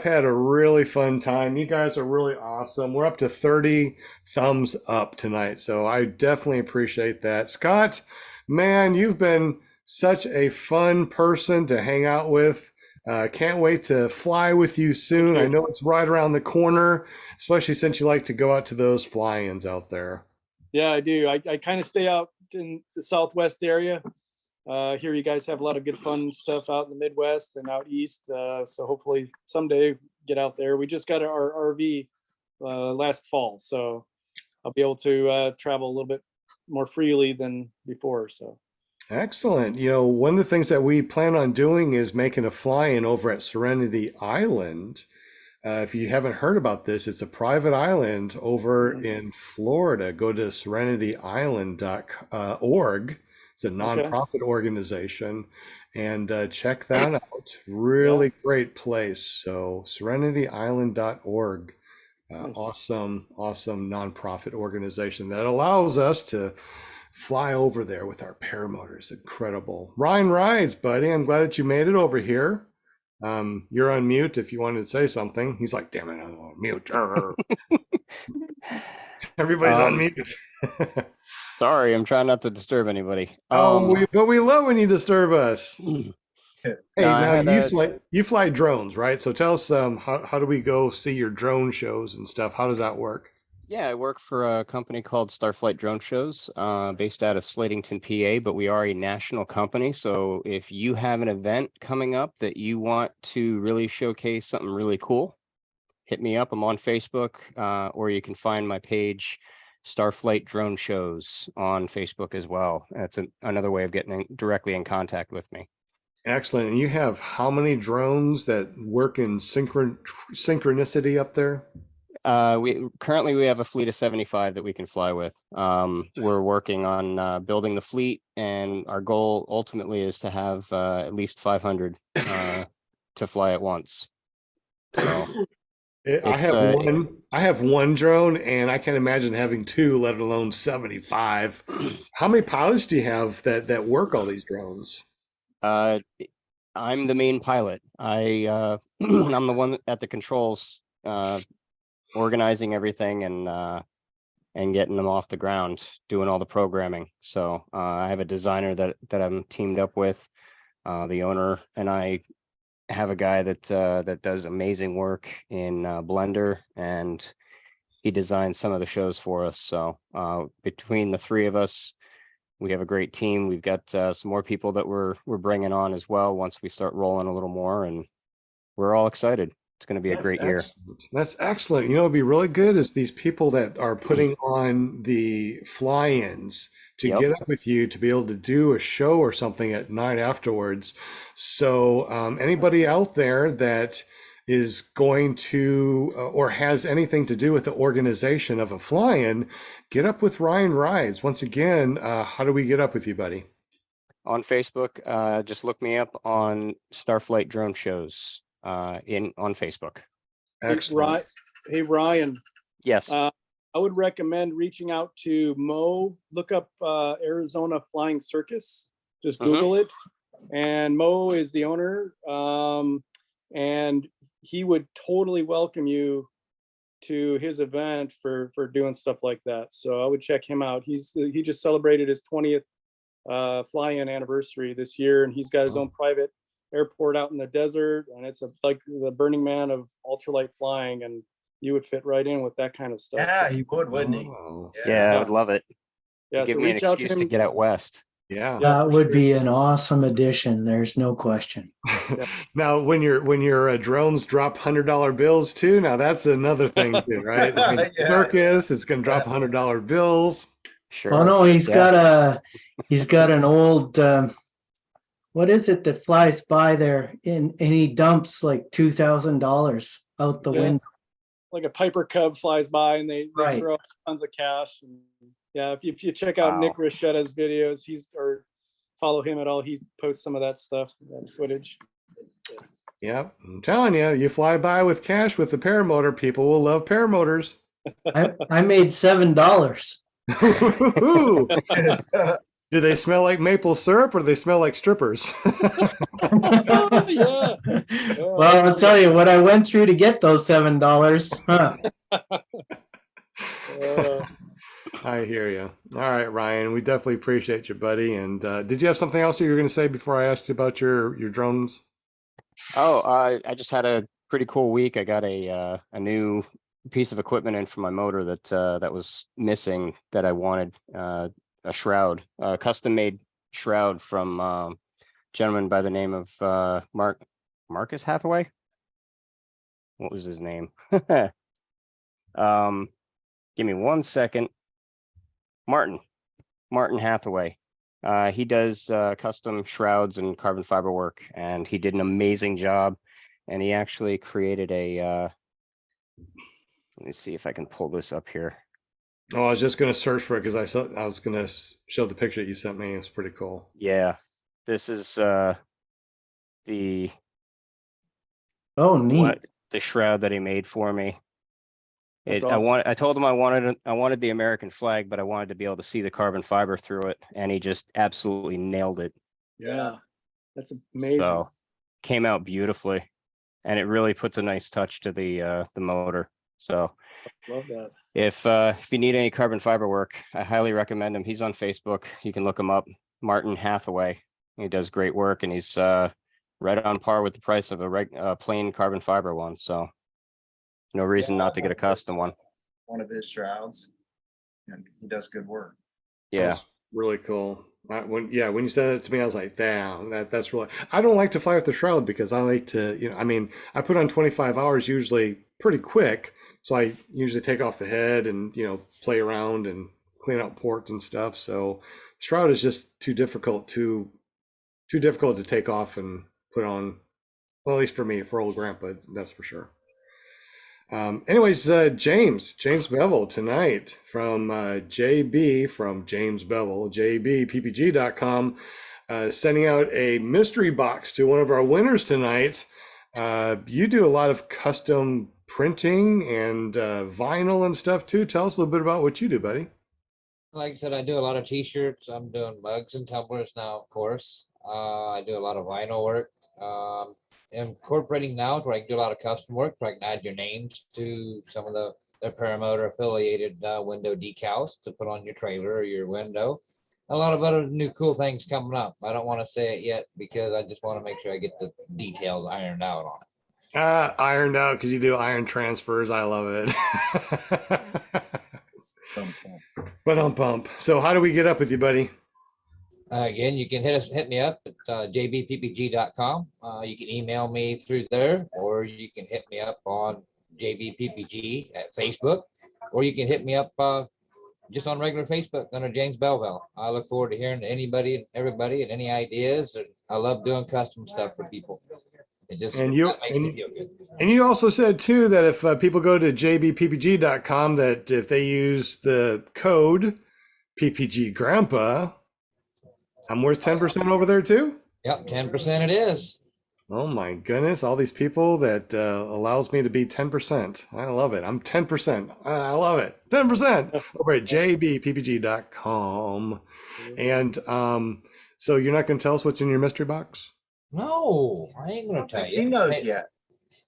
had a really fun time. You guys are really awesome. We're up to 30 thumbs up tonight, so I definitely appreciate that. Scott, man, you've been such a fun person to hang out with. Can't wait to fly with you soon. I know it's right around the corner, especially since you like to go out to those fly-ins out there. Yeah, I do. I kind of stay out in the Southwest area. Here you guys have a lot of good fun stuff out in the Midwest and out East. So hopefully someday get out there. We just got our RV last fall, so I'll be able to travel a little bit more freely than before. So Excellent. You know, one of the things that we plan on doing is making a fly-in over at Serenity Island. If you haven't heard about this, it's a private island over in Florida. Go to serenityisland.org It's a nonprofit organization, and check that out. Really great place. So serenityisland.org. Nice. Awesome nonprofit organization that allows us to fly over there with our paramotors. Incredible. Ryan Rides, buddy. I'm glad that you made it over here. You're on mute if you wanted to say something. He's like, damn it, I'm on mute. Everybody's on mute. Sorry, I'm trying not to disturb anybody. But we love when you disturb us. Hey, No, I now had you fly drones, right? So tell us, how do we go see your drone shows and stuff? How does that work? Yeah, I work for a company called Starflight Drone Shows, based out of Slatington, PA, but we are a national company. So if you have an event coming up that you want to really showcase something really cool, hit me up. I'm on Facebook, or you can find my page, Starflight Drone Shows, on Facebook as well. That's another way of getting directly in contact with me. Excellent. And you have how many drones that work in synchronicity up there? We currently have a fleet of 75 that we can fly with. We're working on building the fleet, and our goal ultimately is to have at least 500 to fly at once. So I have one drone, and I can't imagine having two, let alone 75. How many pilots do you have that work all these drones? I'm the main pilot. I'm the one at the controls, organizing everything and getting them off the ground, doing all the programming. So I have a designer that I'm teamed up with. The owner and I have a guy that does amazing work in Blender, and he designs some of the shows for us. So between the three of us, we have a great team. We've got some more people that we're bringing on as well once we start rolling a little more, and we're all excited. It's going to be a great year. That's excellent. You know, what'd be really good is these people that are putting on the fly-ins to Yep. get up with you to be able to do a show or something at night afterwards. So anybody out there that is going to or has anything to do with the organization of a fly-in, get up with Ryan Rides. Once again, how do we get up with you, buddy? On Facebook, just look me up on Starflight Drone Shows on Facebook. Excellent. Hey, Ryan, Yes. I would recommend reaching out to Mo. Look up Arizona Flying Circus. Just Google it. And Mo is the owner. And he would totally welcome you to his event for doing stuff like that. So I would check him out. He just celebrated his 20th fly-in anniversary this year, and he's got his own private airport out in the desert, and it's like the Burning Man of ultralight flying, and you would fit right in with that kind of stuff. Yeah, he would, wouldn't he? Oh, Yeah, I would love it. Yeah, Give so me an reach out to excuse to him. get out west. yeah. That would be an awesome addition. There's no question. Now, when your drones drop $100 bills too, now that's another thing too, right? I mean, Yeah. circus, it's going to drop $100 bills. Sure. Oh no, he's Yeah. got an old what is it that flies by there and he dumps like $2,000 out the Yeah. window. Like a Piper Cub flies by, and they Right. throw tons of cash. And yeah, if you check out Wow. Nick Rochetta's videos, or follow him at all, he posts some of that stuff, that footage. Yep, I'm telling you, you fly by with cash with the paramotor, people will love paramotors. I made $7. Ooh. Do they smell like maple syrup or do they smell like strippers? Oh, yeah. Well, I'll tell you what I went through to get those $7. Huh. I hear you. All right, Ryan, we definitely appreciate you, buddy. And did you have something else you were going to say before I asked you about your drones? Oh, I just had a pretty cool week. I got a new piece of equipment in for my motor that was missing that I wanted. A shroud, a custom made shroud from a gentleman by the name of Marcus Hathaway. What was his name? Give me 1 second. Martin Hathaway. He does custom shrouds and carbon fiber work, and he did an amazing job. And he actually created a, let me see if I can pull this up here. Oh, I was just gonna search for it because I was gonna show the picture that you sent me. It's pretty cool. Yeah, this is the Oh, neat. what the shroud that he made for me. That's I awesome. I told him I wanted the American flag, but I wanted to be able to see the carbon fiber through it, and he just absolutely nailed it. Yeah, that's amazing. So came out beautifully, and it really puts a nice touch to the motor. So Love that. if you need any carbon fiber work, I highly recommend him. He's on Facebook. You can look him up, Martin Hathaway. He does great work, and he's right on par with the price of a plain carbon fiber one. So no reason not to get a custom one. One of his shrouds. And he does good work. Yeah. That's really cool. When you said it to me, I was like, damn, that's really. I don't like to fly with the shroud because I like to, I mean, I put on 25 hours usually pretty quick. So I usually take off the head and, play around and clean out ports and stuff. So shroud is just too difficult to take off and put on. Well, at least for me, for old grandpa, that's for sure. Anyways, James Bevel tonight from JB from James Bevel, jbppg.com, sending out a mystery box to one of our winners tonight. You do a lot of custom printing and vinyl and stuff too. Tell us a little bit about what you do, buddy. Like I said, I do a lot of t-shirts. I'm doing mugs and tumblers now, of course. I do a lot of vinyl work. Incorporating now where I can do a lot of custom work, where I can add your names to some of the paramotor affiliated window decals to put on your trailer or your window. A lot of other new cool things coming up. I don't want to say it yet because I just want to make sure I get the details ironed out on it. Ironed out because you do iron transfers. I love it. But pump. So how do we get up with you, buddy? Again, you can hit me up at jbppg.com. You can email me through there, or you can hit me up on jbppg at Facebook, or you can hit me up just on regular Facebook under James Belleville. I look forward to hearing anybody and everybody and any ideas. I love doing custom stuff for people. It just makes me feel good. And you also said too that if people go to jbppg.com, that if they use the code PPG Grandpa, I'm worth 10% over there too? Yep, 10% it is. Oh my goodness, all these people that allows me to be 10%. I love it. I'm 10%. I love it. 10% over at jbppg.com. And so you're not going to tell us what's in your mystery box? No, I ain't gonna tell you. He knows yet.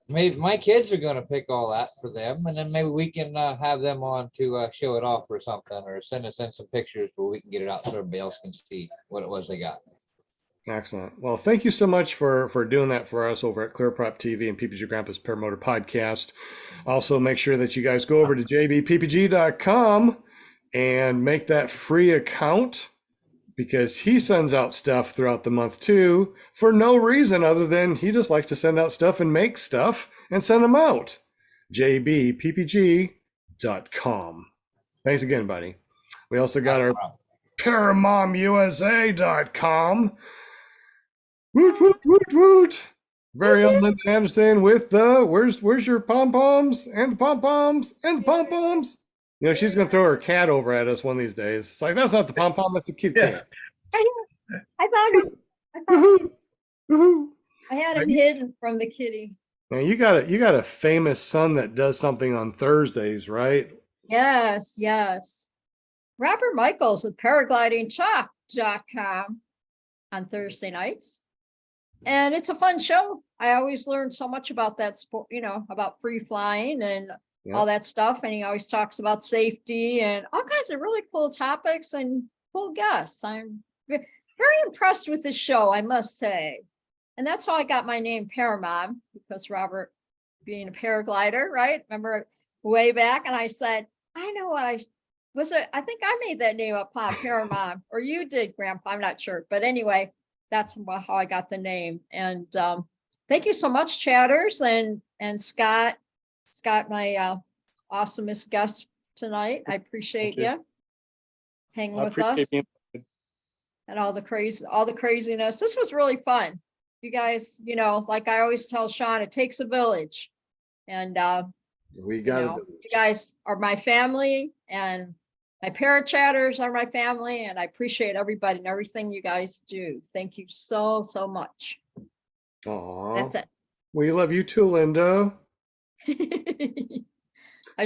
Maybe my kids are gonna pick all that for them, and then maybe we can have them on to show it off or something, or send some pictures where we can get it out so everybody else can see what it was they got. Excellent. Well, thank you so much for doing that for us over at ClearProp TV and PPG Grandpa's Paramotor Podcast. Also, make sure that you guys go over to jbppg.com and make that free account, because he sends out stuff throughout the month too, for no reason other than he just likes to send out stuff and make stuff and send them out. jbppg.com. Thanks again, buddy. We also got our ParaMomUSA.com. Woot, woot, woot, woot. Very own Linda Anderson with the, where's your pom-poms and the pom-poms and the pom-poms? She's going to throw her cat over at us one of these days. It's like, that's not the pom-pom, that's the kitty cat. I found him. Woohoo! Woohoo! I had him hidden from the kitty. Now you got a famous son that does something on Thursdays, right? Yes, yes. Robert Michaels with paraglidingtalk.com on Thursday nights. And it's a fun show. I always learn so much about that sport, about free flying and all that stuff. And he always talks about safety and all kinds of really cool topics and cool guests. I'm very impressed with this show, I must say. And that's how I got my name Paramom, because Robert being a paraglider, right? Remember way back, and I said, I know what I think I made that name up, Paramom, or you did, Grandpa, I'm not sure. But anyway, that's how I got the name. And thank you so much, chatters, and Scott, my awesomest guest tonight. I appreciate you hanging with us and all the craziness. This was really fun. You guys, like I always tell Sean, it takes a village. And we got you guys are my family, and My parachatters are my family, and I appreciate everybody and everything you guys do. Thank you so, so much. Aw. That's it. We love you too, Linda. I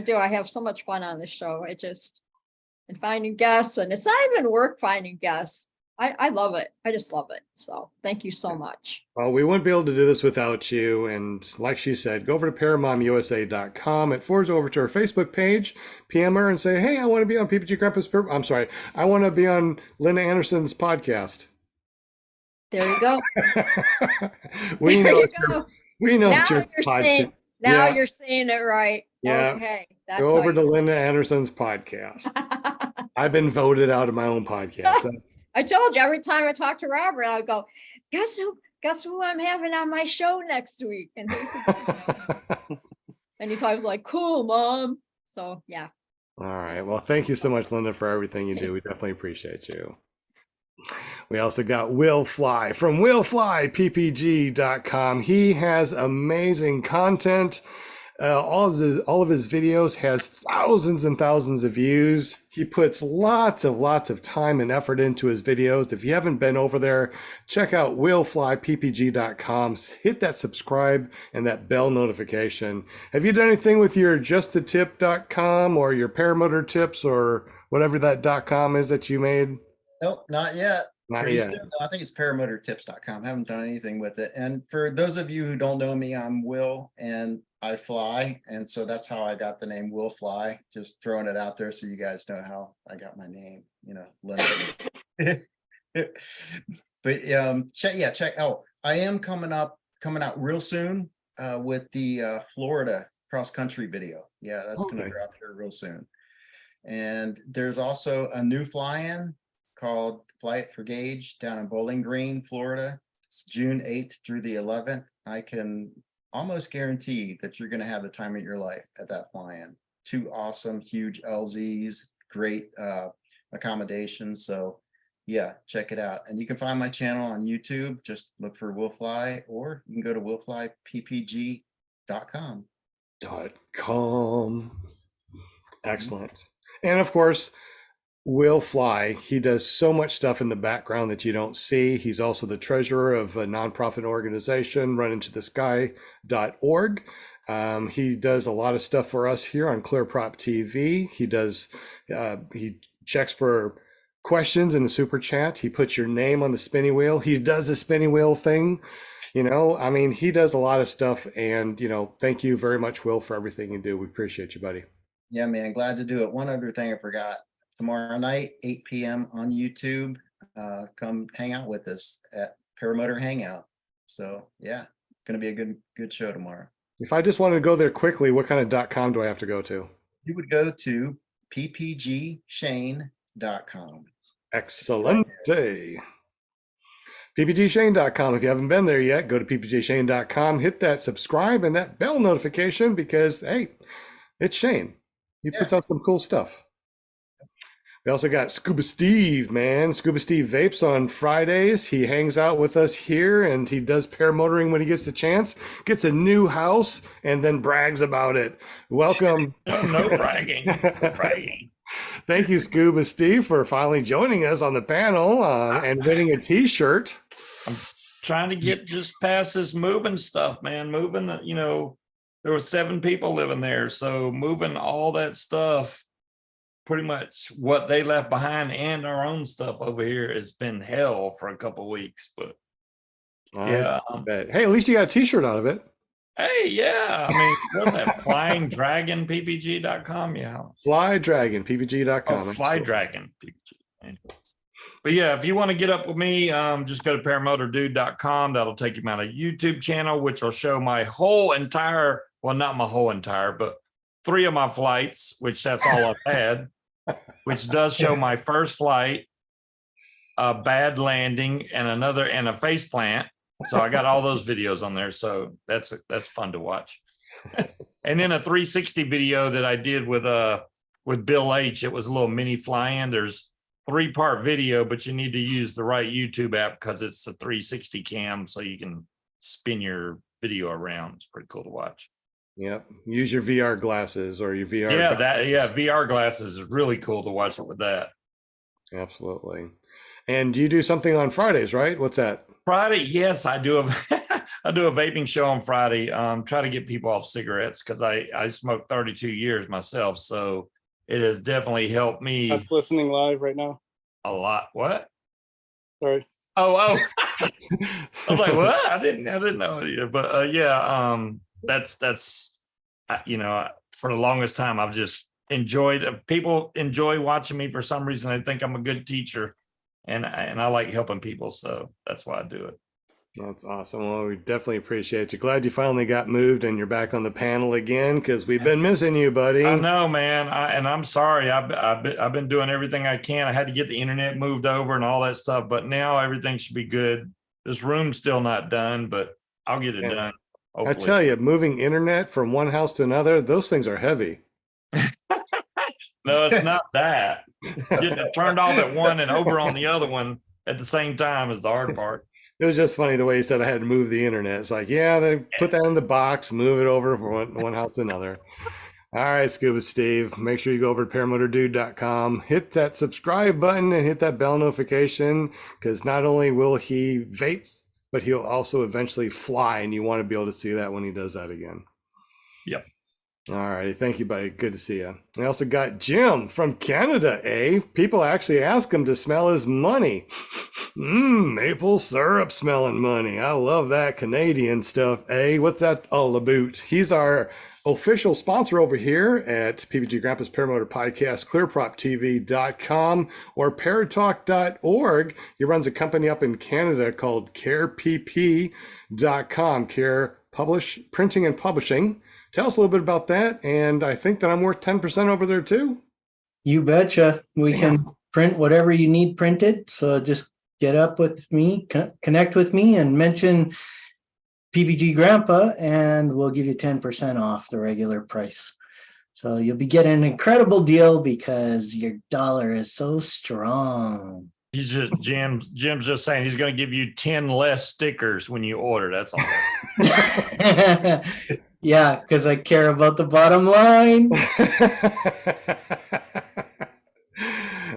do. I have so much fun on the show. And finding guests, and it's not even work finding guests. I love it. I just love it. So thank you so much. Well, we wouldn't be able to do this without you. And like she said, go over to ParaMomUSA.com. It forwards over to her Facebook page, PM her and say, hey, I want to be on PPG Grandpa's, I'm sorry, I want to be on Linda Anderson's podcast. There you go. we There know, you it's your- go. we know Now it's your you're podcast. saying, now Yeah. you're saying it right. Yeah. Okay. That's Go over how to Linda Anderson's podcast. I've been voted out of my own podcast. I told you every time I talk to Robert, I'll go, guess who I'm having on my show next week? And he's always like, cool, Mom. So yeah. All right. Well, thank you so much, Linda, for everything you do. We definitely appreciate you. We also got Will Fly from willflyppg.com. He has amazing content. All of his videos has thousands and thousands of views. He puts lots of time and effort into his videos. If you haven't been over there, check out willflyppg.com. Hit that subscribe and that bell notification. Have you done anything with your justthetip.com or your paramotor tips or whatever that .com is that you made? Nope, not yet. Not Pretty yet. soon, though. I think it's paramotortips.com. Haven't done anything with it. And for those of you who don't know me, I'm Will and I fly. And so that's how I got the name Will Fly. Just throwing it out there so you guys know how I got my name, Linda. But check. Oh, I am coming out real soon with the Florida cross country video. Yeah, that's gonna Okay. drop here real soon. And there's also a new fly-in called Fly It for Gauge down in Bowling Green, Florida. It's June 8th through the 11th. I can almost guarantee that you're going to have the time of your life at that fly-in. 2 awesome, huge LZs, great accommodations. So yeah, check it out. And you can find my channel on YouTube. Just look for Will Fly, or you can go to willflyppg.com. .com. Excellent. And of course, Will Fly, he does so much stuff in the background that you don't see. He's also the treasurer of a nonprofit organization, runintothesky.org. He does a lot of stuff for us here on ClearProp TV. He checks for questions in the super chat. He puts your name on the spinning wheel. He does the spinning wheel thing. He does a lot of stuff. And, thank you very much, Will, for everything you do. We appreciate you, buddy. Yeah, man, glad to do it. One other thing I forgot. Tomorrow night, 8 p.m. on YouTube. Come hang out with us at Paramotor Hangout. So yeah, it's gonna be a good show tomorrow. If I just wanted to go there quickly, what kind of .com do I have to go to? You would go to ppgshane.com. Excellent day. ppgshane.com. If you haven't been there yet, go to ppgshane.com, hit that subscribe and that bell notification because, hey, it's Shane. He puts out some cool stuff. We also got Scuba Steve, man. Scuba Steve vapes on Fridays. He hangs out with us here and he does paramotoring when he gets the chance, gets a new house, and then brags about it. Welcome. No bragging. Bragging. Thank you, Scuba Steve, for finally joining us on the panel and winning a t-shirt. Trying to get just past this moving stuff, man. Moving, there were 7 people living there. So moving all that stuff, pretty much what they left behind and our own stuff over here has been hell for a couple of weeks. But yeah. Bet. Hey, at least you got a t-shirt out of it. Hey, yeah. I mean, what's that? Flying Dragon PPG.com. Yeah. Fly Dragon, ppg.com. Oh, Fly Dragon PPG. Anyways. But yeah, if you want to get up with me, just go to paramotordude.com. That'll take you to my YouTube channel, which will show my whole entire, well, not my whole entire, but 3 of my flights, which that's all I've had, which does show my first flight, a bad landing, and a face plant. So I got all those videos on there. So that's fun to watch. And then a 360 video that I did with Bill H. It was a little mini fly-in. There's 3-part video, but you need to use the right YouTube app because it's a 360 cam, so you can spin your video around. It's pretty cool to watch. Yep. Use your VR glasses or your VR. Yeah, VR glasses is really cool to watch it with that. Absolutely. And you do something on Fridays, right? What's that? Friday, yes, I do a I do a vaping show on Friday. Try to get people off cigarettes because I smoked 32 years myself, so it has definitely helped me That's listening live right now. a lot. What? Sorry. Oh, I was like, what? I didn't know it either. But that's for the longest time I've just enjoyed. People enjoy watching me for some reason. They think I'm a good teacher, and I like helping people, so that's why I do it. That's awesome. Well, we definitely appreciate you. Glad you finally got moved and you're back on the panel again because we've been missing you, buddy. I know, man. I'm sorry. I've been doing everything I can. I had to get the internet moved over and all that stuff, but now everything should be good. This room's still not done, but I'll get it Yeah. done. I Hopefully. tell you, moving internet from one house to another, those things are heavy. No, it's not that. Getting it turned off at one and over on the other one at the same time is the hard part. It was just funny the way he said I had to move the internet. It's like, yeah, they put that in the box, move it over from one house to another. All right, Scuba Steve, make sure you go over to paramotordude.com, hit that subscribe button and hit that bell notification because not only will he vape, but he'll also eventually fly, and you want to be able to see that when he does that again. Yep. All righty. Thank you, buddy. Good to see you. I also got Jim from Canada, eh? People actually ask him to smell his money. Maple syrup smelling money. I love that Canadian stuff, eh? What's that all about? He's our official sponsor over here at PPG Grandpa's Paramotor Podcast, clearproptv.com or paratalk.org. He runs a company up in Canada called carepp.com, Care Printing and Publishing. Tell us a little bit about that. And I think that I'm worth 10% over there too. You betcha. We can print whatever you need printed. So just get up with me, connect with me and mention PPG Grandpa and we'll give you 10% off the regular price. So you'll be getting an incredible deal because your dollar is so strong. He's just Jim's just saying he's going to give you 10 less stickers when you order. That's all. Yeah, because I care about the bottom line.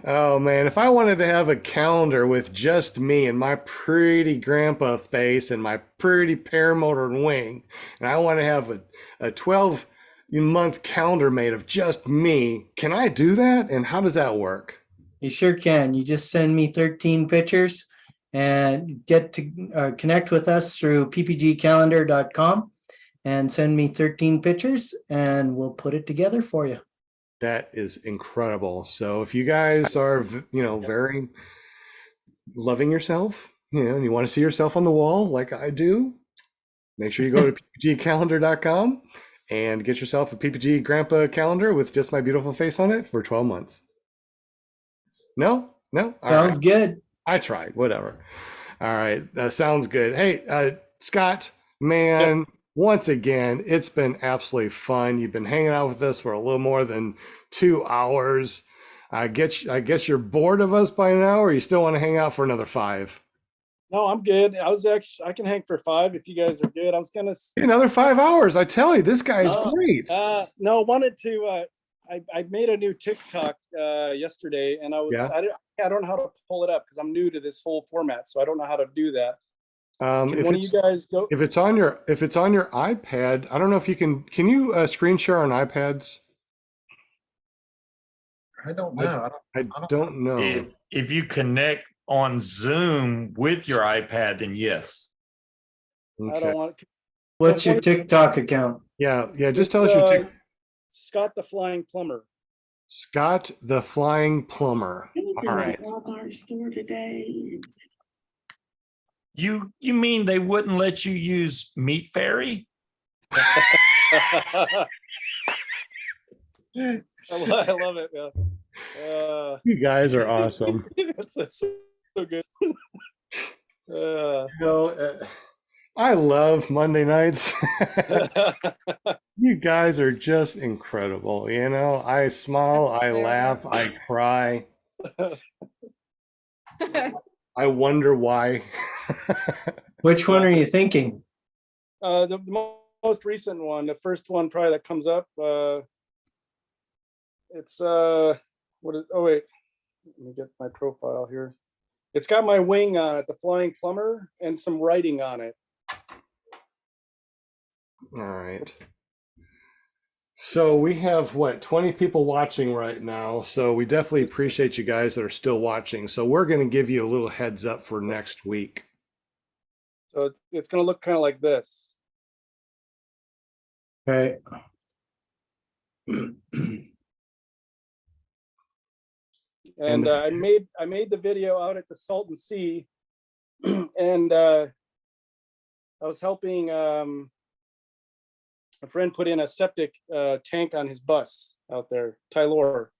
Oh man, if I wanted to have a calendar with just me and my pretty grandpa face and my pretty paramotor wing, and I want to have a 12-month calendar made of just me, can I do that? And how does that work? You sure can. You just send me 13 pictures and get to connect with us through ppgcalendar.com and send me 13 pictures and we'll put it together for you. That is incredible. So if you guys are, very loving yourself, and you want to see yourself on the wall like I do, make sure you go to ppgcalendar.com and get yourself a PPG Grandpa calendar with just my beautiful face on it for 12 months. No? All Sounds right. good. I tried, whatever. All right. Sounds good. Hey, Scott, man, once again, it's been absolutely fun. You've been hanging out with us for a little more than 2 hours. I guess you're bored of us by now, or you still want to hang out for another 5? No, I'm good. I can hang for 5 if you guys are good. I was gonna Another 5 hours. I tell you, this guy is great. no, I wanted to I made a new TikTok yesterday and I don't know how to pull it up because I'm new to this whole format, so I don't know how to do that. If one of you guys go if it's on your iPad, I don't know if you can you screen share on iPads? I don't know. I don't know. If you connect on Zoom with your iPad, then yes. I Okay. don't want What's your TikTok account? Yeah. Just tell us your Scott the Flying Plumber. Scott the Flying Plumber. All right. Walmart store today. You mean they wouldn't let you use Meat Fairy? I love it. Yeah. You guys are awesome. That's so good. I love Monday nights. You guys are just incredible. I smile, I laugh, I cry. I wonder why. Which one are you thinking? The most recent one, the first one probably that comes up. It's what is? Oh wait, let me get my profile here. It's got my wing on it, the Flying Plumber, and some writing on it. All right. So we have what, 20 people watching right now. So we definitely appreciate you guys that are still watching. So we're going to give you a little heads up for next week. So it's going to look kind of like this. Okay. And I made the video out at the Salton Sea, and I was helping a friend put in a septic tank on his bus out there, Tylor.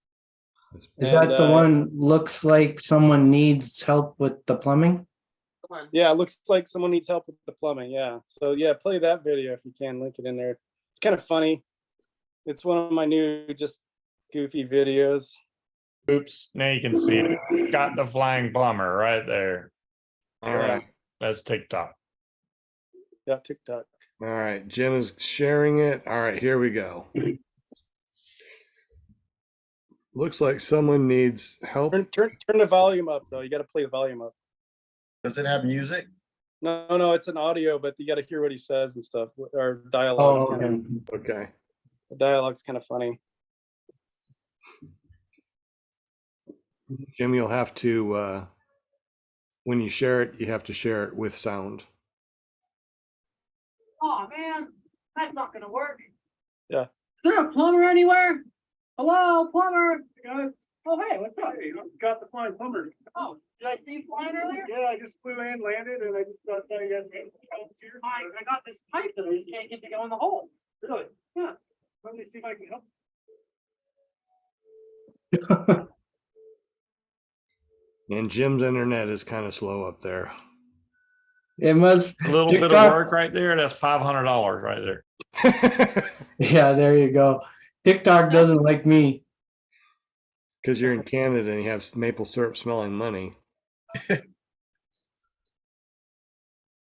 Is that And, the one looks like someone needs help with the plumbing? Yeah, it looks like someone needs help with the plumbing. Yeah. So yeah, play that video if you can, link it in there. It's kind of funny. It's one of my new just goofy videos. Oops, now you can see it. Got the Flying Plumber right there. All right. That's TikTok. Yeah, TikTok. All right. Jim is sharing it. All right, here we go. Looks like someone needs help. Turn the volume up though. You got to play the volume up. Does it have music? No, it's an audio, but you got to hear what he says and stuff. Or dialogue. Oh, okay. Okay. The dialogue's kind of funny. Jim, you'll have to, when you share it, you have to share it with sound. Oh, man, that's not gonna work. Yeah. Is there a plumber anywhere? Hello, plumber? Guys. Oh, hey, what's up? Hey, got the Flying Plumber. Oh, did I see you flying earlier? Yeah, I just flew in, landed, and I just got you guys. I got this pipe that I just can't get to go in the hole. Really? Yeah. Let me see if I can help. And Jim's internet is kind of slow up there. It must. A little bit of TikTok- work right there. That's $500 right there. Yeah, there you go. TikTok doesn't like me. Because you're in Canada and you have maple syrup smelling money.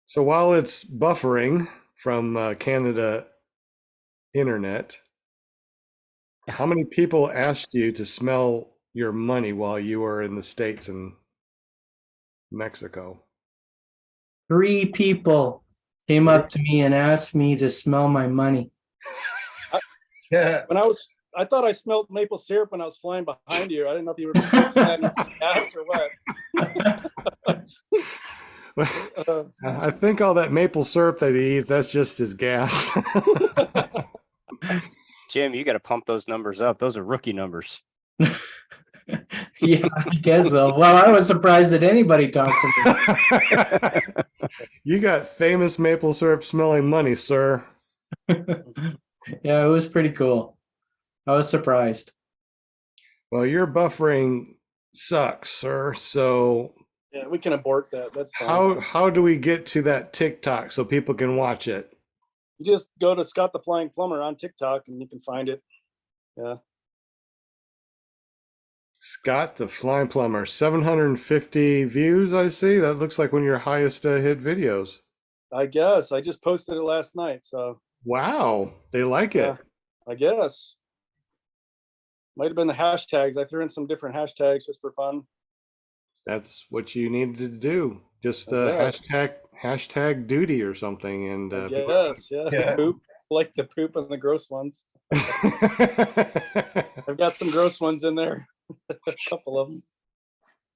So while it's buffering from Canada internet, how many people asked you to smell your money while you were in the States and Mexico? 3 people came up to me and asked me to smell my money. Yeah. I thought I smelled maple syrup when I was flying behind you. I didn't know if you were mixing that in gas or what. I think all that maple syrup that he eats, that's just his gas. Jim, you got to pump those numbers up. Those are rookie numbers. Yeah, I guess so. Well, I was surprised that anybody talked to You got famous maple syrup smelling money, sir. me. Yeah, it was pretty cool. I was surprised. Well, your buffering sucks, sir. So Yeah, we can abort that. That's fine. how do we get to that TikTok so people can watch it? You just go to Scott the Flying Plumber on TikTok and you can find it. Yeah. Scott the Flying Plumber, 750 views, I see. That looks like one of your highest hit videos. I guess. I just posted it last night. So Wow, they like it. Yeah. I guess. Might have been the hashtags. I threw in some different hashtags just for fun. That's what you needed to do. Just Yes. hashtag duty or something. And I guess. Yeah. Yeah. Poop. Like the poop and the gross ones. I've got some gross ones in there. A couple of them.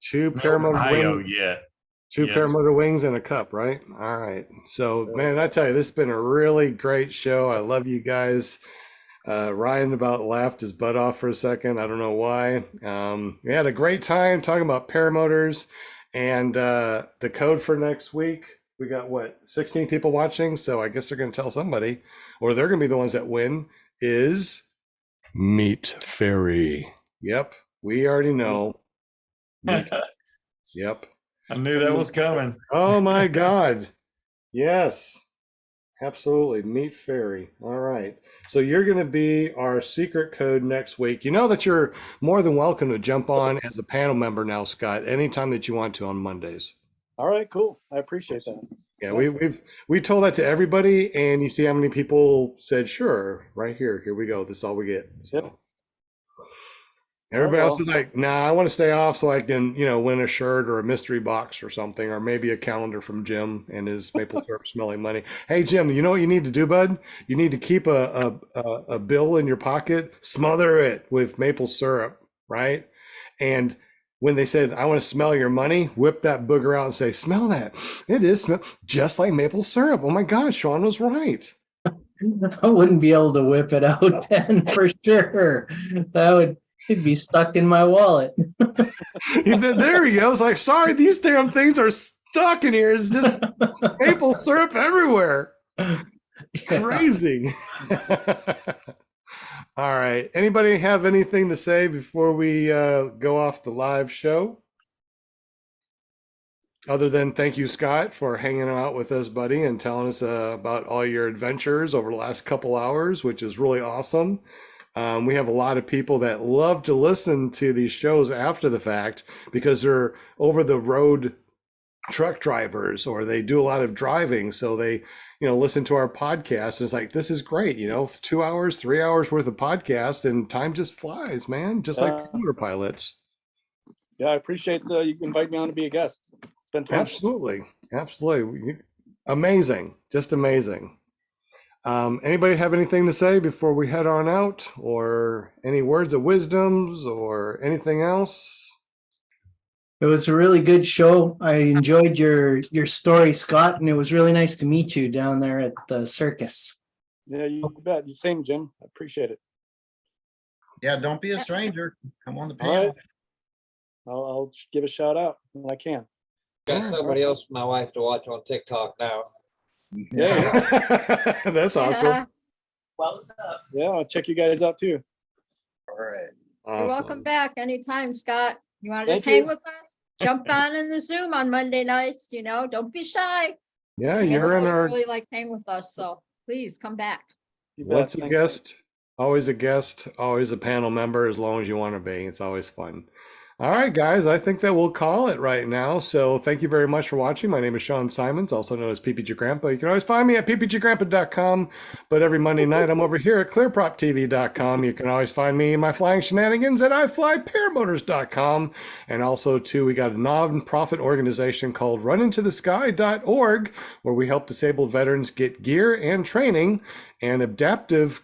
two No paramotor Ohio wings. yet. Two Yes. paramotor wings and a cup, right? All right. So, man, I tell you, this has been a really great show. I love you guys. Ryan about laughed his butt off for a second. I don't know why. We had a great time talking about paramotors and the code for next week. We got what, 16 people watching. So I guess they're going to tell somebody, or they're going to be the ones that win, is Meat Fairy. Yep. We already know. Yep. I knew that was coming. Oh my God. Yes. Absolutely. Meat Fairy. All right. So you're going to be our secret code next week. You know that you're more than welcome to jump on as a panel member now, Scott, anytime that you want to on Mondays. All right, cool. I appreciate that. Yeah, we told that to everybody, and you see how many people said, "Sure, right here, here we go. This is all we get." So Yep. everybody else well. is like, "Nah, I want to stay off so I can, win a shirt or a mystery box or something, or maybe a calendar from Jim and his maple syrup smelling money." Hey, Jim, you know what you need to do, bud? You need to keep a bill in your pocket, smother it with maple syrup, right? And when they said, "I want to smell your money," whip that booger out and say, "Smell that. It is just like maple syrup." Oh my God, Sean was right. I wouldn't be able to whip it out then for sure. It'd be stuck in my wallet. There he goes. Like, sorry, these damn things are stuck in here. It's just maple syrup everywhere. It's Yeah. crazy. All right. Anybody have anything to say before we go off the live show? Other than thank you, Scott, for hanging out with us, buddy, and telling us about all your adventures over the last couple hours, which is really awesome. We have a lot of people that love to listen to these shows after the fact because they're over the road truck drivers or they do a lot of driving. So they, listen to our podcast. And it's like, this is great. 2 hours, 3 hours worth of podcast and time just flies, man. Just like computer pilots. Yeah, I appreciate you invite me on to be a guest. It's been fun. Absolutely. Absolutely. Amazing. Just amazing. Anybody have anything to say before we head on out, or any words of wisdoms or anything else? It was a really good show. I enjoyed your story, Scott, and it was really nice to meet you down there at the circus. Yeah, you bet. You same, Jim. I appreciate it. Yeah, don't be a stranger. Come on the All right. panel. I'll give a shout out when I can. Got somebody else, my wife, to watch on TikTok now. Yeah, That's awesome. Yeah, yeah. I'll check you guys out too. All right. you're welcome Awesome. back anytime, Scott. You want to just Thank you. hang with us? Jump on in the Zoom on Monday nights, don't be shy. Yeah, I you're in our really like hang with us, so please come back. You bet. once a Thank you. guest, always a panel member, as long as you want to be. It's always fun. All right, guys, I think that we'll call it right now. So thank you very much for watching. My name is Sean Simons, also known as PPG Grandpa. You can always find me at ppggrandpa.com, but every Monday night I'm over here at clearproptv.com. You can always find me in my flying shenanigans at iflyparamotors.com. And also, too, we got a non-profit organization called runintothesky.org, where we help disabled veterans get gear and training and adaptive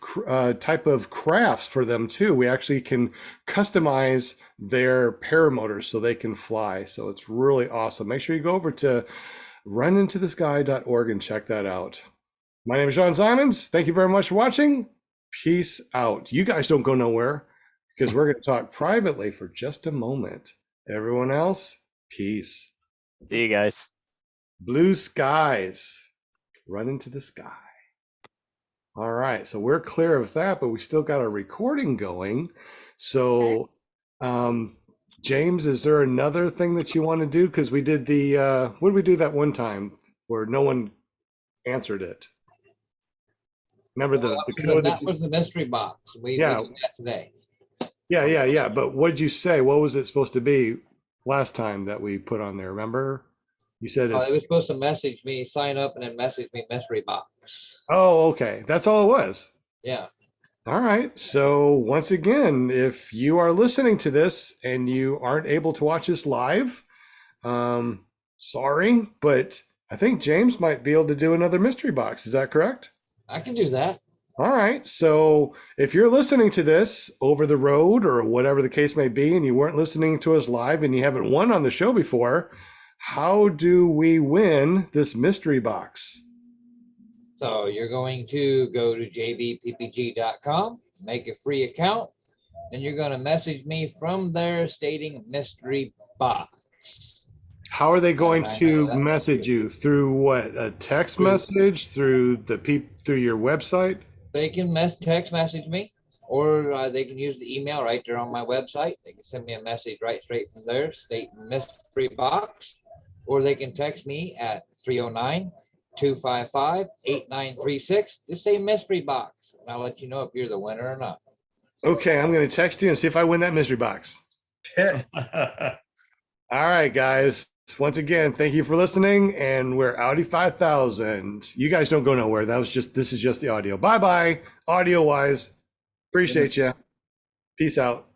type of crafts for them too. We actually can customize their paramotors so they can fly. So it's really awesome. Make sure you go over to runintothesky.org and check that out. My name is Sean Simons. Thank you very much for watching. Peace out. You guys don't go nowhere because we're going to talk privately for just a moment. Everyone else, peace. See you guys. Blue skies. Run into the sky. All right, so we're clear of that, but we still got a recording going. So, James, is there another thing that you want to do? Because we did what did we do that one time where no one answered it? Remember That was the mystery box. We Yeah. did that today. Yeah. But what did you say? What was it supposed to be last time that we put on there? Remember? You said It was supposed to message me, sign up, and then message me mystery box. Oh, okay. That's all it was. Yeah. All right. So once again, if you are listening to this and you aren't able to watch this live, sorry, but I think James might be able to do another mystery box. Is that correct? I can do that. All right. So if you're listening to this over the road or whatever the case may be, and you weren't listening to us live and you haven't won on the show before, how do we win this mystery box? So you're going to go to jbppg.com, make a free account, and you're going to message me from there stating mystery box. How are they going to message you? Through what? A text message? Through through your website? They can text message me, or they can use the email right there on my website. They can send me a message right straight from there stating mystery box, or they can text me at 309-255-8936. Just say mystery box, and I'll let you know if you're the winner or not. Okay, I'm going to text you and see if I win that mystery box. All right, guys. Once again, thank you for listening, and we're Audi 5000. You guys don't go nowhere. This is just the audio. Bye bye, audio wise. Appreciate you. Peace out.